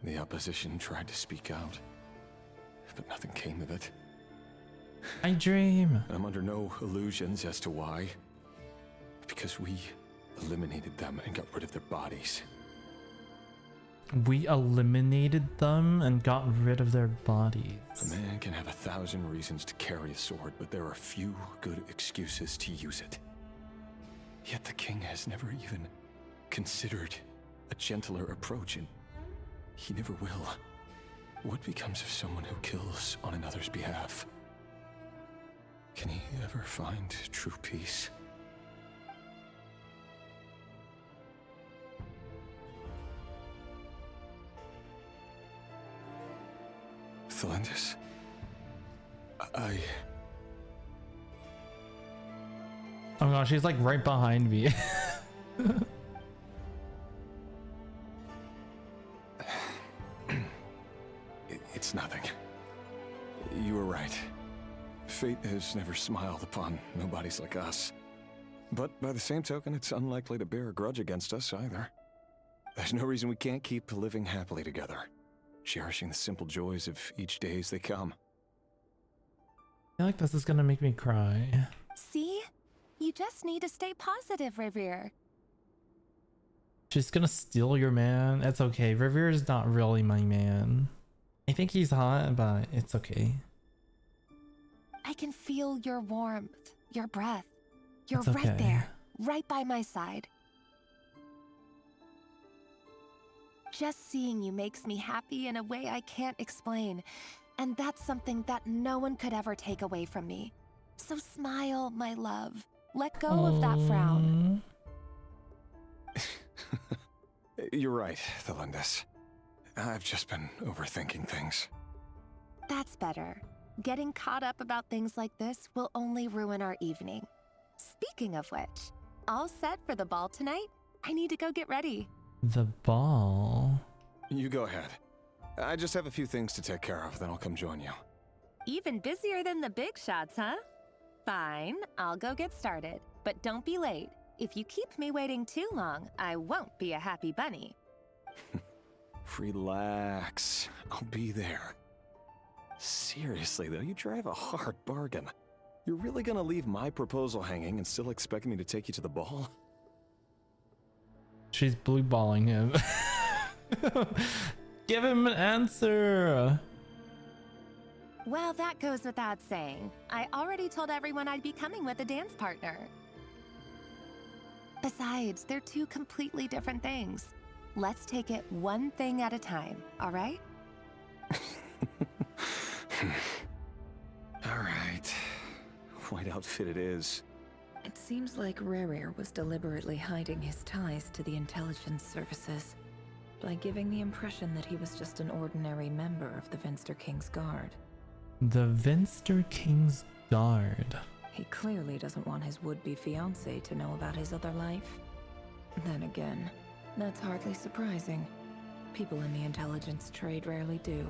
The opposition tried to speak out, but nothing came of it. I dream. I'm under no illusions as to why. Because we eliminated them and got rid of their bodies. We eliminated them and got rid of their bodies. A man can have 1,000 reasons to carry a sword, but there are few good excuses to use it. Yet the king has never even considered a gentler approach, and he never will. What becomes of someone who kills on another's behalf? Can he ever find true peace? Thelindis. Oh gosh, she's like right behind me. It's nothing. You were right. Fate has never smiled upon nobodies like us. But by the same token, it's unlikely to bear a grudge against us either. There's no reason we can't keep living happily together, cherishing the simple joys of each day as they come. I feel like this is gonna make me cry. See? You just need to stay positive, Revere. She's gonna steal your man. It's okay. Revere is not really my man. I think he's hot, but it's okay. I can feel your warmth, your breath. You're It's okay. right there, right by my side. Just seeing you makes me happy in a way I can't explain. And that's something that no one could ever take away from me. So smile, my love. Let go of that frown. You're right, Thelindis. I've just been overthinking things. That's better. Getting caught up about things like this will only ruin our evening. Speaking of which, all set for the ball tonight? I need to go get ready. The ball? You go ahead. I just have a few things to take care of, then I'll come join you. Even busier than the big shots, huh? Fine, I'll go get started. But don't be late. If you keep me waiting too long, I won't be a happy bunny. Relax. I'll be there. Seriously, though, you drive a hard bargain. You're really gonna leave my proposal hanging and still expect me to take you to the ball? She's blue balling him. Give him an answer. Well, that goes without saying. I already told everyone I'd be coming with a dance partner. Besides, they're two completely different things. Let's take it one thing at a time, all right? All right. White outfit it is. It seems like Rere was deliberately hiding his ties to the intelligence services by giving the impression that he was just an ordinary member of the Vinster King's Guard. The Vinster King's Guard. He clearly doesn't want his would-be fiancée to know about his other life. Then again, that's hardly surprising. People in the intelligence trade rarely do.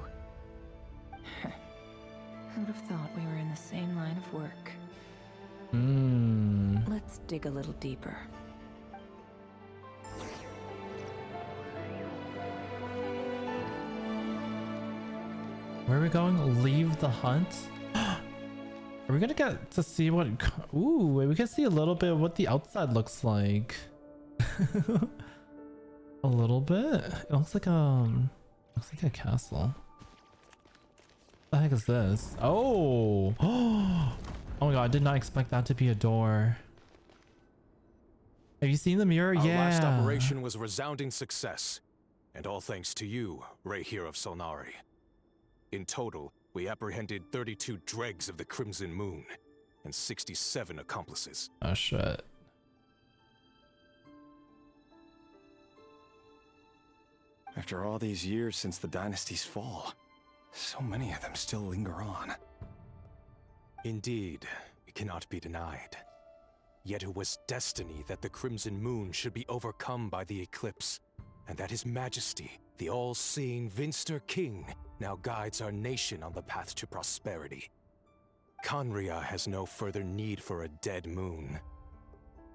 Who'd have thought we were in the same line of work? Let's dig a little deeper. Where are we going? Leave the hunt? Are we gonna get to see what... Ooh, we can see a little bit of what the outside looks like. A little bit? It looks like a castle. What the heck is this? Oh! Oh my god, I did not expect that to be a door. Have you seen the mirror? Our last Yeah. operation was a resounding success, and all thanks to you, Rayhir of Solnari. In total, we apprehended 32 dregs of the Crimson Moon, and 67 accomplices. Oh shit. After all these years since the dynasty's fall, so many of them still linger on. Indeed, it cannot be denied. Yet it was destiny that the Crimson Moon should be overcome by the eclipse, and that His Majesty, the all-seeing Vinster King, now guides our nation on the path to prosperity. Conria has no further need for a dead moon.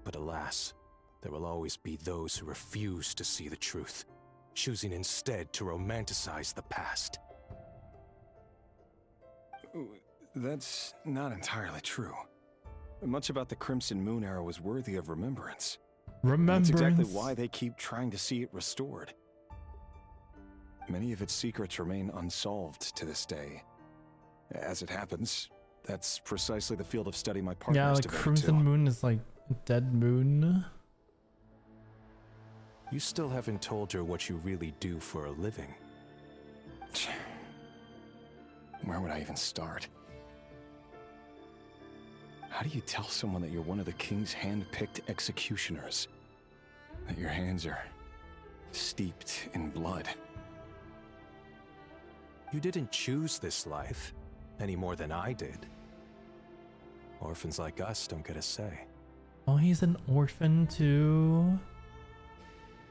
But alas, there will always be those who refuse to see the truth, choosing instead to romanticize the past. That's not entirely true. Much about the Crimson Moon era was worthy of remembrance. Remembrance. That's exactly why they keep trying to see it restored. Many of its secrets remain unsolved to this day. As it happens, that's precisely the field of study my partner Yeah, is the devoted Crimson to. Moon is like a dead moon. You still haven't told her what you really do for a living. Where would I even start? How do you tell someone that you're one of the king's hand-picked executioners? That your hands are steeped in blood? You didn't choose this life, any more than I did. Orphans like us don't get a say. Oh, he's an orphan too?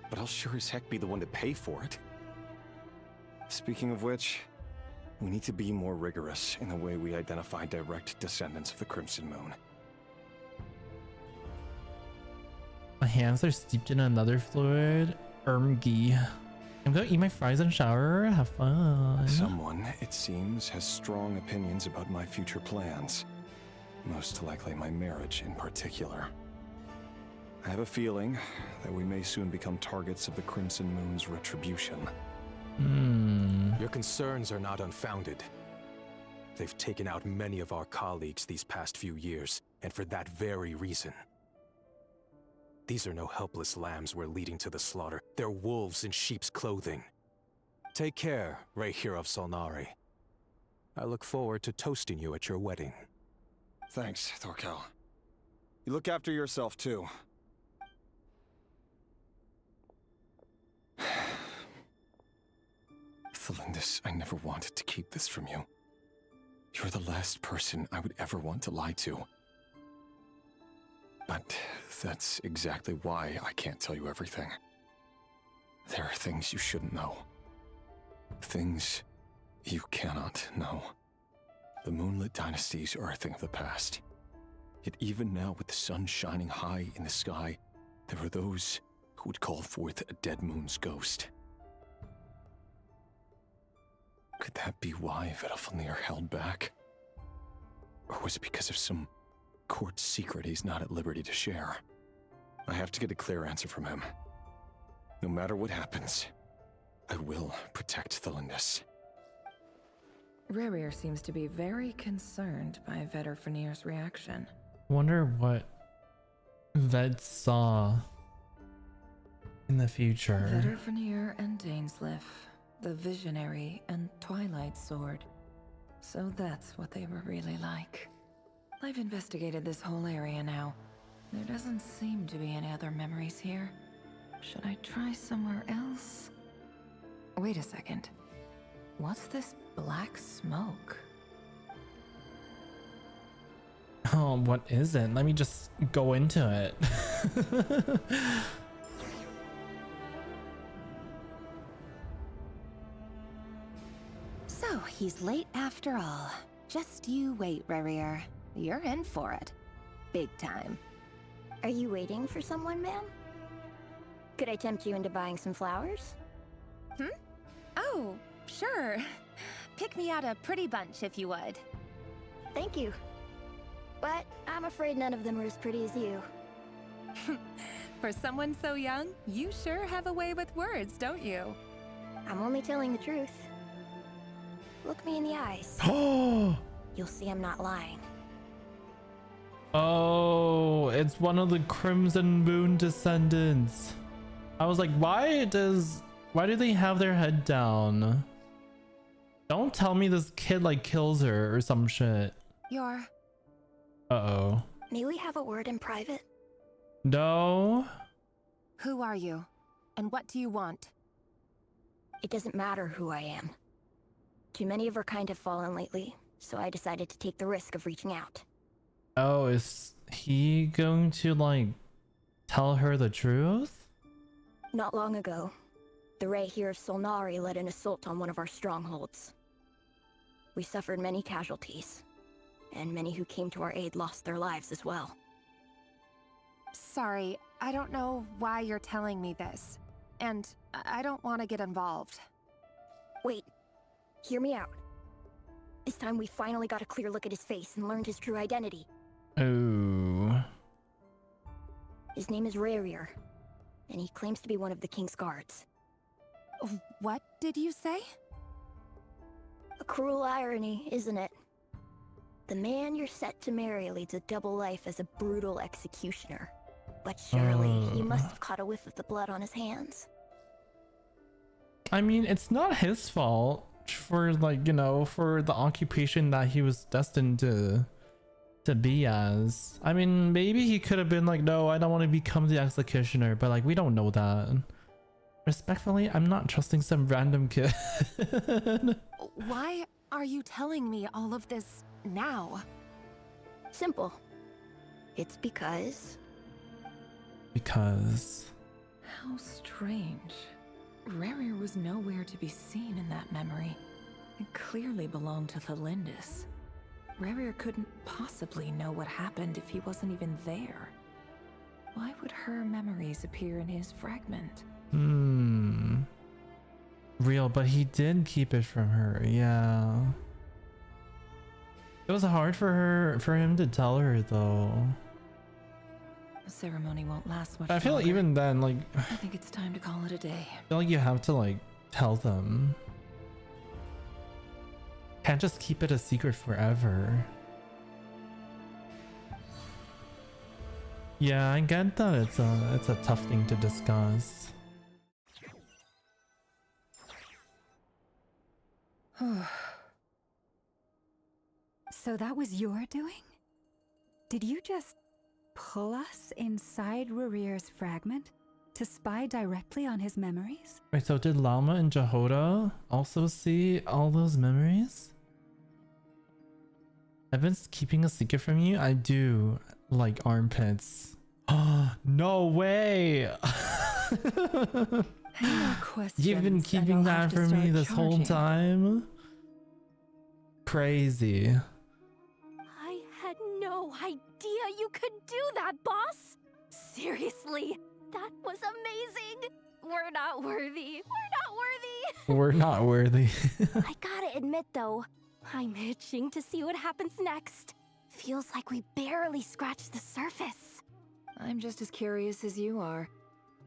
But I'll sure as heck be the one to pay for it. Speaking of which, we need to be more rigorous in the way we identify direct descendants of the Crimson Moon. My hands are steeped in another fluid. Ermgy. I'm gonna eat my fries and shower. Have fun. Someone, it seems, has strong opinions about my future plans. Most likely my marriage in particular. I have a feeling that we may soon become targets of the Crimson Moon's retribution. Your concerns are not unfounded. They've taken out many of our colleagues these past few years, and for that very reason. These are no helpless lambs we're leading to the slaughter. They're wolves in sheep's clothing. Take care, Raehyr of Solnari. I look forward to toasting you at your wedding. Thanks, Thorkel. You look after yourself, too. Thelindis, I never wanted to keep this from you. You're the last person I would ever want to lie to. But that's exactly why I can't tell you everything. There are things you shouldn't know. Things you cannot know. The moonlit dynasties are a thing of the past. Yet even now, with the sun shining high in the sky, there are those who would call forth a dead moon's ghost. Could that be why Vedalfnir held back? Or was it because of some court secret he's not at liberty to share? I have to get a clear answer from him. No matter what happens, I will protect Thelindis. Raehyr seems to be very concerned by Vedalfnir's reaction. Wonder what Ved saw in the future. Vedalfnir and Dainsleif, the Visionary and Twilight Sword. So that's what they were really like. I've investigated this whole area now. There doesn't seem to be any other memories here. Should I try somewhere else? Wait a second. What's this black smoke? Oh, what is it? Let me just go into it. So, he's late after all. Just you wait, Raehyr. You're in for it. Big time. Are you waiting for someone, ma'am? Could I tempt you into buying some flowers? Oh, sure. Pick me out a pretty bunch if you would. Thank you. But I'm afraid none of them are as pretty as you. For someone so young, you sure have a way with words, don't you? I'm only telling the truth. Look me in the eyes. You'll see I'm not lying. Oh, it's one of the Crimson Moon descendants. I was like, why do they have their head down? Don't tell me this kid like kills her or some shit. You're... Uh-oh. May we have a word in private? No. Who are you? And what do you want? It doesn't matter who I am. Too many of our kind have fallen lately, so I decided to take the risk of reaching out. Oh, is he going to like tell her the truth? Not long ago, the Raehyr of Solnari led an assault on one of our strongholds. We suffered many casualties, and many who came to our aid lost their lives as well. Sorry, I don't know why you're telling me this. And I don't want to get involved. Wait, hear me out. This time we finally got a clear look at his face and learned his true identity. Oh. His name is Raehyr, and he claims to be one of the King's guards. What did you say? A cruel irony, isn't it? The man you're set to marry leads a double life as a brutal executioner. But surely he must have caught a whiff of the blood on his hands. I mean, it's not his fault for like, you know, for the occupation that he was destined to be as. I mean, maybe he could have been like, no, I don't want to become the executioner, but like, we don't know that. Respectfully, I'm not trusting some random kid. Why are you telling me all of this now? Simple. It's because... Because... How strange. Rerir was nowhere to be seen in that memory. It clearly belonged to Thelindis. Rerir couldn't possibly know what happened if he wasn't even there. Why would her memories appear in his fragment? Real, but he did keep it from her, yeah. It was hard for him to tell her though. The ceremony won't last much I feel like longer. even then, like, I think it's time to call it a day. I feel like you have to like tell them. Can't just keep it a secret forever. Yeah, I get that it's a tough thing to discuss. So that was your doing? Did you just pull us inside Rerir's fragment to spy directly on his memories? Wait, so did Lama and Jehoda also see all those memories? I've been keeping a secret from you? I do like armpits. No way! You've been keeping that from me this whole time? Crazy. I had no idea you could do that, boss! Seriously, that was amazing! We're not worthy. We're not worthy. I gotta admit though, I'm itching to see what happens next. Feels like we barely scratched the surface. I'm just as curious as you are,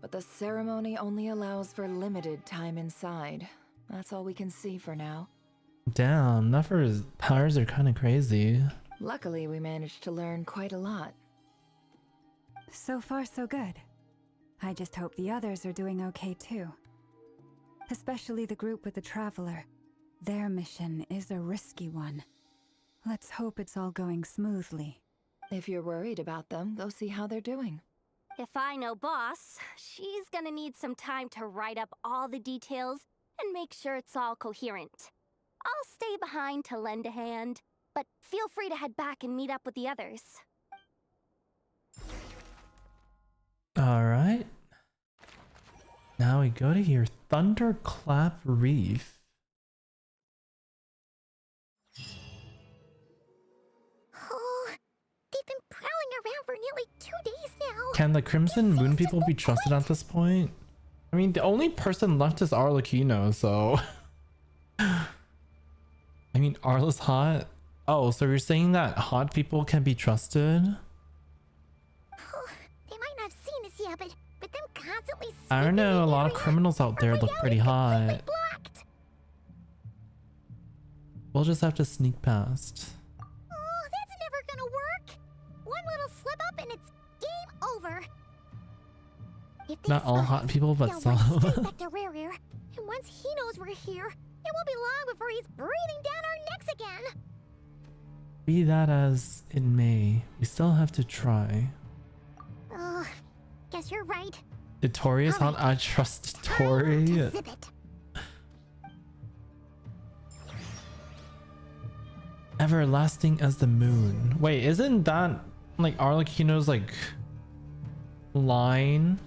but the ceremony only allows for limited time inside. That's all we can see for now. Damn, Nefer's powers are kind of crazy. Luckily, we managed to learn quite a lot. So far, so good. I just hope the others are doing okay too. Especially the group with the Traveler. Their mission is a risky one. Let's hope it's all going smoothly. If you're worried about them, go see how they're doing. If I know boss, she's gonna need some time to write up all the details and make sure it's all coherent. I'll stay behind to lend a hand, but feel free to head back and meet up with the others. Alright. Now we go to here. Thunderclap Reef. Oh, they've been prowling around for nearly 2 days now. Can the Crimson Moon people be trusted at this point? I mean, the only person left is Arlecchino, so... I mean, Arla's hot. Oh, so you're saying that hot people can be trusted? Oh, they might not have seen us yet, but them constantly... I don't know, a lot of criminals out there look pretty hot. We'll just have to sneak past. Oh, that's never gonna work. One little slip up and it's game over. If they Not all spot hot us, people, but they'll some. run straight back to Rerir, and once he knows we're here, it won't be long before he's breathing down our necks again. Be that as it may, we still have to try. Oh, guess you're right. Did Tori is hot? I trust Tori. Zip it. Everlasting as the moon. Wait, isn't that like Arlecchino's like line?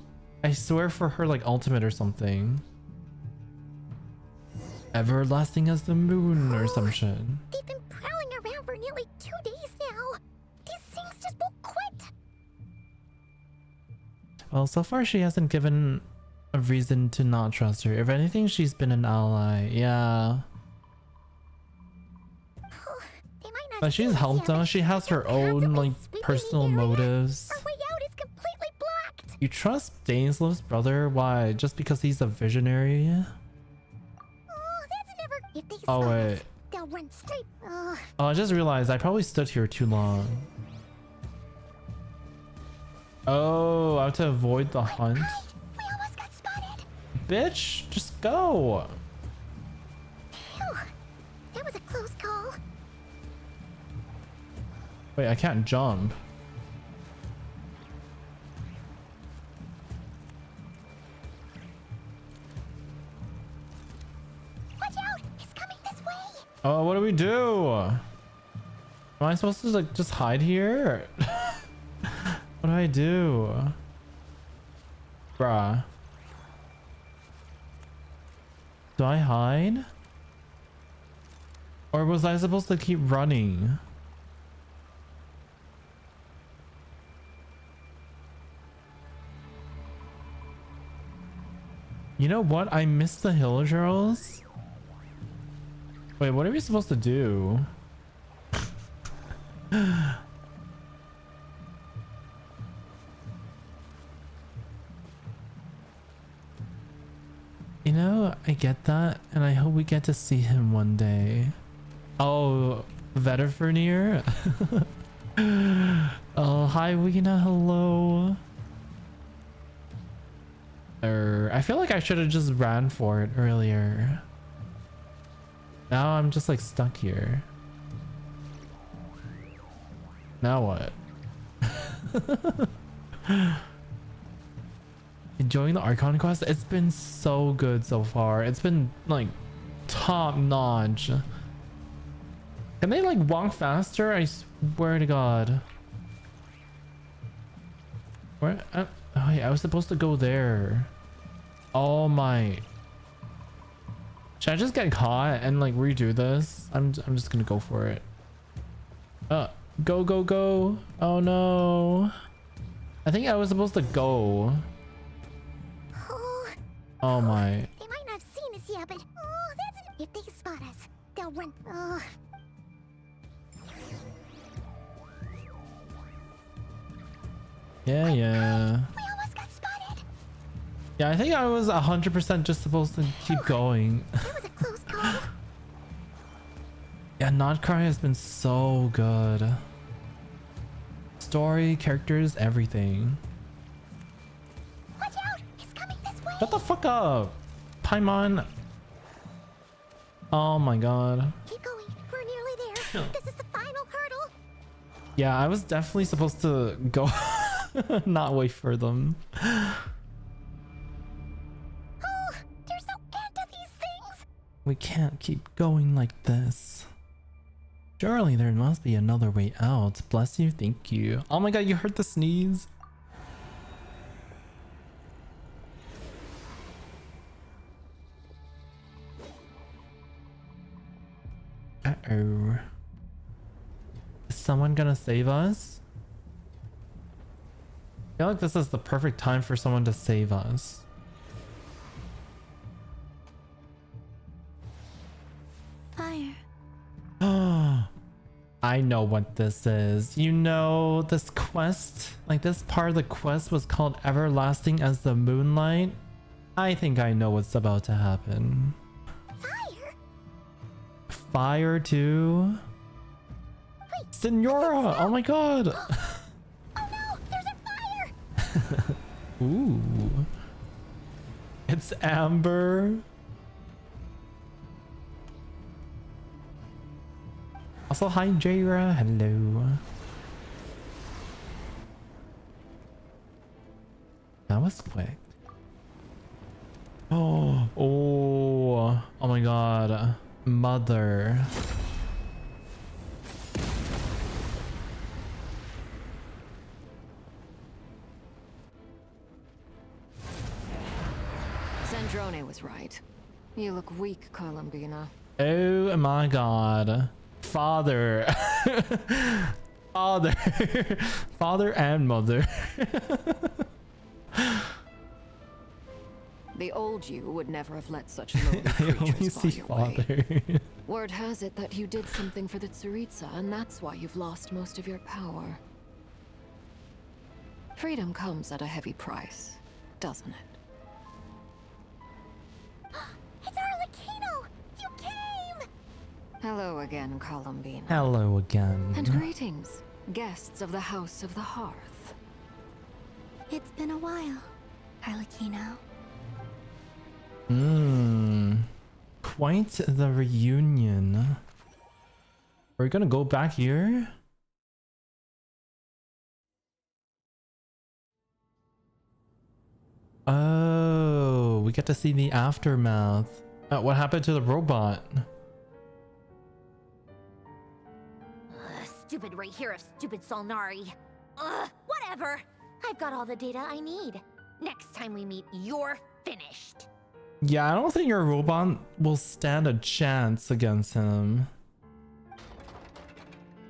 I swear for her like ultimate or something. Everlasting as the moon or some shit. They've been prowling around for nearly 2 days now. These things just won't quit. Well, so far she hasn't given a reason to not trust her. If anything, she's been an ally. Yeah. But she's helped us. She has her own like personal motives. Our way out is completely blocked. You trust Dainslov's brother? Why? Just because he's a visionary? Oh, that's never... If they Oh spot wait. us, they'll run straight... Oh, I just realized I probably stood here too long. Oh, I have to avoid the hunt. We almost got spotted. Bitch, just go. Phew, that was a close call. Wait, I can't jump. we do? Am I supposed to like just hide here? What do I do? Bruh. Do I hide? Or was I supposed to keep running? You know what? I missed the hill girls. Wait, what are we supposed to do? You know, I get that, and I hope we get to see him one day. Oh, Vetterfernier? Oh, hi, Weena, hello. I feel like I should have just ran for it earlier. Now I'm just like stuck here. Now what? Enjoying the Archon quest? It's been so good so far. It's been like top notch. Can they like walk faster? I swear to God. Where? Oh wait, I was supposed to go there. Oh my. Should I just get caught and like redo this? I'm just gonna go for it. Go, go, go. Oh no. I think I was supposed to go. Oh my. They might not have seen us yet, but if they spot us, they'll run. Yeah, yeah. We almost got spotted. Yeah, I think I was 100% just supposed to keep going. That was a close call. Yeah, Notcry has been so good. Story, characters, everything. Watch out! It's coming this way. Shut the fuck up, Paimon. Oh my God. Keep going. We're nearly there. This is the final hurdle. Yeah, I was definitely supposed to go, not wait for them. Oh, there's no end to these things. We can't keep going like this. Surely there must be another way out. Bless you, thank you. Oh my God, you heard the sneeze? Uh-oh. Is someone gonna save us? I feel like this is the perfect time for someone to save us. Fire. I know what this is. You know, this quest, like this part of the quest was called Everlasting as the Moonlight. I think I know what's about to happen. Fire? Fire too? Wait, Senora! Oh my God! Oh no, there's a fire! Ooh. It's Amber. Also, hi Jaira, hello. That was quick. Oh, oh my God. Mother. Sandrone was right. You look weak, Columbina. Oh my God. Father. Father. Father and mother. The old you would never have let such lowly I only creatures see bar your way. father. Word has it that you did something for the Tsaritsa, and that's why you've lost most of your power. Freedom comes at a heavy price, doesn't it? It's Arlecchino! You came! Hello again, Columbina. Hello again. And greetings, guests of the House of the Hearth. It's been a while, Arlecchino. Quite the reunion. We're gonna go back here? Oh, we get to see the aftermath. What happened to the robot? stupid right here of stupid Solnari. Ugh, whatever. I've got all the data I need. Next time we meet, you're finished. Yeah, I don't think your robot will stand a chance against him.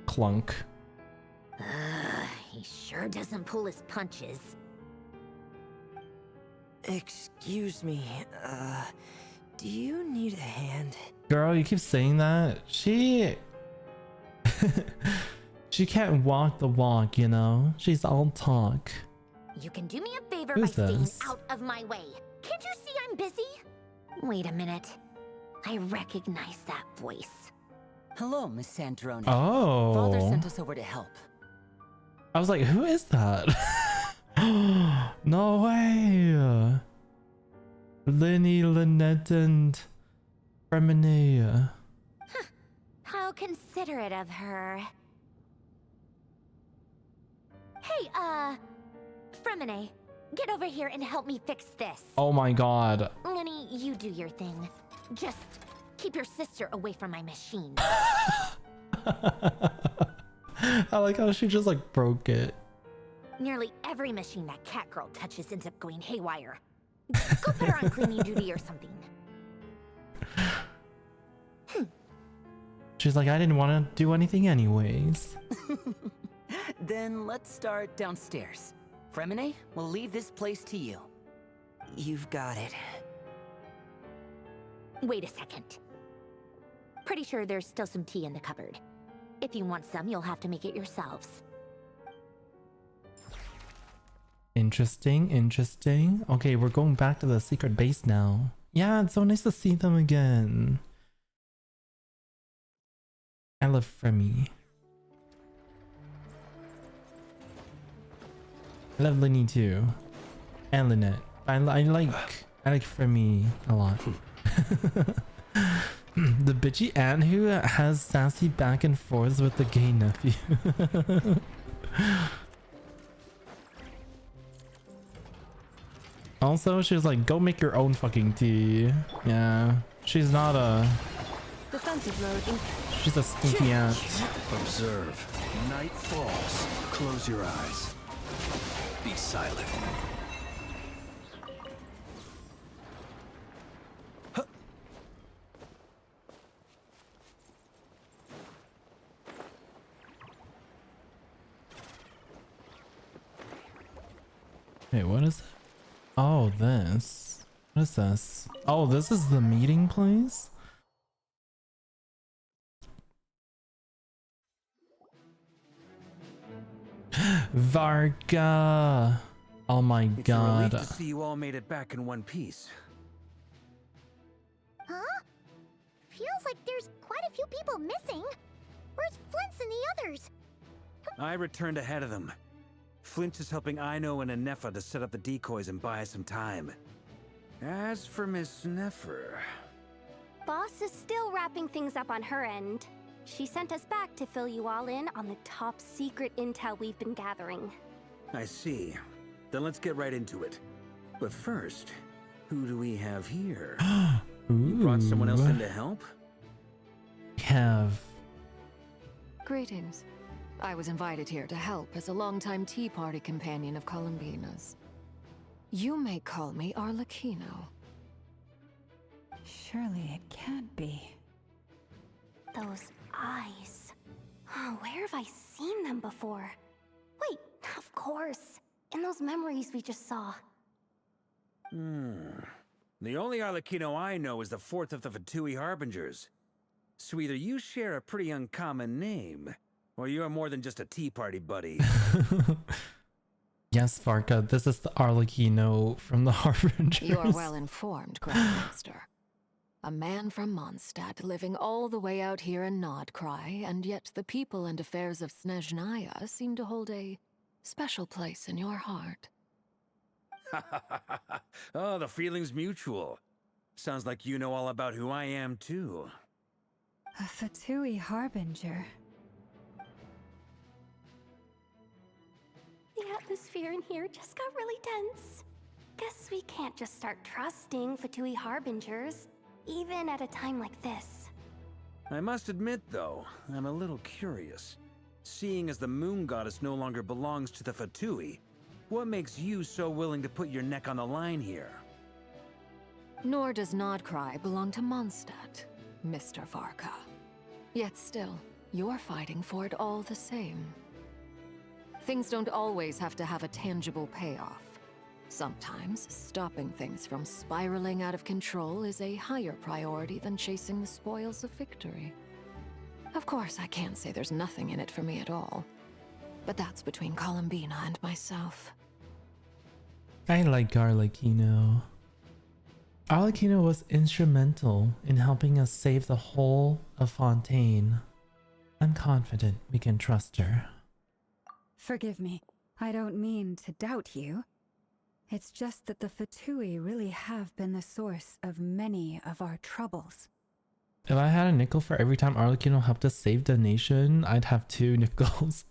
Clunk. He sure doesn't pull his punches. Excuse me, do you need a hand? Girl, you keep saying that. She can't walk the walk, you know? She's all talk. You can do me a favor Who's by this? staying out of my way. Can't you see I'm busy? Wait a minute. I recognize that voice. Hello, Miss Sandrone. Oh. Father sent us over to help. I was like, who is that? No way. Lenny, Lynette, and Fremine. How considerate of her. Hey, Fremine, get over here and help me fix this. Oh my god. Lenny, you do your thing. Just keep your sister away from my machine. I like how she just like broke it. Nearly every machine that cat girl touches ends up going haywire. Go put her on cleaning duty or something. She's like, I didn't want to do anything anyways. Then let's start downstairs. Fremine, we'll leave this place to you. You've got it. Wait a second. Pretty sure there's still some tea in the cupboard. If you want some, you'll have to make it yourselves. Interesting, interesting. Okay, we're going back to the secret base now. Yeah, it's so nice to see them again. I love Fremy. I love Lenny too. And Lynette. I like Fremy a lot. The bitchy aunt who has sassy back and forths with the gay nephew. Also, she was like, go make your own fucking tea. Yeah, she's not a... Defensive mode. She's a stinky aunt. Observe. Night falls. Close your eyes. Be silent. Wait, what is that? Oh, this. What is this? Oh, this is the meeting place? Varga! Oh my god. It's a relief to see you all made it back in one piece. Huh? Feels like there's quite a few people missing. Where's Flint's and the others? I returned ahead of them. Flint is helping Aino and Anefa to set up the decoys and buy us some time. As for Miss Nefer... Boss is still wrapping things up on her end. She sent us back to fill you all in on the top secret intel we've been gathering. I see. Then let's get right into it. But first, who do we have here? You brought someone else in to help? Have. Greetings. I was invited here to help as a longtime Tea Party companion of Columbina's. You may call me Arlecchino. Surely it can't be. Those eyes. Oh, where have I seen them before? Wait, of course. In those memories we just saw. The only Arlecchino I know is the fourth of the Fatui Harbingers. So either you share a pretty uncommon name, or you're more than just a Tea Party buddy. Yes, Varka, this is the Arlecchino from the Harbingers. You are well informed, Grandmaster. A man from Mondstadt living all the way out here in Nodcry, and yet the people and affairs of Snezhnaya seem to hold a special place in your heart. Oh, the feeling's mutual. Sounds like you know all about who I am, too. A Fatui Harbinger. The atmosphere in here just got really tense. Guess we can't just start trusting Fatui Harbingers, even at a time like this. I must admit, though, I'm a little curious. Seeing as the moon goddess no longer belongs to the Fatui, what makes you so willing to put your neck on the line here? Nor does Nodcry belong to Mondstadt, Mr. Varka. Yet still, you're fighting for it all the same. Things don't always have to have a tangible payoff. Sometimes, stopping things from spiraling out of control is a higher priority than chasing the spoils of victory. Of course, I can't say there's nothing in it for me at all. But that's between Columbina and myself. I like Arlecchino. Arlecchino was instrumental in helping us save the whole of Fontaine. I'm confident we can trust her. Forgive me. I don't mean to doubt you. It's just that the Fatui really have been the source of many of our troubles. If I had a nickel for every time Arlecchino helped us save the nation, I'd have 2 nickels.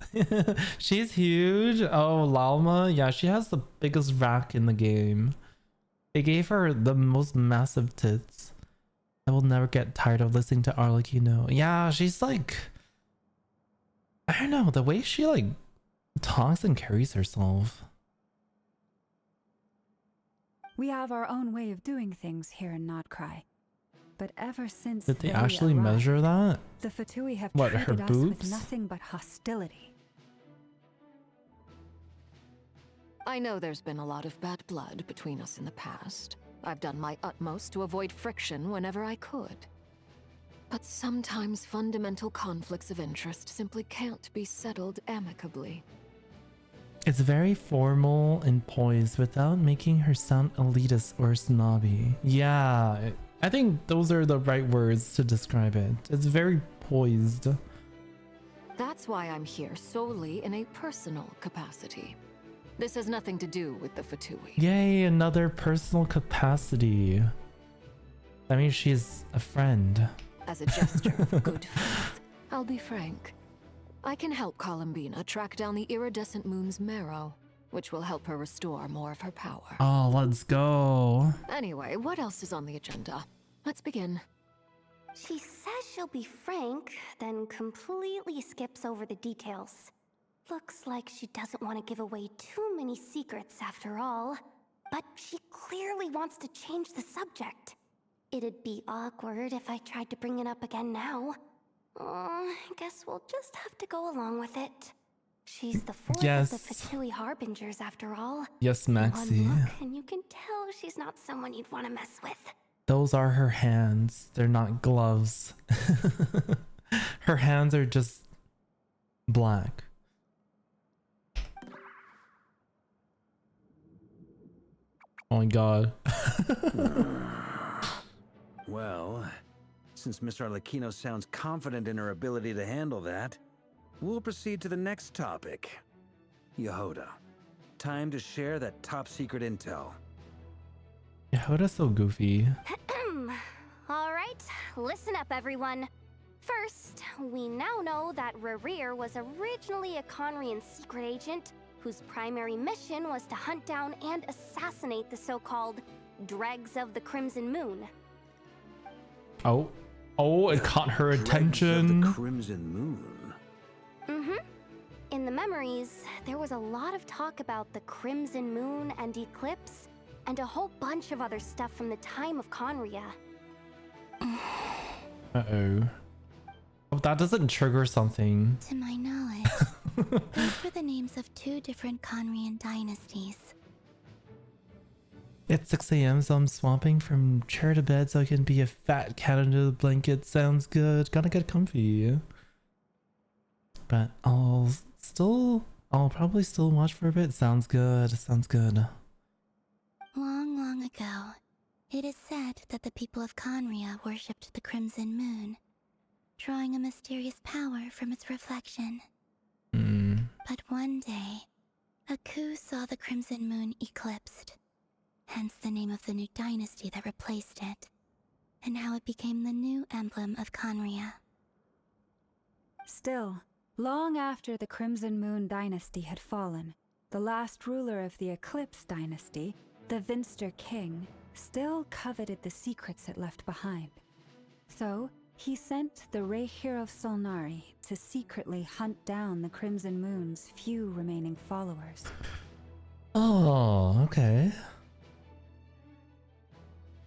She's huge. Oh, Lalma. Yeah, she has the biggest rack in the game. They gave her the most massive tits. I will never get tired of listening to Arlecchino. Yeah, she's like... I don't know, the way she like talks and carries herself. We have our own way of doing things here in Nodcry. But ever since Did they they actually arrived, measure that? the Fatui have What, her treated us with boobs? nothing but hostility. I know there's been a lot of bad blood between us in the past. I've done my utmost to avoid friction whenever I could. But sometimes fundamental conflicts of interest simply can't be settled amicably. It's very formal and poised without making her sound elitist or snobby. Yeah, I think those are the right words to describe it. It's very poised. That's why I'm here solely in a personal capacity. This has nothing to do with the Fatui. Yay, another personal capacity. That means she's a friend. As a gesture of good faith, I'll be frank. I can help Columbina track down the iridescent moon's marrow, which will help her restore more of her power. Oh, let's go. Anyway, what else is on the agenda? Let's begin. She says she'll be frank, then completely skips over the details. Looks like she doesn't want to give away too many secrets after all. But she clearly wants to change the subject. It'd be awkward if I tried to bring it up again now. I guess we'll just have to go along with it. She's the fourth of the Fatui Harbingers after all. Yes, Maxi. One look and you can tell she's not someone you'd want to mess with. Those are her hands. They're not gloves. Her hands are just black. Oh my god. Well, since Mr. Arlecchino sounds confident in her ability to handle that, we'll proceed to the next topic. Yehoda, time to share that top secret intel. Yehoda's so goofy. Alright, listen up everyone. First, we now know that Rerir was originally a Conrian secret agent whose primary mission was to hunt down and assassinate the so-called Dregs of the Crimson Moon. Oh, it caught her attention. The Crimson Moon. In the memories, there was a lot of talk about the Crimson Moon and Eclipse, and a whole bunch of other stuff from the time of Conria. Uh-oh. Oh, that doesn't trigger something. To my knowledge, those were the names of 2 different Conrian dynasties. It's 6 a.m. so I'm swapping from chair to bed so I can be a fat cat under the blanket. Sounds good. Gotta get comfy. But I'll probably still watch for a bit. Sounds good. Sounds good. Long, long ago, it is said that the people of Conria worshipped the Crimson Moon, drawing a mysterious power from its reflection. But one day, a coup saw the Crimson Moon eclipsed, hence the name of the new dynasty that replaced it, and how it became the new emblem of Conria. Still, long after the Crimson Moon dynasty had fallen, the last ruler of the Eclipse dynasty, the Vinster King, still coveted the secrets it left behind. So, He sent the Raihir of Solnari to secretly hunt down the Crimson Moon's few remaining followers. Oh, okay.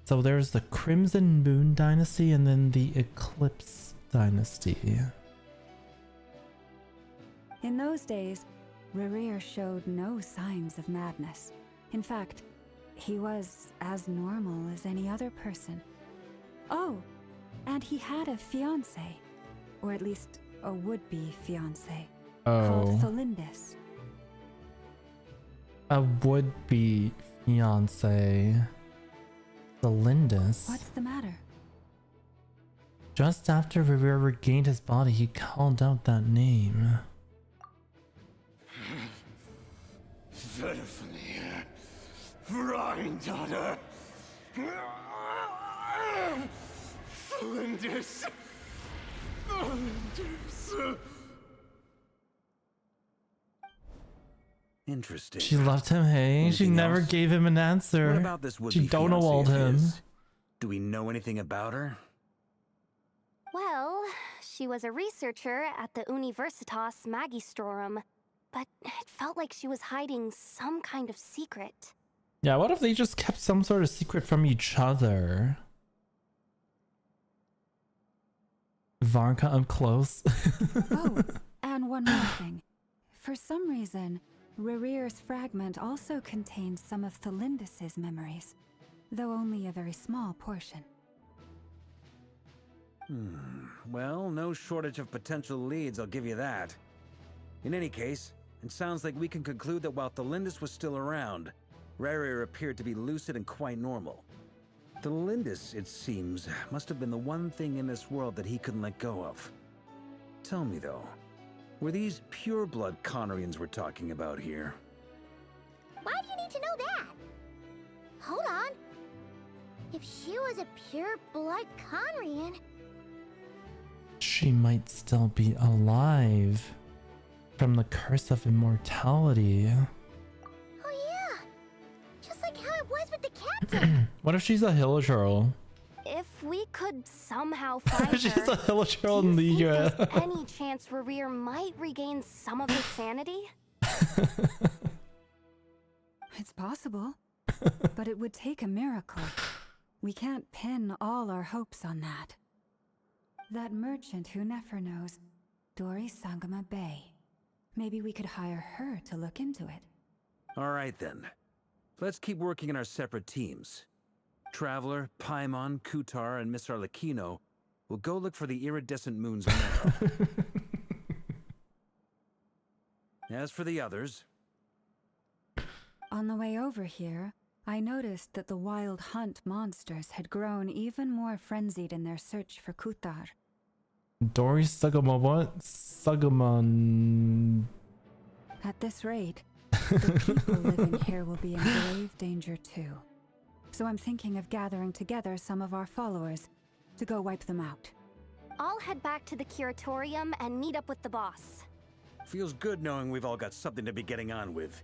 So there's the Crimson Moon Dynasty and then the Eclipse Dynasty. In those days, Rerir showed no signs of madness. In fact, he was as normal as any other person. Oh, and he had a fiancé, or at least a would-be fiancé, called Tholindis. A would-be fiancé. Tholindis? What's the matter? Just after Rerir regained his body, he called out that name. Verfnir, Rhine-daughter, Flinders, Interesting. She left him, hey? Anything She never else? gave him an answer. What about this would-be She Donald fiancé of him. his? Do we know anything about her? Well, she was a researcher at the Universitas Magistrorum, but it felt like she was hiding some kind of secret. Yeah, what if they just kept some sort of secret from each other? Varka up close. Oh, and one more thing. For some reason, Rerir's fragment also contains some of Tholindis' memories, though only a very small portion. Well, no shortage of potential leads, I'll give you that. In any case, it sounds like we can conclude that while Tholindis was still around, Rerir appeared to be lucid and quite normal. Tholindis, it seems, must have been the one thing in this world that he couldn't let go of. Tell me though, were these pure-blood Conorians we're talking about here? Why do you need to know that? Hold on. If she was a pure-blood Conrian... She might still be alive from the curse of immortality. Oh yeah, just like how it was with the captain. What if she's a Hilichurl? If we could somehow find She's her, a Hilichurl in the there's any chance Rerir might regain some of his sanity? It's possible, but it would take a miracle. We can't pin all our hopes on that. That merchant who Nefer knows, Dori Sangama Bay. Maybe we could hire her to look into it. All right then. Let's keep working in our separate teams. Traveler, Paimon, Kutar, and Miss Arlecchino will go look for the iridescent moon's marrow. As for the others... On the way over here, I noticed that the wild hunt monsters had grown even more frenzied in their search for Kutar. Dory Sugama what? Sugamon. At this rate, the people living here will be in grave danger too. So I'm thinking of gathering together some of our followers to go wipe them out. I'll head back to the curatorium and meet up with the boss. Feels good knowing we've all got something to be getting on with.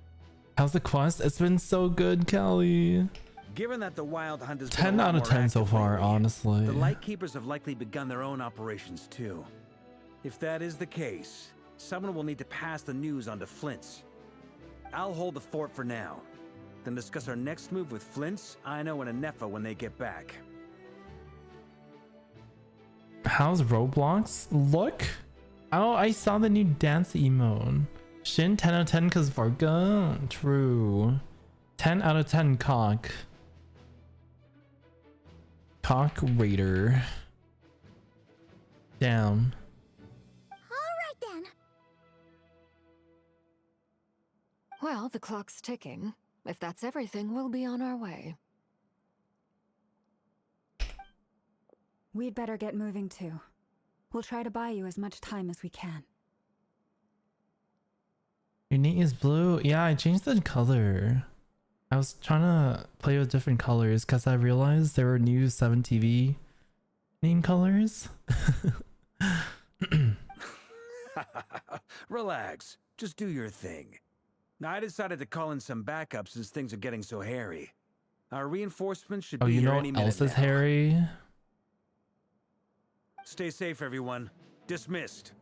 How's the quest? It's been so good, Callie. Given that the Wild Hunt has 10 out of 10 so far, honestly. The Lightkeepers have likely begun their own operations too. If that is the case, someone will need to pass the news on to Flint's. I'll hold the fort for now, then discuss our next move with Flint's, Ino, and Anefa when they get back. How's Roblox look? Oh, I saw the new dance emote. Shin 10 out of 10 cause Varga. True. 10 out of 10 cock. Cock Raider. Down. Alright then. Well, the clock's ticking. If that's everything, we'll be on our way. We'd better get moving too. We'll try to buy you as much time as we can. Your knee is blue? Yeah, I changed the color. I was trying to play with different colors because I realized there were new 7TV name colors. Relax. Just do your thing. Now, I decided to call in some backup since things are getting so hairy. Our reinforcements should Oh, be you here know any what minute else is now. hairy? Stay safe, everyone. Dismissed.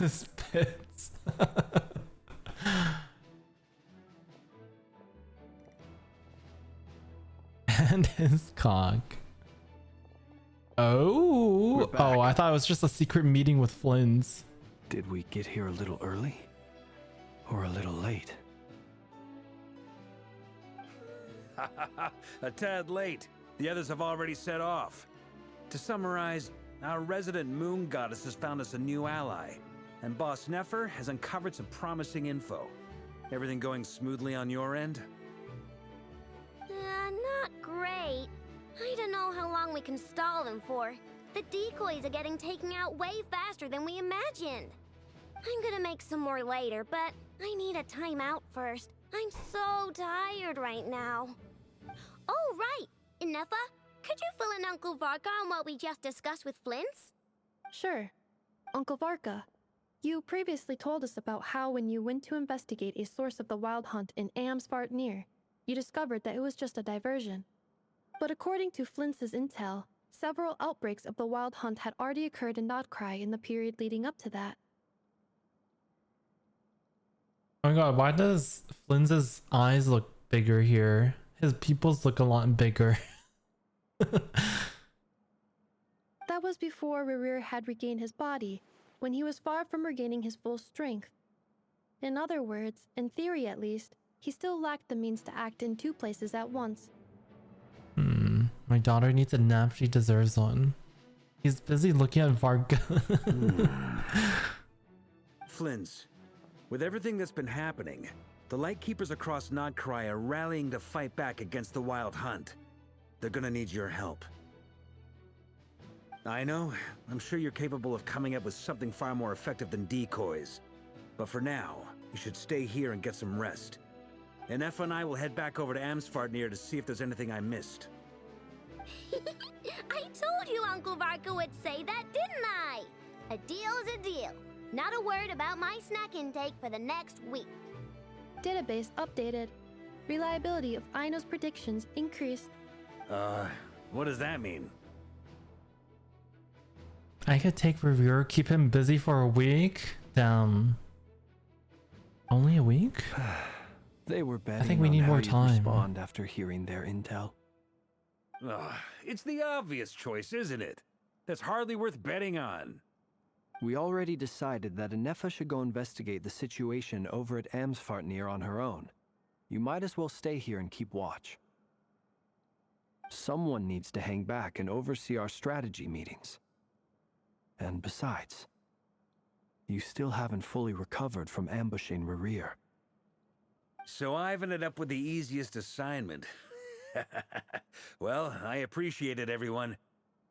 Spits. And his cock. Oh, I thought it was just a secret meeting with Flynn's. Did we get here a little early? Or a little late? A tad late. The others have already set off. To summarize, our resident moon goddess has found us a new ally, and Boss Nefer has uncovered some promising info. Everything going smoothly on your end? Not great. I don't know how long we can stall them for. The decoys are getting taken out way faster than we imagined. I'm gonna make some more later, but I need a timeout first. I'm so tired right now. Oh, right! Inefa, could you fill in Uncle Varka on what we just discussed with Flynn's? Sure. Uncle Varka, you previously told us about how when you went to investigate a source of the Wild Hunt in Amsvartnir, you discovered that it was just a diversion. But according to Flynn's intel, several outbreaks of the Wild Hunt had already occurred in Nodcry in the period leading up to that. Oh my god, why does Flynn's eyes look bigger here? His pupils look a lot bigger. That was before Rerir had regained his body, when he was far from regaining his full strength. In other words, in theory at least, he still lacked the means to act in two places at once. My daughter needs a nap, she deserves one. He's busy looking at Varga. Flynn's, with everything that's been happening, the Lightkeepers across Nodcry are rallying to fight back against the Wild Hunt. They're gonna need your help. I know, I'm sure you're capable of coming up with something far more effective than decoys. But for now, you should stay here and get some rest. Inefa and I will head back over to Amsvartnir to see if there's anything I missed. I told you Uncle Varka would say that, didn't I? A deal is a deal. Not a word about my snack intake for the next week. Database updated. Reliability of Aino's predictions increased. What does that mean? I could take Revere, keep him busy for a week. Damn. Only a week? They were betting I think we on need how more you'd time. respond after hearing their intel. It's the obvious choice, isn't it? That's hardly worth betting on. We already decided that Inefa should go investigate the situation over at Amsvartnir on her own. You might as well stay here and keep watch. Someone needs to hang back and oversee our strategy meetings. And besides, you still haven't fully recovered from ambushing Rerir. So I've ended up with the easiest assignment. Well, I appreciate it, everyone.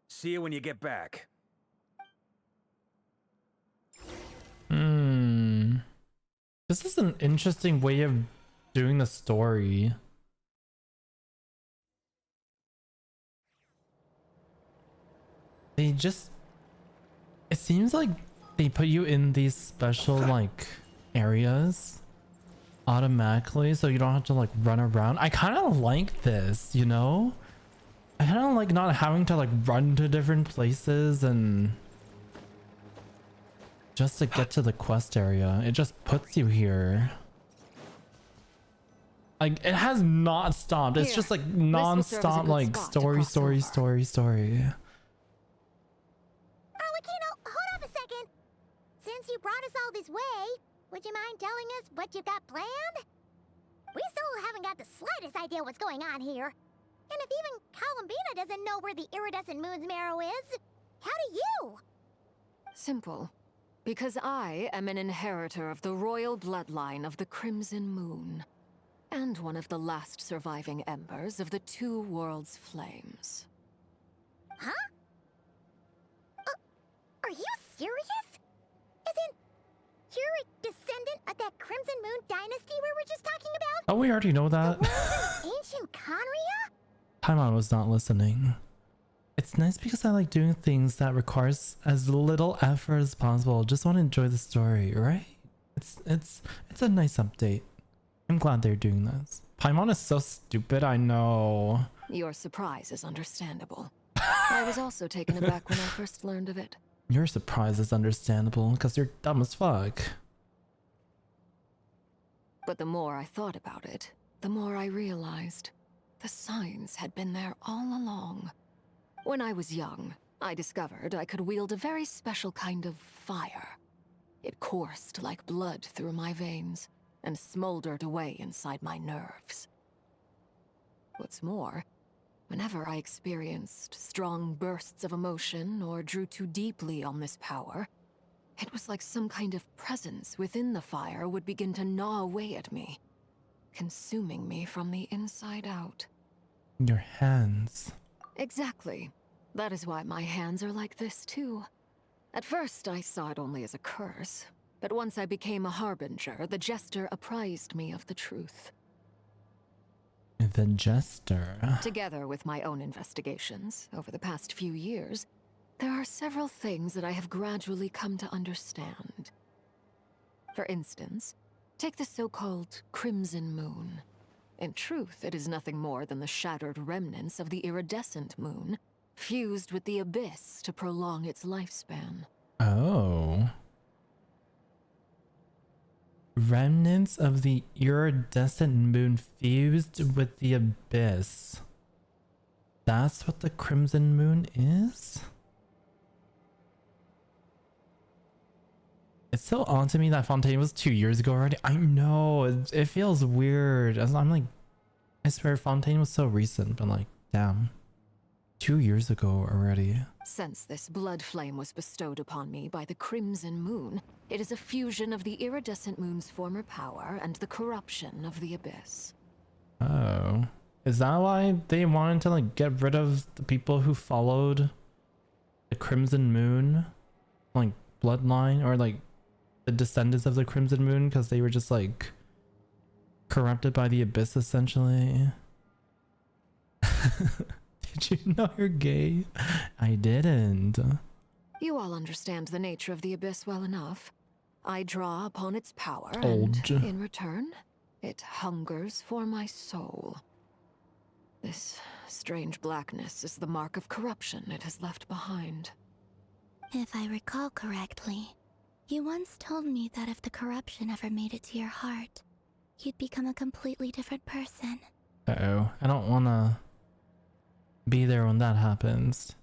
See you when you get back. This is an interesting way of doing the story. They just... It seems like they put you in these special, like, areas automatically, so you don't have to, like, run around. I kind of like this, you know? I kind of like not having to, like, run to different places and... just to get to the quest area. It just puts you here. Like, it has not stopped. It's just, like, non-stop, like, story. Arlecchino, hold on a second. Since you brought us all this way, would you mind telling us what you got planned? We still haven't got the slightest idea what's going on here. And if even Columbina doesn't know where the iridescent moon's marrow is, how do you? Simple. Because I am an inheritor of the royal bloodline of the Crimson Moon, and one of the last surviving embers of the Two Worlds Flames. Huh? Are you serious? Isn't you're a descendant of that Crimson Moon dynasty we were just talking about? Oh, we already know that. Ancient Conria? Paimon was not listening. It's nice because I like doing things that requires as little effort as possible. Just want to enjoy the story, right? It's a nice update. I'm glad they're doing this. Paimon is so stupid, I know. Your surprise is understandable. I was also taken aback when I first learned of it. Your surprise is understandable, because you're dumb as fuck. But the more I thought about it, the more I realized the signs had been there all along. When I was young, I discovered I could wield a very special kind of fire. It coursed like blood through my veins and smoldered away inside my nerves. What's more, whenever I experienced strong bursts of emotion or drew too deeply on this power, it was like some kind of presence within the fire would begin to gnaw away at me, consuming me from the inside out. Your hands. Exactly. That is why my hands are like this too. At first, I saw it only as a curse, but once I became a harbinger, the jester apprised me of the truth. The jester. Together with my own investigations over the past few years, there are several things that I have gradually come to understand. For instance, take the so-called Crimson Moon. In truth, it is nothing more than the shattered remnants of the iridescent moon, fused with the abyss to prolong its lifespan. Oh. Remnants of the iridescent moon fused with the abyss. That's what the Crimson Moon is? It's so odd to me that Fontaine was 2 years ago already. I know, it feels weird. As I'm like, I swear Fontaine was so recent, but like, damn. 2 years ago already. Since this blood flame was bestowed upon me by the Crimson Moon, it is a fusion of the iridescent moon's former power and the corruption of the abyss. Oh. Is that why they wanted to like get rid of the people who followed the Crimson Moon? Like bloodline or like the descendants of the Crimson Moon because they were just like corrupted by the abyss essentially? Did you know you're gay? I didn't. You all understand the nature of the abyss well enough. I draw upon its power, Told and ya. in return, it hungers for my soul. This strange blackness is the mark of corruption it has left behind. If I recall correctly, you once told me that if the corruption ever made it to your heart, you'd become a completely different person. Uh-oh. I don't wanna be there when that happens.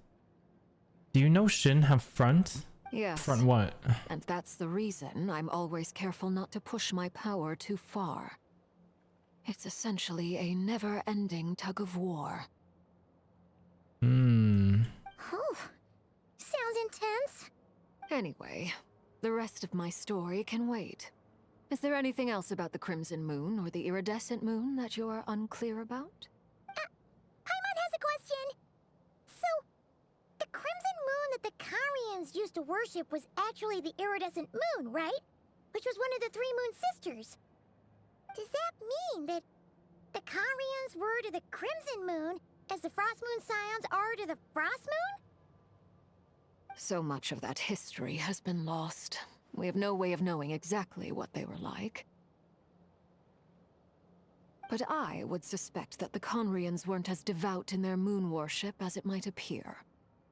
Do you know Shin have front? Yes. Front what? And that's the reason I'm always careful not to push my power too far. It's essentially a never-ending tug of war. Hmm. Oh, sounds intense. Anyway, the rest of my story can wait. Is there anything else about the Crimson Moon or the Iridescent Moon that you're unclear about? Paimon has a question. So, the Crimson Moon that the Karians used to worship was actually the Iridescent Moon, right? Which was one of the three Moon Sisters. Does that mean that the Karians were to the Crimson Moon as the Frost Moon Scions are to the Frost Moon? So much of that history has been lost. We have no way of knowing exactly what they were like. But I would suspect that the Conrians weren't as devout in their moon worship as it might appear.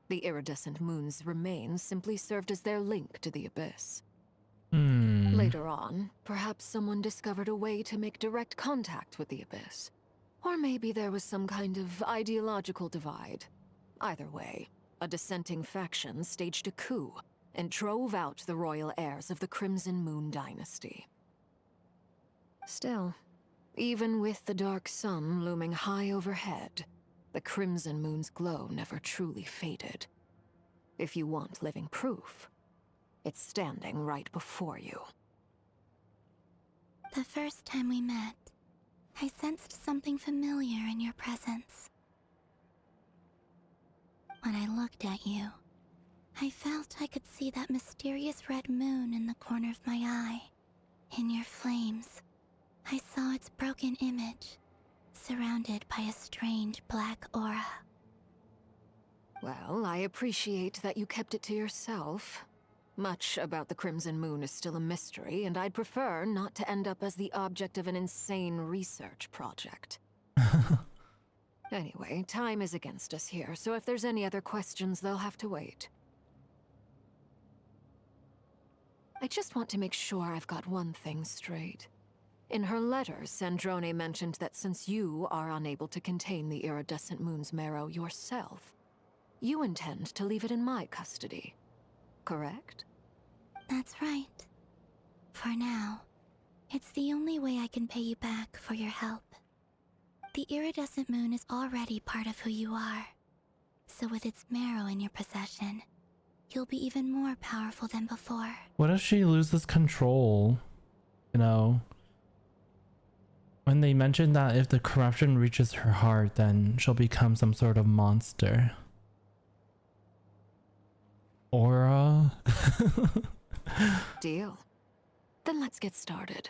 The iridescent moon's remains simply served as their link to the abyss. Later on, perhaps someone discovered a way to make direct contact with the abyss. Or maybe there was some kind of ideological divide. Either way, a dissenting faction staged a coup and drove out the royal heirs of the Crimson Moon dynasty. Still, even with the dark sun looming high overhead, the Crimson Moon's glow never truly faded. If you want living proof, it's standing right before you. The first time we met, I sensed something familiar in your presence. When I looked at you, I felt I could see that mysterious red moon in the corner of my eye. In your flames, I saw its broken image, surrounded by a strange black aura. Well, I appreciate that you kept it to yourself. Much about the Crimson Moon is still a mystery, and I'd prefer not to end up as the object of an insane research project. Anyway, time is against us here, so if there's any other questions, they'll have to wait. I just want to make sure I've got one thing straight. In her letter, Sandrone mentioned that since you are unable to contain the iridescent moon's marrow yourself, you intend to leave it in my custody. Correct? That's right. For now, it's the only way I can pay you back for your help. The iridescent moon is already part of who you are. So with its marrow in your possession, you'll be even more powerful than before. What if she loses control? You know? When they mentioned that if the corruption reaches her heart, then she'll become some sort of monster. Aura? Deal. Then let's get started.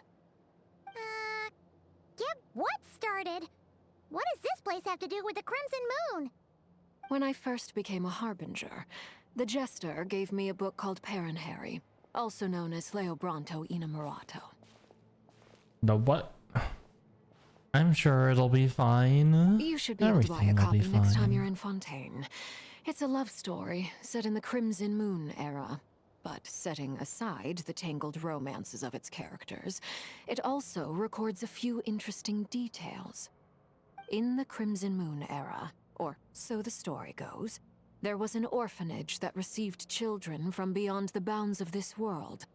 Get what started? What does this place have to do with the Crimson Moon? When I first became a Harbinger, the Jester gave me a book called Perrin-Harry, also known as Leobranto Innamorato. The what? I'm sure it'll be fine. You should be able to buy a copy next time you're in Fontaine. It's a love story set in the Crimson Moon era. But setting aside the tangled romances of its characters, it also records a few interesting details. In the Crimson Moon era, or so the story goes, there was an orphanage that received children from beyond the bounds of this world,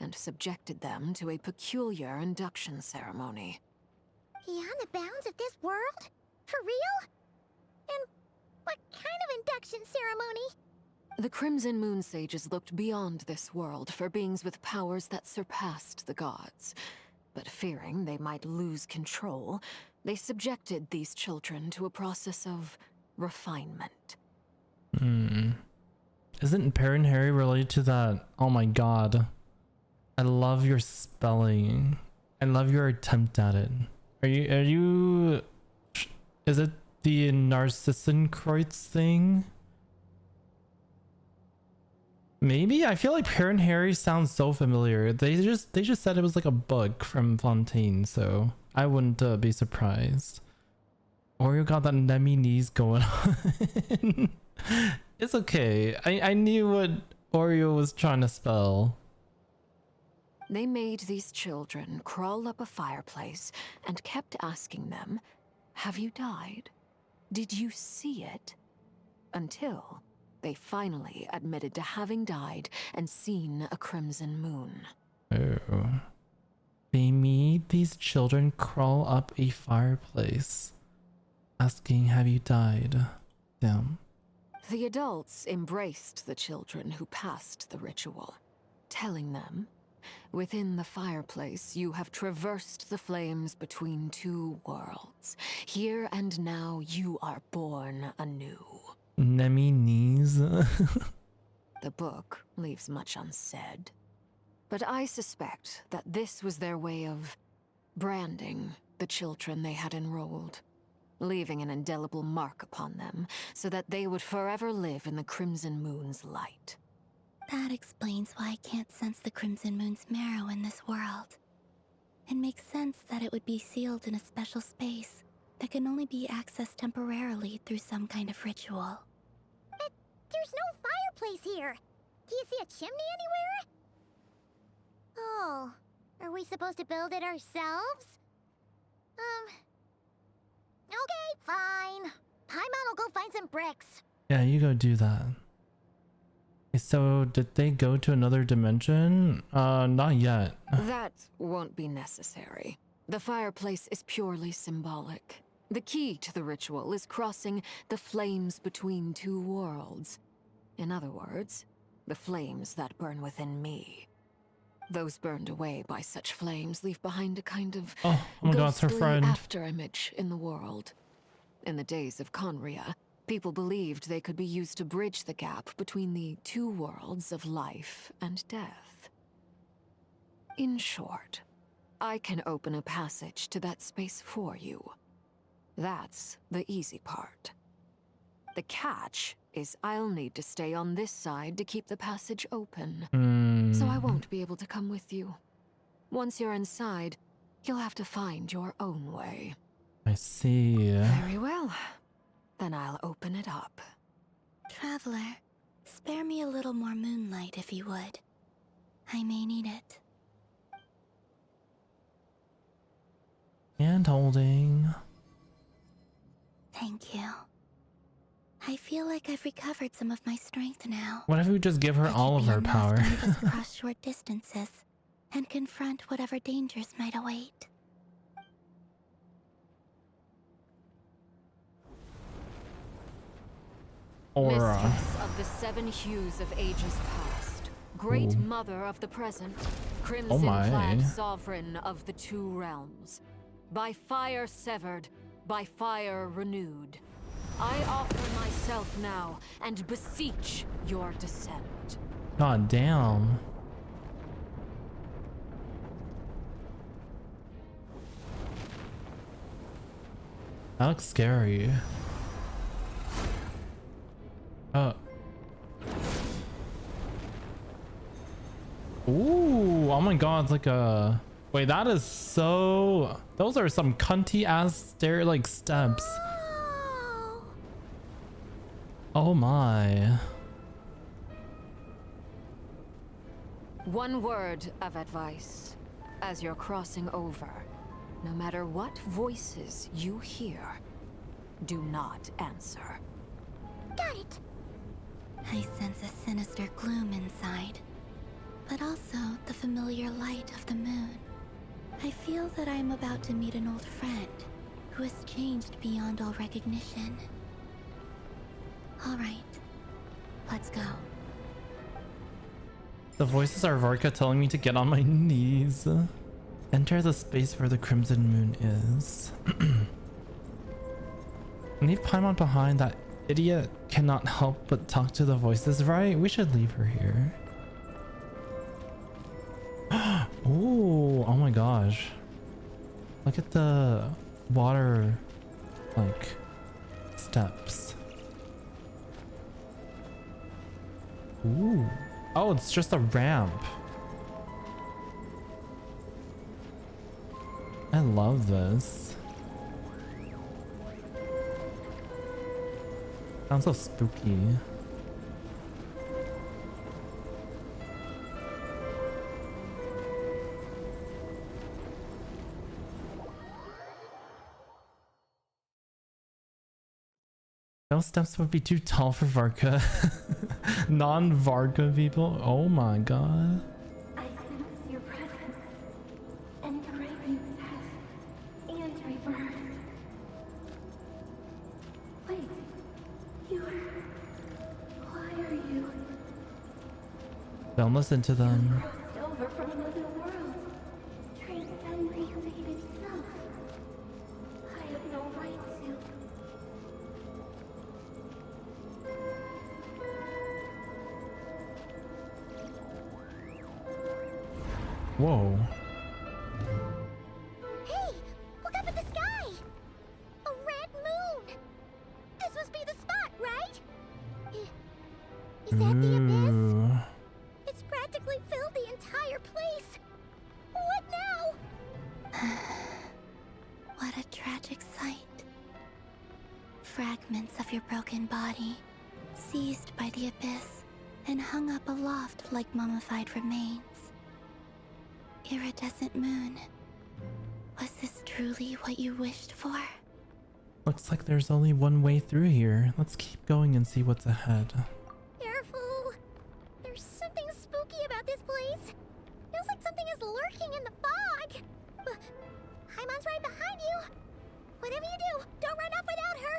and subjected them to a peculiar induction ceremony. Beyond the bounds of this world? For real? And what kind of induction ceremony? The Crimson Moon sages looked beyond this world for beings with powers that surpassed the gods. But fearing they might lose control, they subjected these children to a process of refinement. Isn't Perrin-Harry related to that? Oh my god. I love your spelling. I love your attempt at it. Are you... Is it the Narcissenkreuz thing? Maybe? I feel like Perrin-Harry sounds so familiar. They just said it was like a book from Fontaine, so I wouldn't be surprised. Oreo got that Nemi knees going on. It's okay. I knew what Oreo was trying to spell. They made these children crawl up a fireplace and kept asking them, "Have you died? Did you see it?" Until they finally admitted to having died and seen a crimson moon. Oh. They made these children crawl up a fireplace, asking, "Have you died?" Damn. The adults embraced the children who passed the ritual, telling them, "Within the fireplace, you have traversed the flames between two worlds. Here and now, you are born anew." Nemi knees. The book leaves much unsaid, but I suspect that this was their way of branding the children they had enrolled, leaving an indelible mark upon them so that they would forever live in the Crimson Moon's light. That explains why I can't sense the Crimson Moon's marrow in this world. It makes sense that it would be sealed in a special space that can only be accessed temporarily through some kind of ritual. But there's no fireplace here! Do you see a chimney anywhere? Oh, are we supposed to build it ourselves? Okay, fine. Paimon will go find some bricks. Yeah, you go do that. Okay, so did they go to another dimension? Not yet. That won't be necessary. The fireplace is purely symbolic. The key to the ritual is crossing the flames between two worlds. In other words, the flames that burn within me. Those burned away by such flames leave behind a kind of oh my god, it's her friend. afterimage in the world. In the days of Conria, people believed they could be used to bridge the gap between the two worlds of life and death. In short, I can open a passage to that space for you. That's the easy part. The catch is I'll need to stay on this side to keep the passage open. So I won't be able to come with you. Once you're inside, you'll have to find your own way. I see. Very well. Then I'll open it up. Traveler, spare me a little more moonlight if you would. I may need it. And holding. Thank you. I feel like I've recovered some of my strength now. What if we just give her all of her power? To move us across short distances and confront whatever dangers might await. Aura. Mistress of the 7 hues of ages past, great Ooh. mother of the present, Oh crimson-clad my. sovereign of the 2 realms. By fire severed, by fire renewed. I offer myself now and beseech your descent. God damn. That looks scary. Ooh, oh my god, it's like a... Wait, that is so... Those are some cunty ass stair like steps. Oh my. One word of advice. As you're crossing over, no matter what voices you hear, do not answer. Got it. I sense a sinister gloom inside, but also the familiar light of the moon. I feel that I am about to meet an old friend who has changed beyond all recognition. All right, let's go. The voices are Varka telling me to get on my knees. Enter the space where the crimson moon is. Leave Paimon behind. That idiot cannot help but talk to the voices, right? We should leave her here. Ooh, oh my gosh. Look at the water, like, steps. Ooh. Oh, it's just a ramp. I love this. Sounds so spooky. Those steps would be too tall for Varka. Non-Varka people. Oh my god. I sense your presence and pray you death and rebirth. Wait, why are you? Don't listen to them. Crossed over from another world, transcending fate itself. I have no right to. Whoa. Hey, look up at the sky! A red moon! This must be the spot, right? Is that the abyss? Ooh. It's practically filled the entire place. What now? What a tragic sight. Fragments of your broken body, seized by the abyss and hung up aloft like mummified remains. Iridescent moon. Was this truly what you wished for? Looks like there's only one way through here. Let's keep going and see what's ahead. Careful! There's something spooky about this place. Feels like something is lurking in the fog. Haimon's right behind you. Whatever you do, don't run off without her.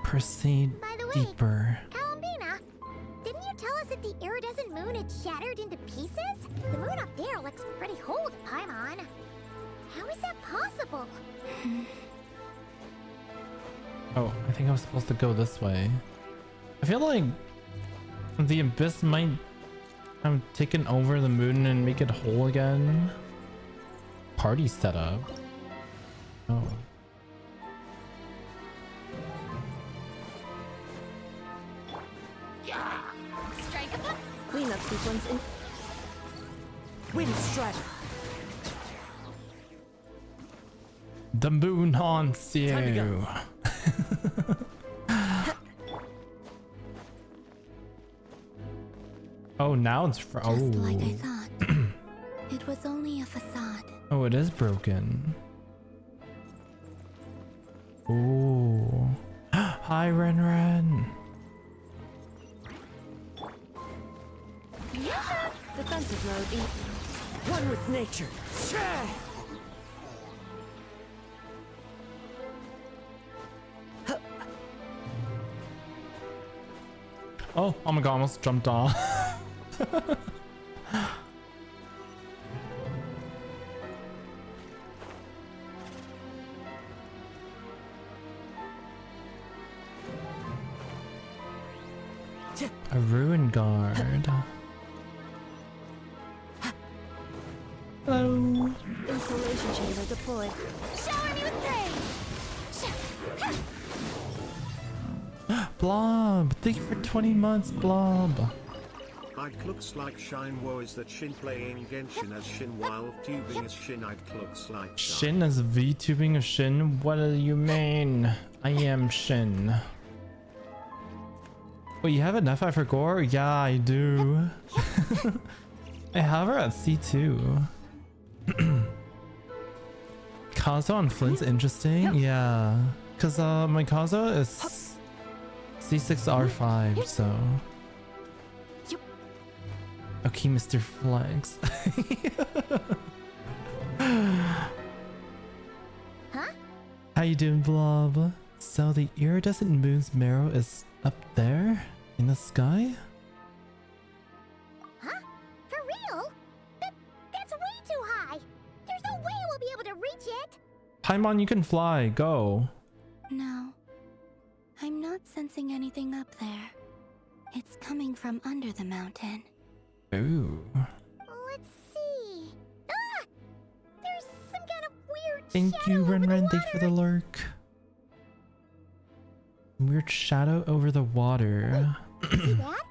Proceed By the way, deeper. Kalambina, didn't you tell us that the iridescent moon had shattered into pieces? The moon up there looks pretty whole to Paimon. How is that possible? Oh, I think I was supposed to go this way. I feel like the abyss might have taken over the moon and make it whole again. Party setup. Oh. Strike up. Cleanup sequence in. Wind strike. The moon haunts you. Oh, now it's oh. Just like I thought. It was only a facade. Oh, it is broken. Ooh. Hi, Ren Ren. Defensive mode. One with nature. Oh my god, I almost jumped off. A ruin guard. Hello. Insulation chamber deployed. Shower me with praise! Blob, thank you for 20 months, Blob. It looks like Shine Wo is that Shin playing Genshin as Shin while tubing as Shin. It looks like Shin as VTubing a Shin? What do you mean? I am Shin. Wait, you have an F5 for Gore? Yeah, I do. I have her at C2. Kazo on Flint's interesting? Yeah. Cause my Kazo is C6R5, so. Okay, Mr. Flex. Huh? How you doing, Blob? So the iridescent moon's marrow is up there in the sky? Huh? For real? That's way too high. There's no way we'll be able to reach it. Paimon, you can fly. Go. No. I'm not sensing anything up there. It's coming from under the mountain. Ooh. Let's see. Ah! There's some kind of weird Thank shadow you, Ren over Ren. the Thank you for the water. lurk. Weird shadow over the water. See that?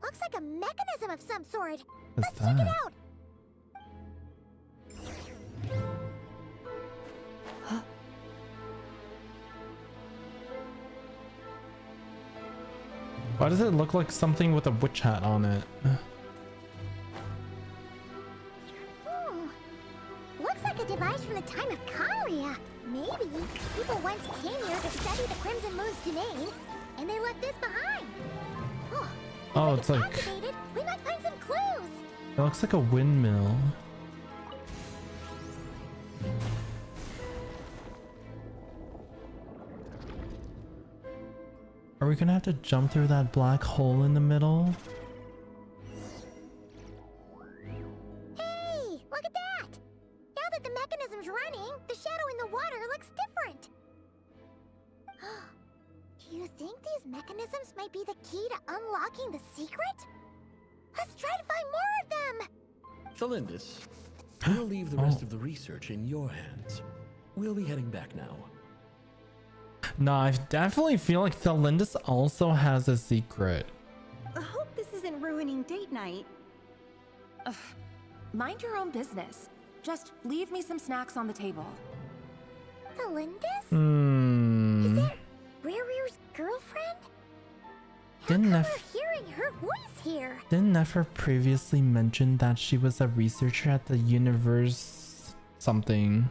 Looks like a mechanism of some sort. What's Let's check it that? out. Why does it look like something with a witch hat on it? Looks like a device from the time of Kalia. Maybe people once came here to study the Crimson Moon's domain, and they left this behind. Oh, it's like Activated, we might find some clues. it looks like a windmill. Are we gonna have to jump through that black hole in the middle? Hey, look at that! Now that the mechanism's running, the shadow in the water looks different. Do you think these mechanisms might be the key to unlocking the secret? Let's try to find more of them! Thelindis, we'll leave the rest of the research in your hands. We'll be heading back now. No, I definitely feel like Thelindis also has a secret. I hope this isn't ruining date night. Ugh. Mind your own business. Just leave me some snacks on the table. Thelindis? Hmm. Is that Rere's girlfriend? Didn't We're Nef hearing her voice here. didn't Nefer previously mention that she was a researcher at the universe something?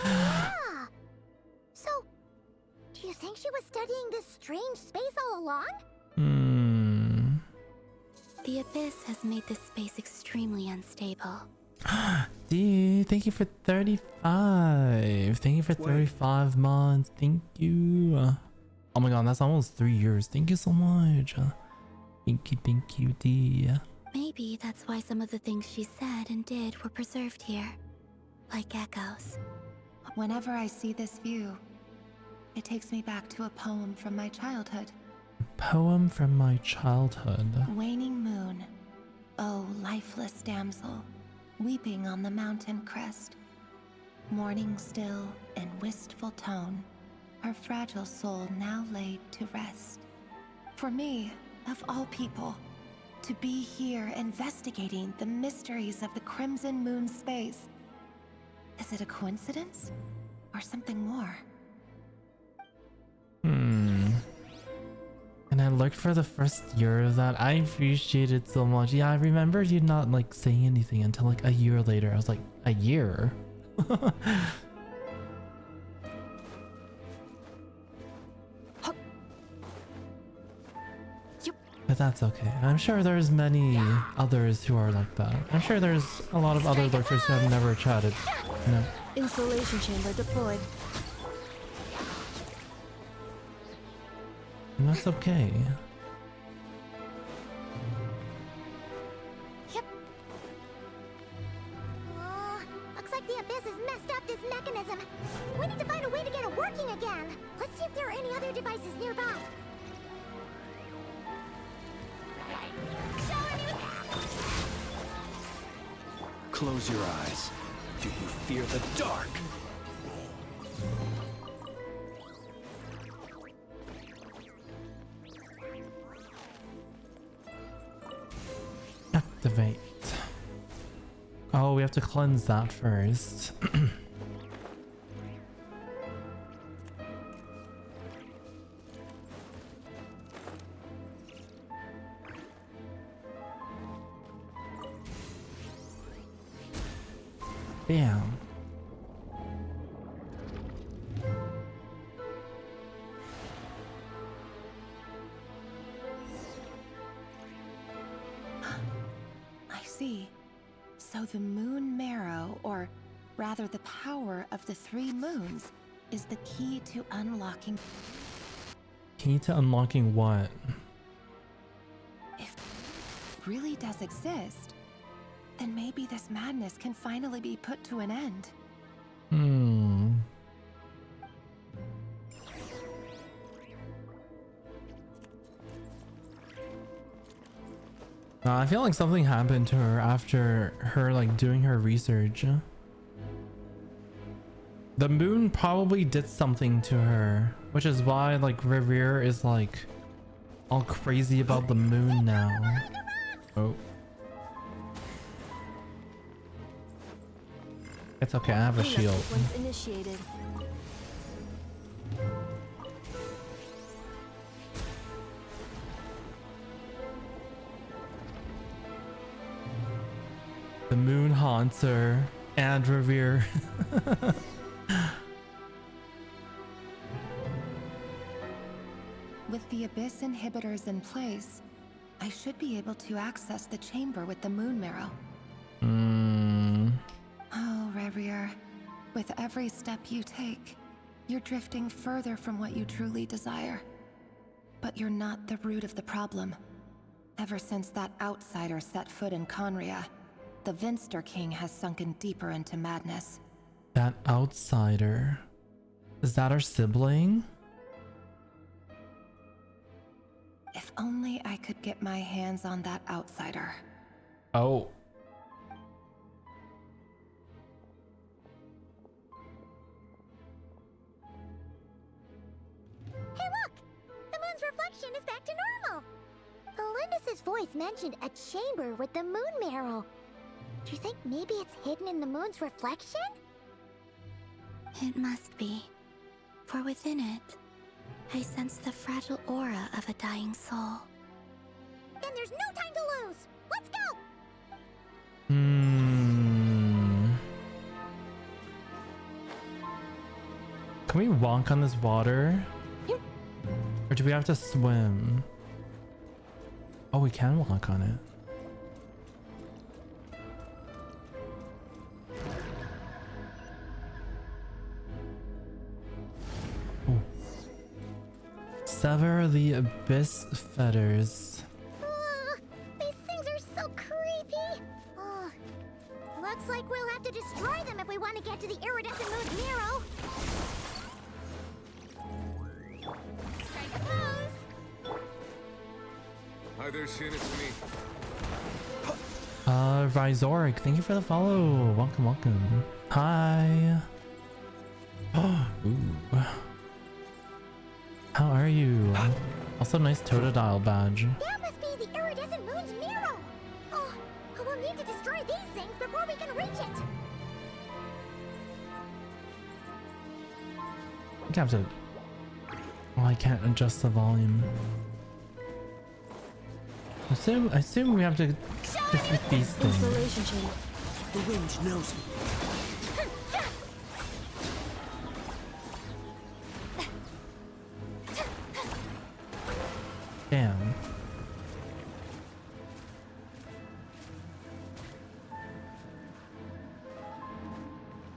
Ah! So, do you think she was studying this strange space all along? Hmm. The Abyss has made this space extremely unstable. Dude, thank you for 35. Thank you for 35 months. Thank you. Oh my god, that's almost 3 years. Thank you so much. Thank you, D. Maybe that's why some of the things she said and did were preserved here. Like echoes. Whenever I see this view, it takes me back to a poem from my childhood. Poem from my childhood. Waning moon, oh lifeless damsel, weeping on the mountain crest. Mourning still in wistful tone, her fragile soul now laid to rest. For me, of all people, to be here investigating the mysteries of the Crimson Moon space, Is it a coincidence? Or something more? And I looked for the first year of that. I appreciate it so much. Yeah, I remember you not like saying anything until like a year later. I was like, a year? But that's okay. I'm sure there's many others who are like that. I'm sure there's a lot of other lurkers who have never chatted. No. Insulation chamber deployed. And that's okay. Looks like the Abyss has messed up this mechanism. We need to find a way to get it working again. Let's see if there are any other devices nearby. Close your eyes. Do you fear the dark? Activate. Oh, we have to cleanse that first. Bam. I see. So the moon marrow, or rather the power of the 3 moons, is the key to unlocking... Key to unlocking what? If it really does exist, then maybe this madness can finally be put to an end. I feel like something happened to her after her like doing her research. The moon probably did something to her, which is why like Revere is like all crazy about the moon now. Oh. It's okay, I have a shield. Sequence initiated. The moon haunts her and Revere. With the Abyss inhibitors in place, I should be able to access the chamber with the moon marrow. Oh, Revere, with every step you take, you're drifting further from what you truly desire. But you're not the root of the problem. Ever since that outsider set foot in Conria, the Vinster King has sunken deeper into madness. That outsider. Is that our sibling? If only I could get my hands on that outsider. Oh. Hey look! The moon's reflection is back to normal! Elendis' voice mentioned a chamber with the moon marrow. Do you think maybe it's hidden in the moon's reflection? It must be. For within it, I sense the fragile aura of a dying soul. Then there's no time to lose! Let's go! Can we walk on this water? Or do we have to swim? Oh, we can walk on it. Oh. Sever the abyss fetters. These things are so creepy! Looks like we'll have to destroy them if we want to get to the iridescent moon's marrow. Strike a pose! Hi there, Shin, it's me. Rizoric, thank you for the follow. Welcome, welcome. Hi. Ooh. How are you? Also, nice Totodile badge. That must be the iridescent moon's marrow! Oh, we'll need to destroy these things before we can reach it! I have to. Oh, I can't adjust the volume. I assume we have to defeat these things. Installation chain. The winch knows me. Damn.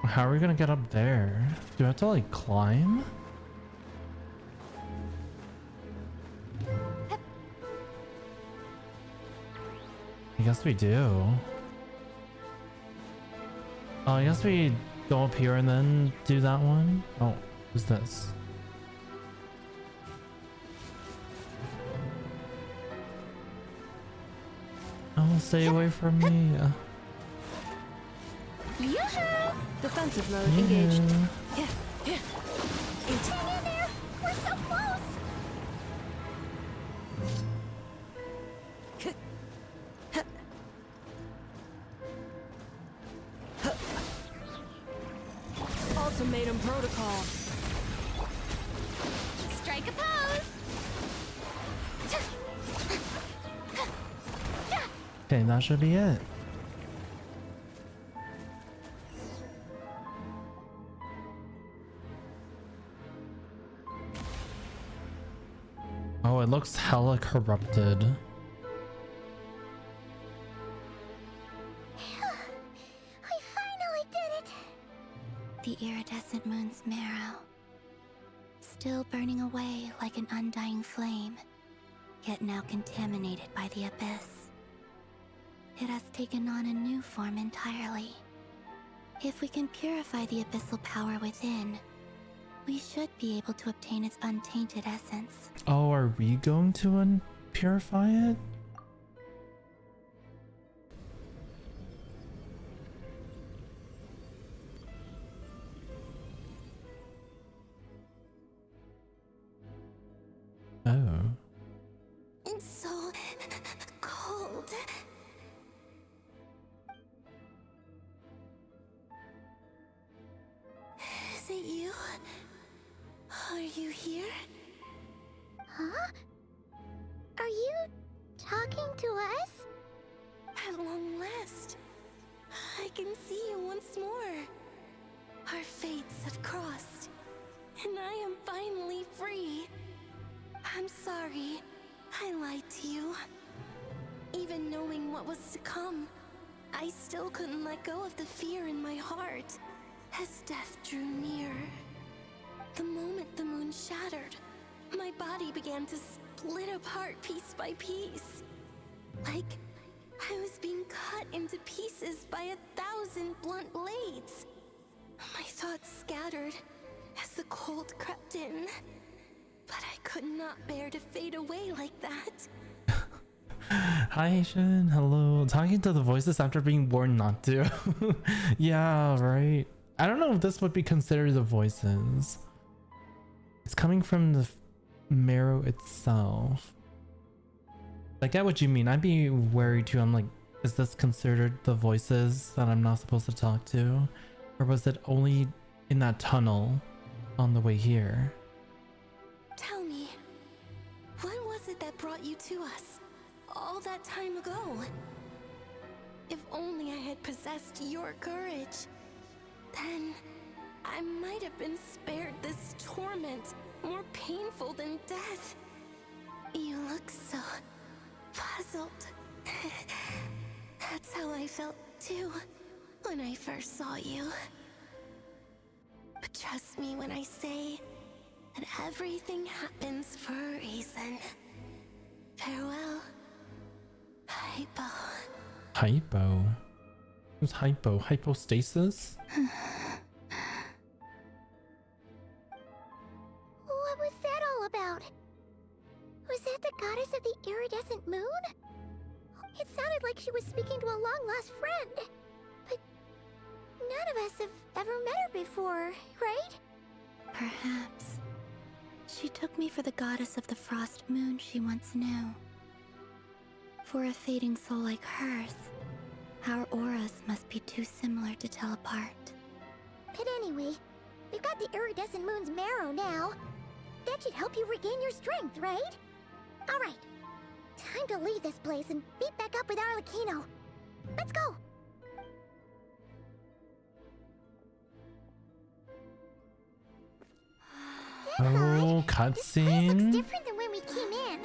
How are we gonna get up there? Do I have to like climb? I guess we do. Oh, I guess we go up here and then do that one. Oh, who's this? Oh, stay away from me. Defensive mode engaged. Yeah. Hang in there! We're so close! Ultimatum protocol. Strike a pose! Okay, that should be it. Oh, it looks hella corrupted. We finally did it! The iridescent moon's marrow, still burning away like an undying flame, yet now contaminated by the abyss. It has taken on a new form entirely. If we can purify the abyssal power within, we should be able to obtain its untainted essence. Oh, are we going to purify it? Oh. It's so cold. Is it you? Are you here? Huh? Are you talking to us? At long last, I can see you once more. Our fates have crossed, and I am finally free. I'm sorry, I lied to you. Even knowing what was to come, I still couldn't let go of the fear in my heart as death drew near. The moment the moon shattered, my body began to split apart piece by piece. Like I was being cut into pieces by 1,000 blunt blades. My thoughts scattered as the cold crept in. But I could not bear to fade away like that. Hi, Shin. Hello. Talking to the voices after being warned not to. Yeah, right. I don't know if this would be considered the voices. It's coming from the marrow itself. I get what you mean. I'd be worried too. I'm like, is this considered the voices that I'm not supposed to talk to? Or was it only in that tunnel on the way here? Tell me, what was it that brought you to us all that time ago? If only I had possessed your courage, then I might have been spared this torment more painful than death. You look so puzzled. That's how I felt too when I first saw you. But trust me when I say that everything happens for a reason. Farewell, Hypo. Hypo? Who's Hypo? Hypostasis? What was that all about? Was that the goddess of the iridescent moon? It sounded like she was speaking to a long-lost friend. But none of us have ever met her before, right? Perhaps. She took me for the goddess of the frost moon she once knew. For a fading soul like hers, our auras must be too similar to tell apart. But anyway, We've got the iridescent moon's marrow now. That should help you regain your strength, right? Alright. Time to leave this place and meet back up with Arlecchino. Let's go! Oh, Looks cutscene. different than when we came in.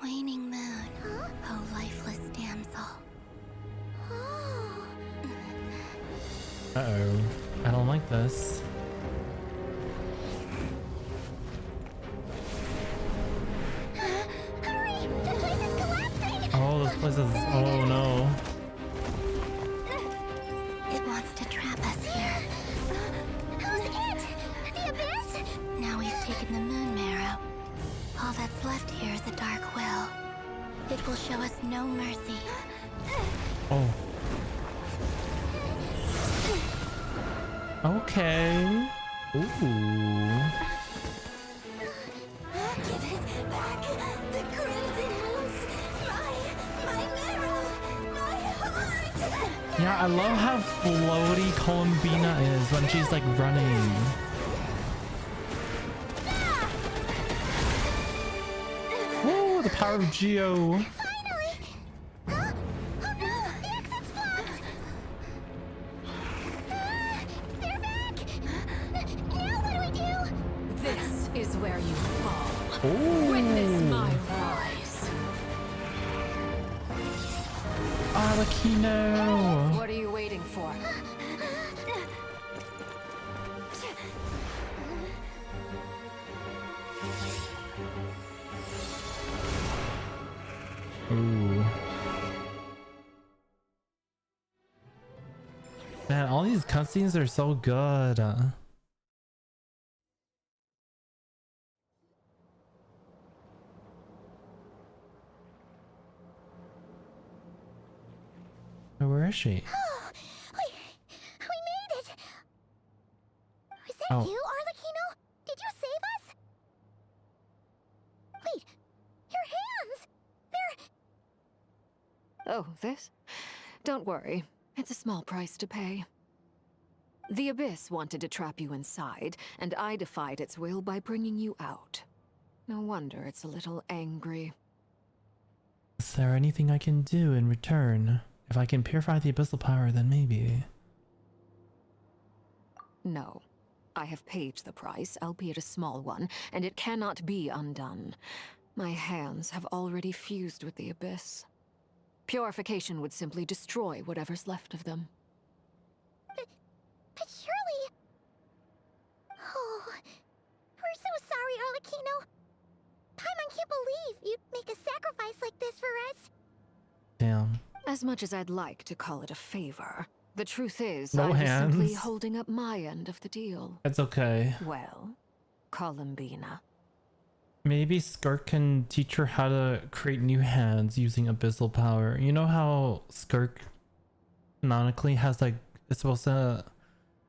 Waning moon. Huh? Oh, lifeless damsel. Oh. Uh-oh. I don't like this. Hurry! The place is collapsing! Oh, this place is... Oh, no. It wants to trap us here. Who's it? The Abyss? Now we've taken the moon marrow. All that's left here is a dark will. It will show us no mercy. Oh. Okay. Ooh. Give it back! The crimson moons! My marrow! My heart! Yeah, I love how floaty Columbina is when she's like running. Ooh, the power of Geo. Finally! Huh? Oh no! The exit's blocked! They're back! Now what do we do? This is where you fall. Ooh. Witness my rise. Arlecchino. What are you waiting for? Ooh. Man, all these cutscenes are so good. Where is she? We made it! Is that Oh. you, Arlecchino? Did you save us? Wait, your hands! They're... Oh, this? Don't worry. It's a small price to pay. The Abyss wanted to trap you inside, and I defied its will by bringing you out. No wonder it's a little angry. Is there anything I can do in return? If I can purify the abyssal power, then maybe. No. I have paid the price, albeit a small one, and it cannot be undone. My hands have already fused with the Abyss. Purification would simply destroy whatever's left of them. But surely... Oh... We're so sorry, Arlecchino. Paimon can't believe you'd make a sacrifice like this for us. Damn. As much as I'd like to call it a favor, the truth is No I was simply hands. holding up my end of the deal. It's okay. Well, Columbina. Maybe Skirk can teach her how to create new hands using abyssal power. You know how Skirk canonically has like, it's supposed to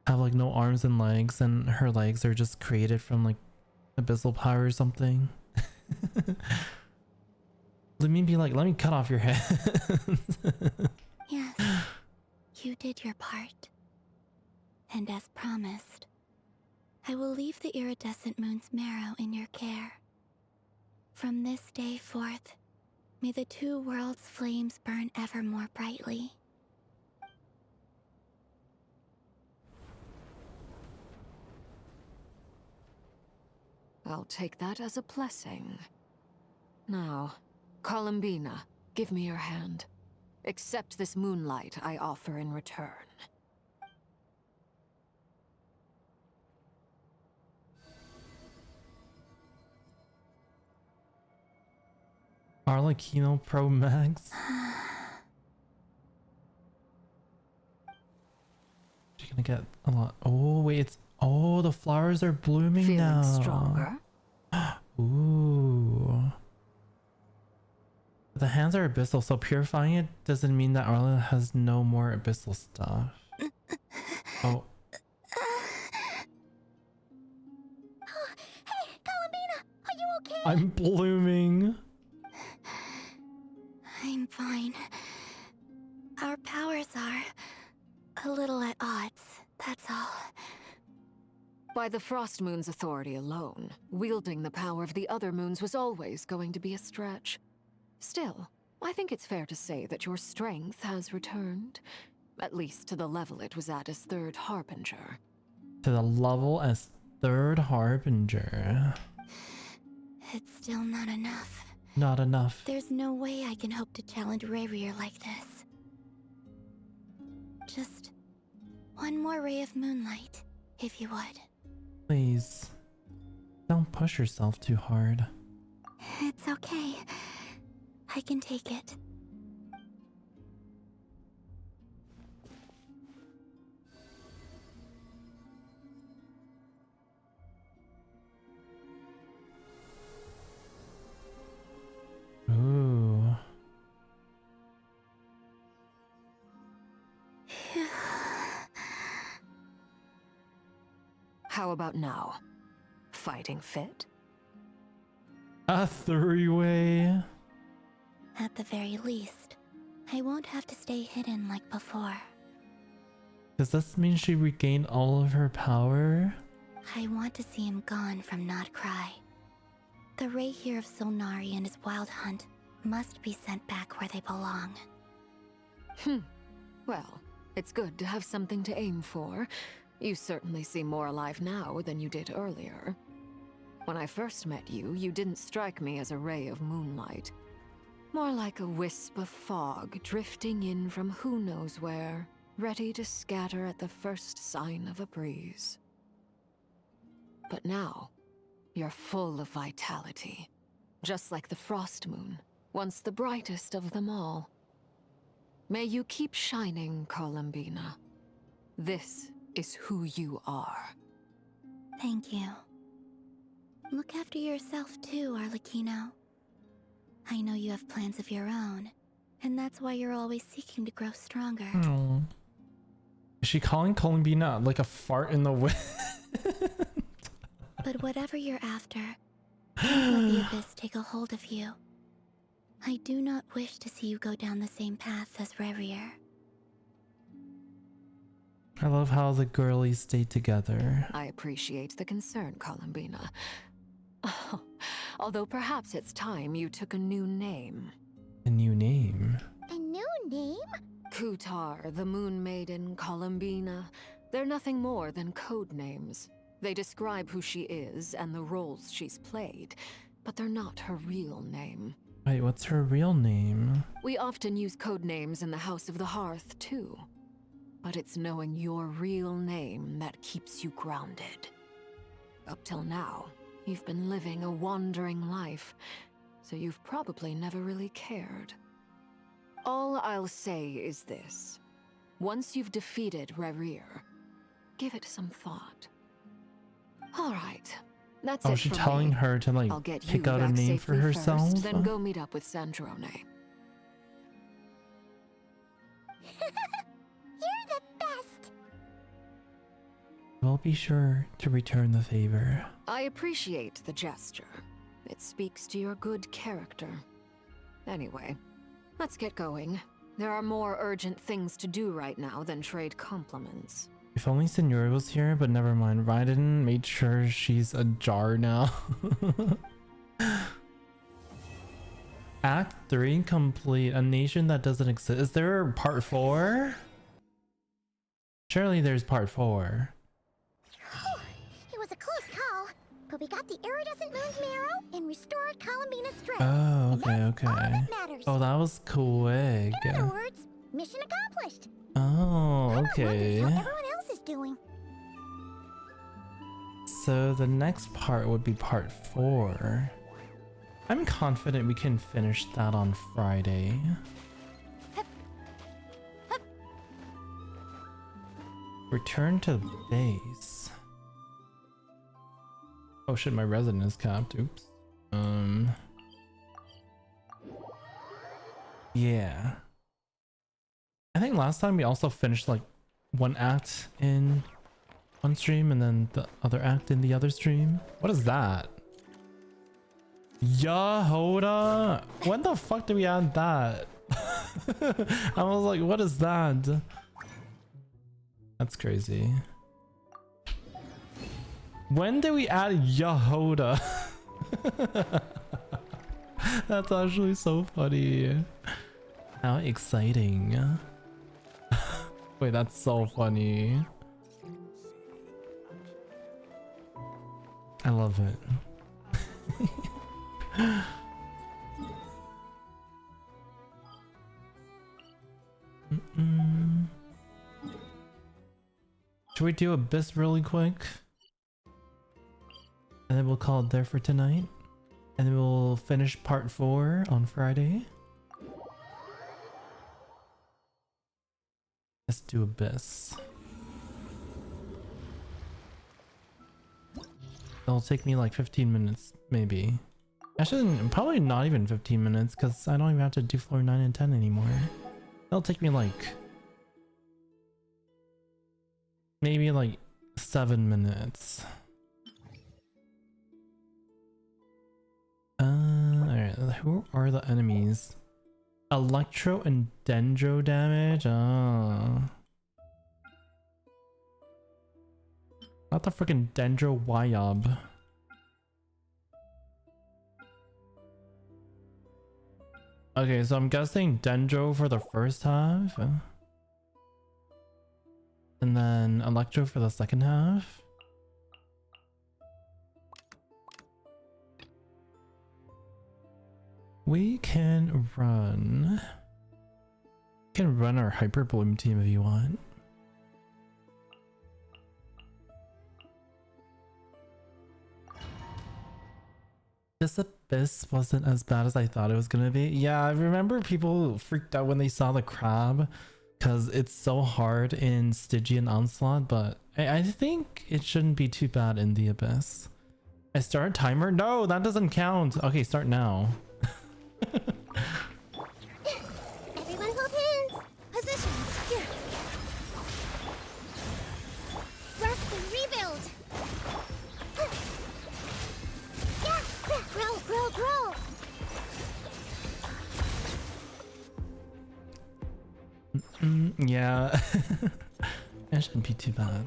have like no arms and legs, and her legs are just created from like abyssal power or something. Let me be like, let me cut off your head. Yes, you did your part. And as promised, I will leave the iridescent moon's marrow in your care. From this day forth, may the two worlds' flames burn ever more brightly. I'll take that as a blessing. Now, Columbina, give me your hand. Accept this moonlight I offer in return. Arlecchino Pro Max. She's gonna get a lot. Oh wait, it's the flowers are blooming Feeling now. stronger? Ooh. The hands are abyssal, so purifying it doesn't mean that Arla has no more abyssal stuff. Oh. Hey, Columbina, are you okay? I'm blooming. I'm fine. Our powers are a little at odds, that's all. By the Frost Moon's authority alone, wielding the power of the other moons was always going to be a stretch. Still, I think it's fair to say that your strength has returned, at least to the level it was at as Third Harbinger. To the level as Third Harbinger. It's still not enough. Not enough. There's no way I can hope to challenge Rarier like this. Just one more ray of moonlight, if you would. Please, don't push yourself too hard. It's okay. I can take it. Ooh. How about now? Fighting fit? A three-way. At the very least, I won't have to stay hidden like before. Does this mean she regained all of her power? I want to see him gone from Nodcry. The Rayhir of Solnari and his wild hunt must be sent back where they belong. Well, it's good to have something to aim for. You certainly seem more alive now than you did earlier. When I first met you, you didn't strike me as a ray of moonlight. More like a wisp of fog drifting in from who knows where, ready to scatter at the first sign of a breeze. But now, you're full of vitality, just like the Frost Moon, once the brightest of them all. May you keep shining, Columbina. This is who you are. Thank you. Look after yourself too, Arlecchino. I know you have plans of your own, and that's why you're always seeking to grow stronger. Oh. Is she calling Columbina like a fart in the wind? But whatever you're after, don't let the abyss take a hold of you. I do not wish to see you go down the same path as Rarier. I love how the girlies stay together. I appreciate the concern, Columbina. Although perhaps it's time you took a new name. A new name? A new name? Kutar, the Moon Maiden, Columbina. They're nothing more than code names. They describe who she is and the roles she's played, but they're not her real name. Wait, what's her real name? We often use code names in the House of the Hearth, too. But it's knowing your real name that keeps you grounded. Up till now, you've been living a wandering life, so you've probably never really cared. All I'll say is this. Once you've defeated Rarier, give it some thought. All right, that's it. Oh, she's telling her to like pick out a name for herself? First, then go meet up with Sandrone. You're the best! We'll be sure to return the favor. I appreciate the gesture. It speaks to your good character. Anyway, let's get going. There are more urgent things to do right now than trade compliments. If only Senora was here, but never mind. Raiden made sure she's a jar now. Act 3 complete. A nation that doesn't exist. Is there part 4? Surely there's part 4. It was a close call, but we got the iridescent moon's marrow and restored Columbina's strength. Oh, okay, okay. All that matters. Oh, that was quick. In other words, mission accomplished. Oh, okay. How everyone else is doing. So the next part would be part 4. I'm confident we can finish that on Friday. Return to base. Oh shit, my resident is capped. Oops. Yeah. I think last time we also finished like one act in one stream and then the other act in the other stream. What is that? Yahoda? When the fuck did we add that? I was like, what is that? That's crazy. When did we add Yahoda? That's actually so funny. How exciting. Wait, that's so funny. I love it. Should we do Abyss really quick? And then we'll call it there for tonight. And then we'll finish part 4 on Friday. Let's do Abyss. It'll take me like 15 minutes, maybe. Actually, probably not even 15 minutes, because I don't even have to do floor 9 and 10 anymore. It'll take me like... maybe like 7 minutes. Alright, who are the enemies? Electro and Dendro damage? Oh. Not the freaking Dendro Wyob. Okay, so I'm guessing Dendro for the first half. And then Electro for the second half. We can run... our Hyper Bloom team if you want. This Abyss wasn't as bad as I thought it was gonna be. Yeah, I remember people freaked out when they saw the crab because it's so hard in Stygian Onslaught, but I think it shouldn't be too bad in the Abyss. I start timer? No, that doesn't count. Okay, start now. Everyone hold hands. Positions. Here. Rest and rebuild. Yeah. Grow, grow, grow. Yeah. It shouldn't be too bad.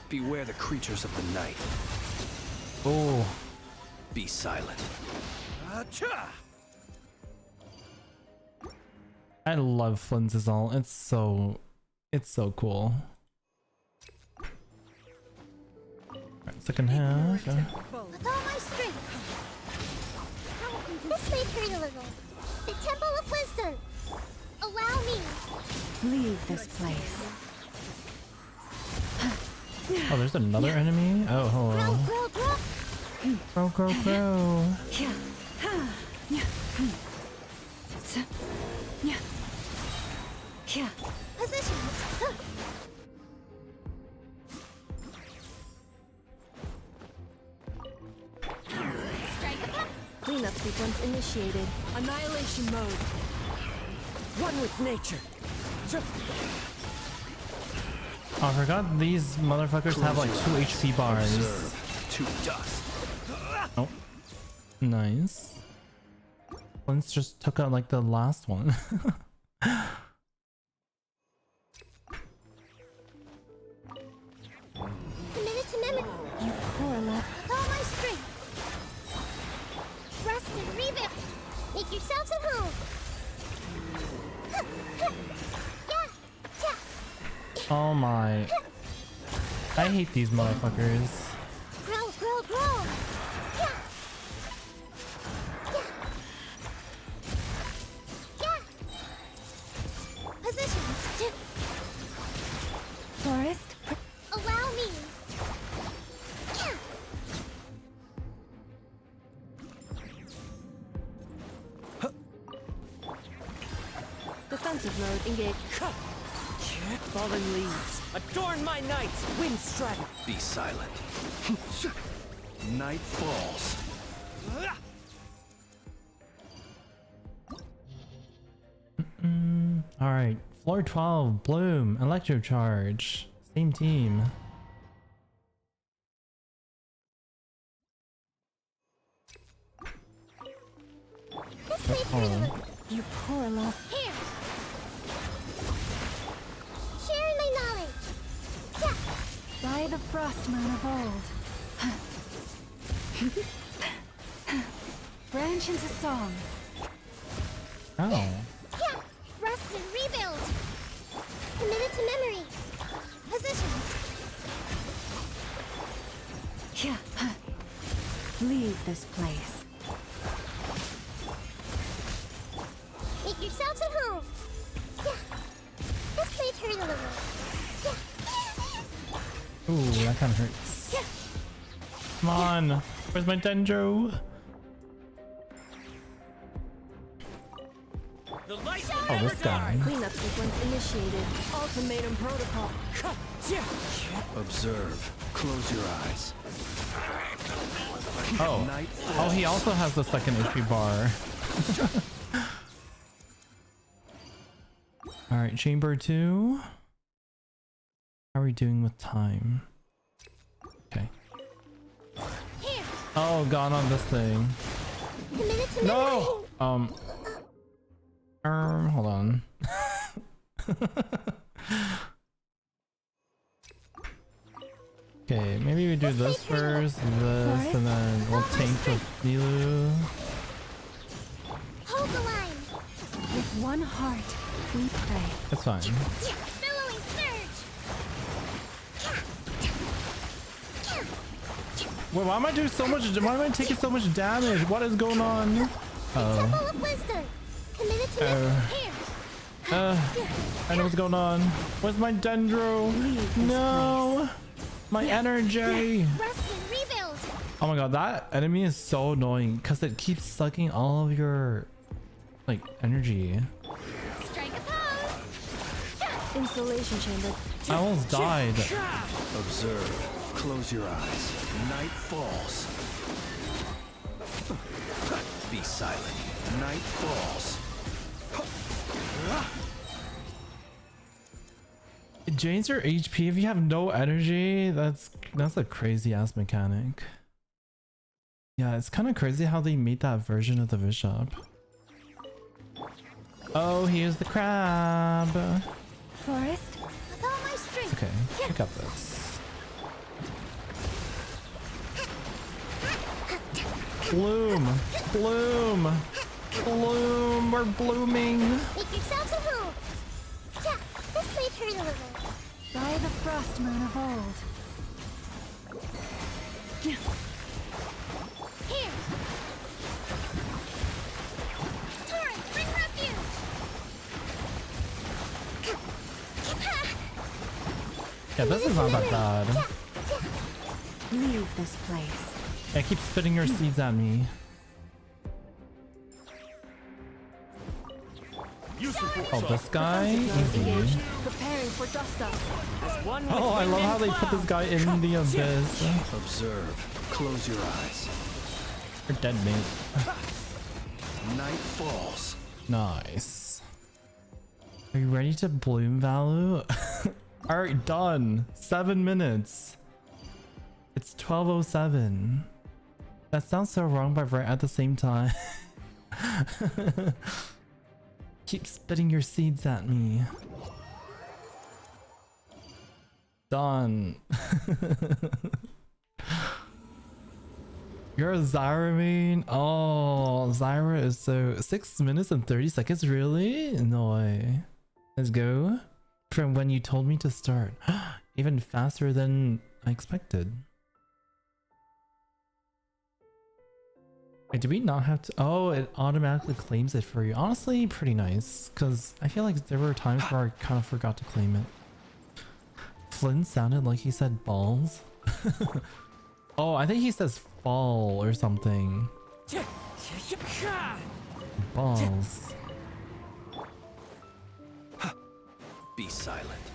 Beware the creatures of the night. Oh. Be silent. I love Flynn's all. It's so cool. Alright, second half. With all my strength. This may hurt a little. The Temple of Wisdom. Allow me. Leave this place. Oh, there's another enemy? Oh, hello. Grow, grow, grow. Positions. Cleanup sequence initiated. Annihilation mode. One with nature. Oh, I forgot these motherfuckers have like 2 HP bars. To dust. Oh. Nice. Flynn's just took out like the last one. Minute to memory. You poor love. With all my strength. Rest and rebuild. Make yourselves at home. Oh my. I hate these motherfuckers. Grow, grow, grow. Positions. Forest. Allow me. Defensive mode engaged. Fallen leaves. Adorn my nights. Wind strike. Be silent. Night falls. Alright, floor 12, Bloom, Electro Charge. Same team. This may hurt a little. You poor love. Here. the frost moon of old. Branch into song. Oh. Yeah, rest and rebuild. Committed to memory. Positions. Yeah. Leave this place. Make yourselves at home. Yeah. This may turn a little. Yeah. Ooh, that kind of hurts. Come on. Where's my Dendro? Oh, this guy. Cleanup sequence initiated. Ultimatum protocol. Observe. Close your eyes. Oh. Oh, he also has the second HP bar. Alright, chamber 2. How are we doing with time? Okay. Oh, gone on this thing. No! Hold on. Okay, maybe we do this first, this, and then we'll tank with Nilu. Hold the line. With one heart, we pray. That's fine. Billowing surge. Wait, why am I doing so much? Why am I taking so much damage? What is going on? Temple of Wisdom. Committed to here. I know what's going on. Where's my Dendro? No! My energy! Rest and rebuild. Oh my god, that enemy is so annoying because it keeps sucking all of your like energy. Strike a pose. Installation chamber. I almost died. Observe. Close your eyes. Night falls. Be silent. Night falls. It drains your HP if you have no energy. That's a crazy ass mechanic. Yeah, it's kind of crazy how they made that version of the bishop. Oh, here's the crab. Forest? With all my strength. It's okay, I got this. Bloom, bloom, bloom. We're blooming. Make yourselves at home. Yeah, this may turn a little. By the frost moon of old. Here. Torrent, bring refuge. Yeah, this is not that bad. Leave this place. Yeah, keep spitting your seeds at me. Oh, this guy? Easy. Preparing for dust up. Oh, I love how they put this guy in the abyss. Observe. Close your eyes. You're dead, mate. Night falls. Nice. Are you ready to bloom, Valu? Alright, done. 7 minutes. It's 12:07. That sounds so wrong, but right at the same time. Keep spitting your seeds at me. Done. You're a Zyra main? Oh, Zyra is so... 6 minutes and 30 seconds? Really? No way. Let's go. From when you told me to start. Even faster than I expected. Wait, do we not have to? Oh, it automatically claims it for you. Honestly, pretty nice. Because I feel like there were times where I kind of forgot to claim it. Flynn sounded like he said balls. Oh, I think he says fall or something. Balls. Be silent.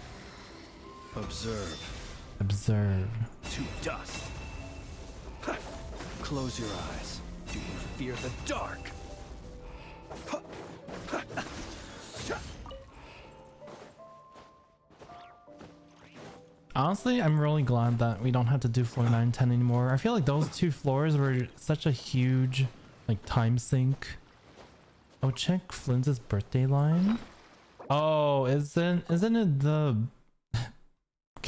Observe. Observe. To dust. Close your eyes. Do you fear the dark? Honestly, I'm really glad that we don't have to do floor 9 and 10 anymore. I feel like those 2 floors were such a huge like time sink. Oh, check Flynn's birthday line. Oh, isn't it the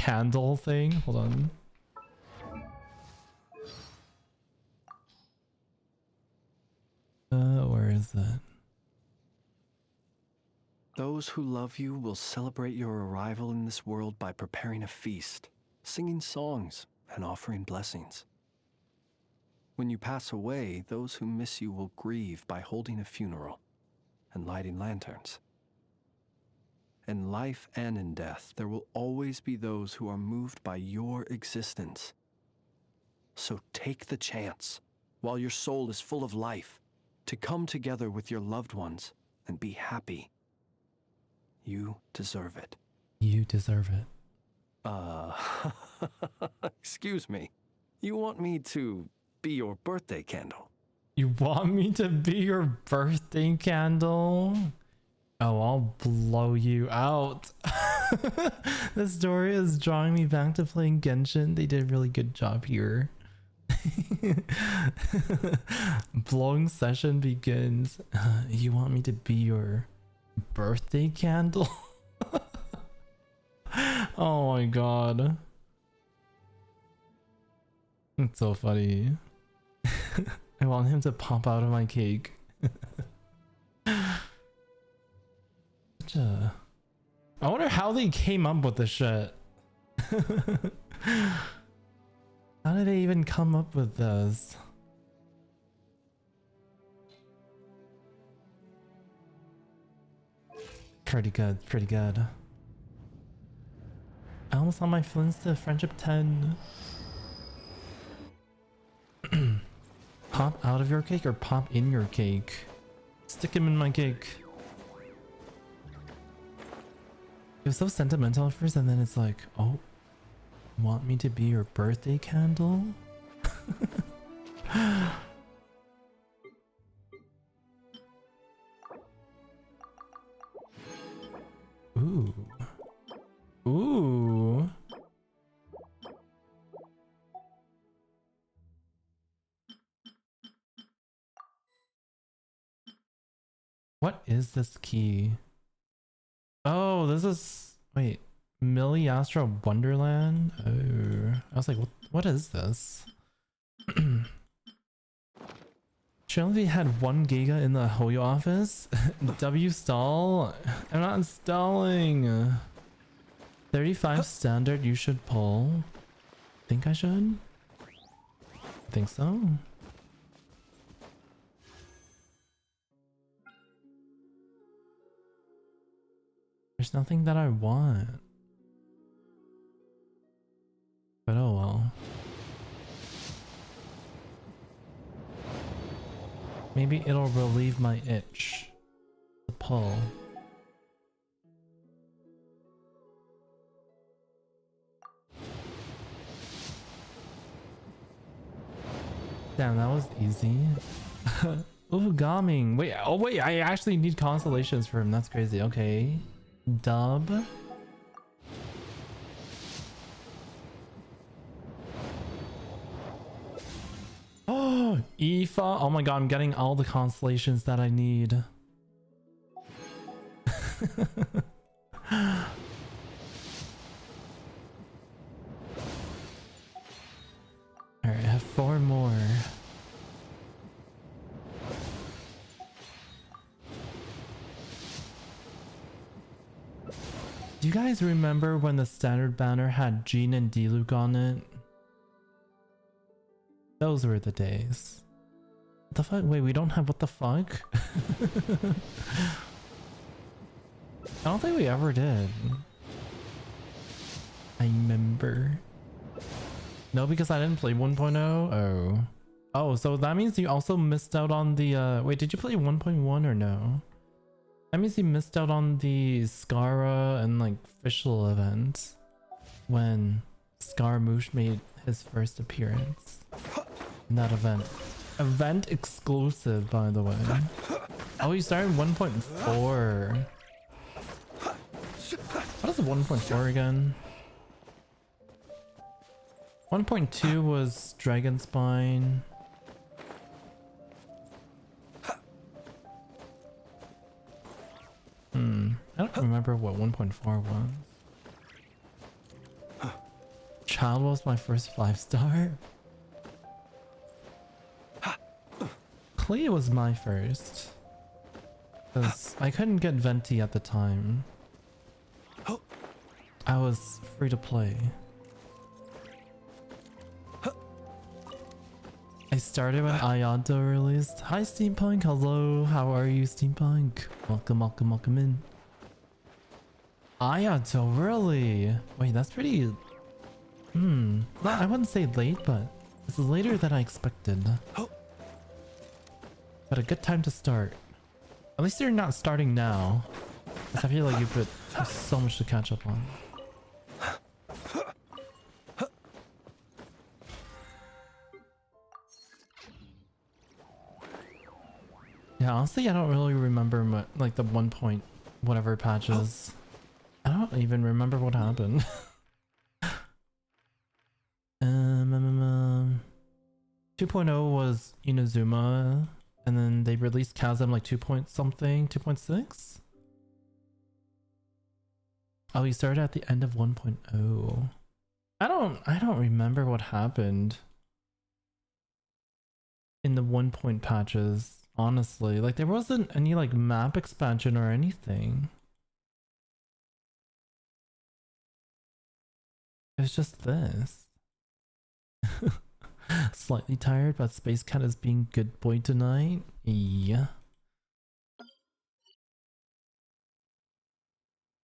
candle thing. Hold on. Where is it? Those who love you will celebrate your arrival in this world by preparing a feast, singing songs, and offering blessings. When you pass away, those who miss you will grieve by holding a funeral and lighting lanterns. In life and in death, there will always be those who are moved by your existence. So take the chance, while your soul is full of life, to come together with your loved ones and be happy. You deserve it. You deserve it. Excuse me. You want me to be your birthday candle? You want me to be your birthday candle? Oh, I'll blow you out. The story is drawing me back to playing Genshin. They did a really good job here. Blowing session begins. You want me to be your birthday candle? Oh my god. It's so funny. I want him to pop out of my cake. I wonder how they came up with this shit. How did they even come up with this? Pretty good, pretty good. I almost on my Flint's to friendship 10. Pop out of your cake or pop in your cake? Stick him in my cake. It was so sentimental at first, and then it's like, oh, want me to be your birthday candle? Ooh. Ooh. What is this key? Oh, this is... Wait. Millie Astro Wonderland? Oh. I was like, what is this? Trinity had 1 giga in the Hoyo office? W stall? I'm not stalling. 35 standard you should pull. Think I should? Think so? There's nothing that I want. But oh well. Maybe it'll relieve my itch to pull. Damn, that was easy. Ooh, Gaming. Wait, oh wait, I actually need constellations for him. That's crazy. Okay. Dub. Oh, Aoife. Oh my god, I'm getting all the constellations that I need. Alright, I have 4 more. Do you guys remember when the standard banner had Jean and Diluc on it? Those were the days. What the fuck? Wait, we don't have what the fuck? I don't think we ever did. I remember. No, because I didn't play 1.0? Oh. Oh, so that means you also missed out on the wait, did you play 1.1 or no? That means you missed out on the Skara and like official events when Scaramouche made his first appearance in that event. Event exclusive, by the way. Oh, you started 1.4. What is 1.4 again? 1.2 was Dragon Spine. I don't remember what 1.4 was. Child was my first 5-star. Clea was my first. Because I couldn't get Venti at the time. I was free to play. I started when Ayato released. Hi Steampunk, hello, how are you Steampunk? Welcome, welcome, welcome in. Ayato, really? Wait, that's pretty... I wouldn't say late, but it's later than I expected. But a good time to start. At least you're not starting now. Because I feel like you have so much to catch up on. Yeah, honestly, I don't really remember like the 1 point whatever patches. I don't even remember what happened. 2.0 was Inazuma, and then they released Chasm like 2 point something, 2.6? Oh, you started at the end of 1.0. I don't remember what happened in the 1 point patches. Honestly, like there wasn't any like map expansion or anything. It's just this. Slightly tired, but Space Cat is being good boy tonight. Yeah.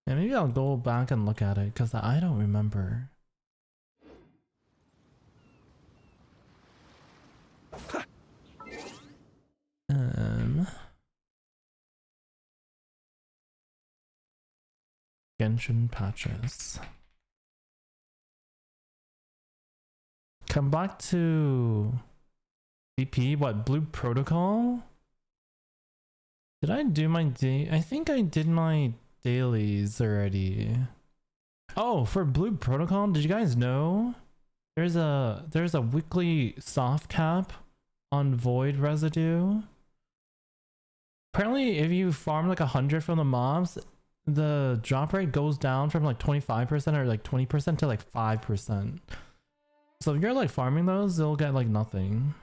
Yeah, maybe I'll go back and look at it because I don't remember. Genshin patches. Come back to BP, what, Blue Protocol? Did I do my day? I think I did my dailies already. Oh, for Blue Protocol, did you guys know? There's a weekly soft cap on Void Residue. Apparently, if you farm like 100 from the mobs, the drop rate goes down from like 25% or like 20% to like 5%. So if you're like farming those, they'll get like nothing.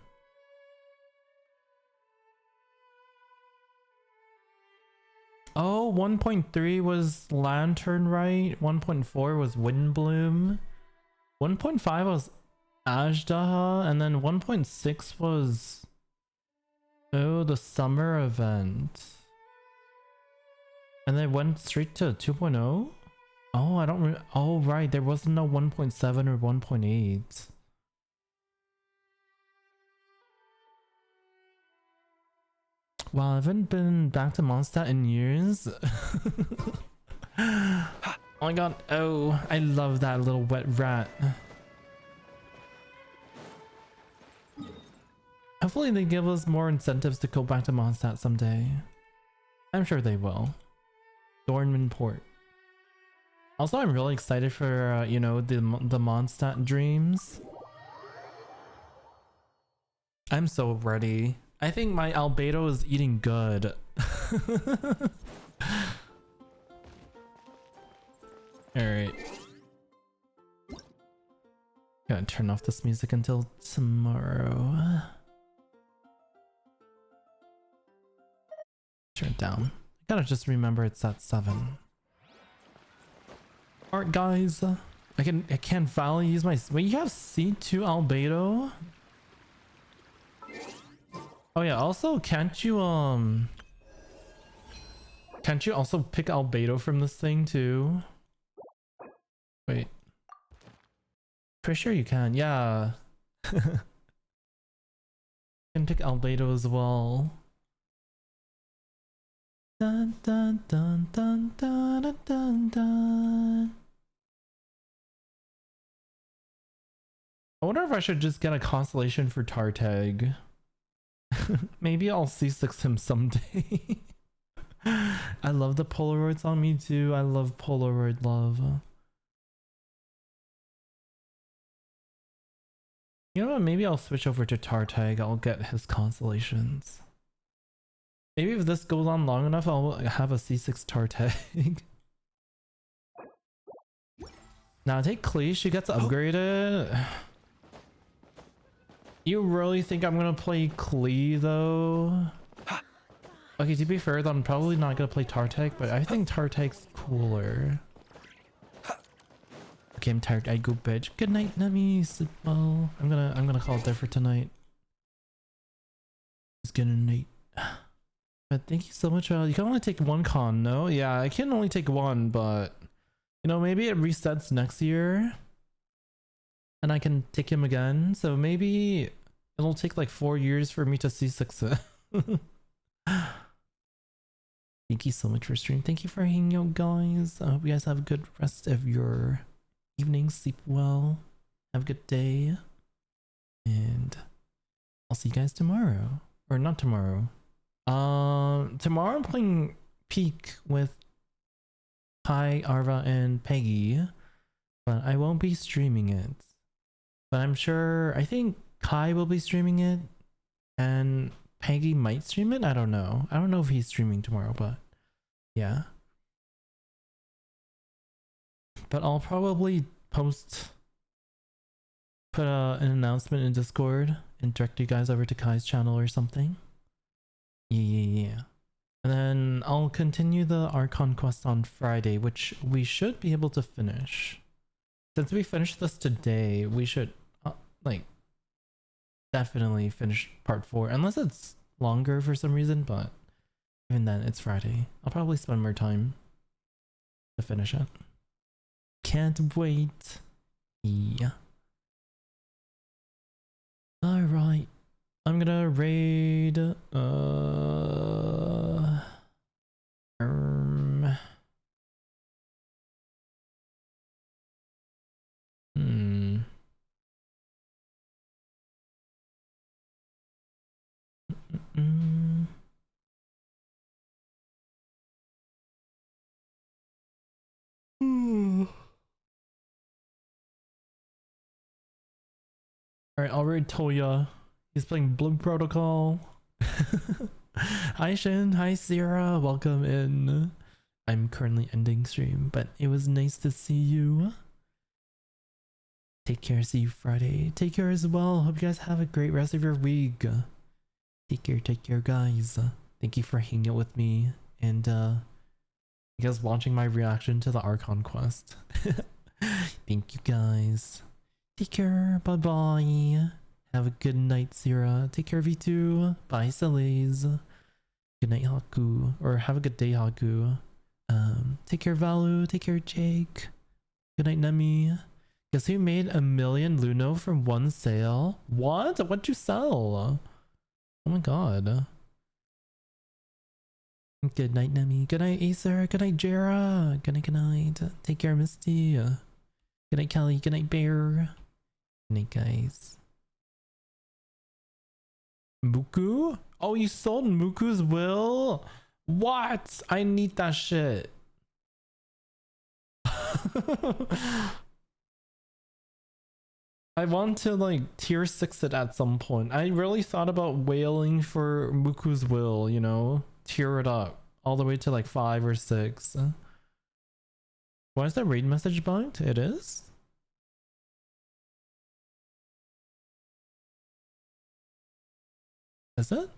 Oh, 1.3 was Lantern Right, 1.4 was Windbloom, 1.5 was Ajdaha, and then 1.6 was... oh, the summer event. And then went straight to 2.0? Oh, I don't oh, right, there wasn't no 1.7 or 1.8. Wow, I haven't been back to Mondstadt in years. Oh my god, oh, I love that little wet rat. Hopefully they give us more incentives to go back to Mondstadt someday. I'm sure they will. Dornman Port. Also, I'm really excited for, you know, the Mondstadt dreams. I'm so ready. I think my albedo is eating good. Alright. Gotta turn off this music until tomorrow. Turn it down. I gotta just remember it's at 7. Alright guys. I can't finally use my... wait, you have C2 albedo? Oh yeah, also can't you also pick albedo from this thing too? Wait. Pretty sure you can, yeah. You can pick albedo as well. Dun dun dun dun dun dun dun dun. I wonder if I should just get a constellation for Tartag. Maybe I'll C6 him someday. I love the Polaroids on me too. I love Polaroid love. You know what? Maybe I'll switch over to Tartag. I'll get his constellations. Maybe if this goes on long enough, I'll have a C6 Tartag. Now take Klee, she gets upgraded. You really think I'm gonna play Klee though? Okay, to be fair, I'm probably not gonna play Tartek, but I think Tartek's cooler. Okay, I'm tired. I go bed. Good night, Nami. Sleep well. I'm gonna call it there for tonight. It's good night. But thank you so much. You can only take one con, no? Yeah, I can only take one, but you know, maybe it resets next year, and I can take him again. So maybe it'll take like 4 years for me to see success. Thank you so much for streaming. Thank you for hanging out, guys. I hope you guys have a good rest of your evening. Sleep well. Have a good day. And I'll see you guys tomorrow. Or not tomorrow. Tomorrow I'm playing Peak with Kai, Arva, and Peggy. But I won't be streaming it. But I'm sure, I think Kai will be streaming it. And Peggy might stream it? I don't know. I don't know if he's streaming tomorrow, but yeah. But I'll probably put an announcement in Discord and direct you guys over to Kai's channel or something. Yeah. And then I'll continue the Archon quest on Friday, which we should be able to finish. Since we finished this today, we should like definitely finish part 4, unless it's longer for some reason, but even then it's Friday. I'll probably spend more time to finish it. Can't wait. Yeah. Alright. I'm gonna raid Alright, I'll raid Toya. He's playing Bloom Protocol. Hi Shin, hi Sierra, welcome in. I'm currently ending stream, but it was nice to see you. Take care, see you Friday. Take care as well. Hope you guys have a great rest of your week. Take care guys. Thank you for hanging out with me and you guys watching my reaction to the Archon quest. Thank you guys. Take care, bye bye. Have a good night, Sierra. Take care of you too. Bye, Salays. Good night, Haku. Or have a good day, Haku. Take care, Valu. Take care, Jake. Good night, Nemi. Guess who made 1 million Luno from one sale? What? What'd you sell? Oh my god. Good night, Nemi. Good night, Acer. Good night, Jera. Good night. Take care, Misty. Good night, Kelly. Good night, Bear. Good night, guys. Muku? Oh, you sold Muku's will? What? I need that shit. I want to like tier 6 it at some point. I really thought about wailing for Muku's will, you know? Tier it up all the way to like 5 or 6. Why is that raid message bugged? It is? Is it?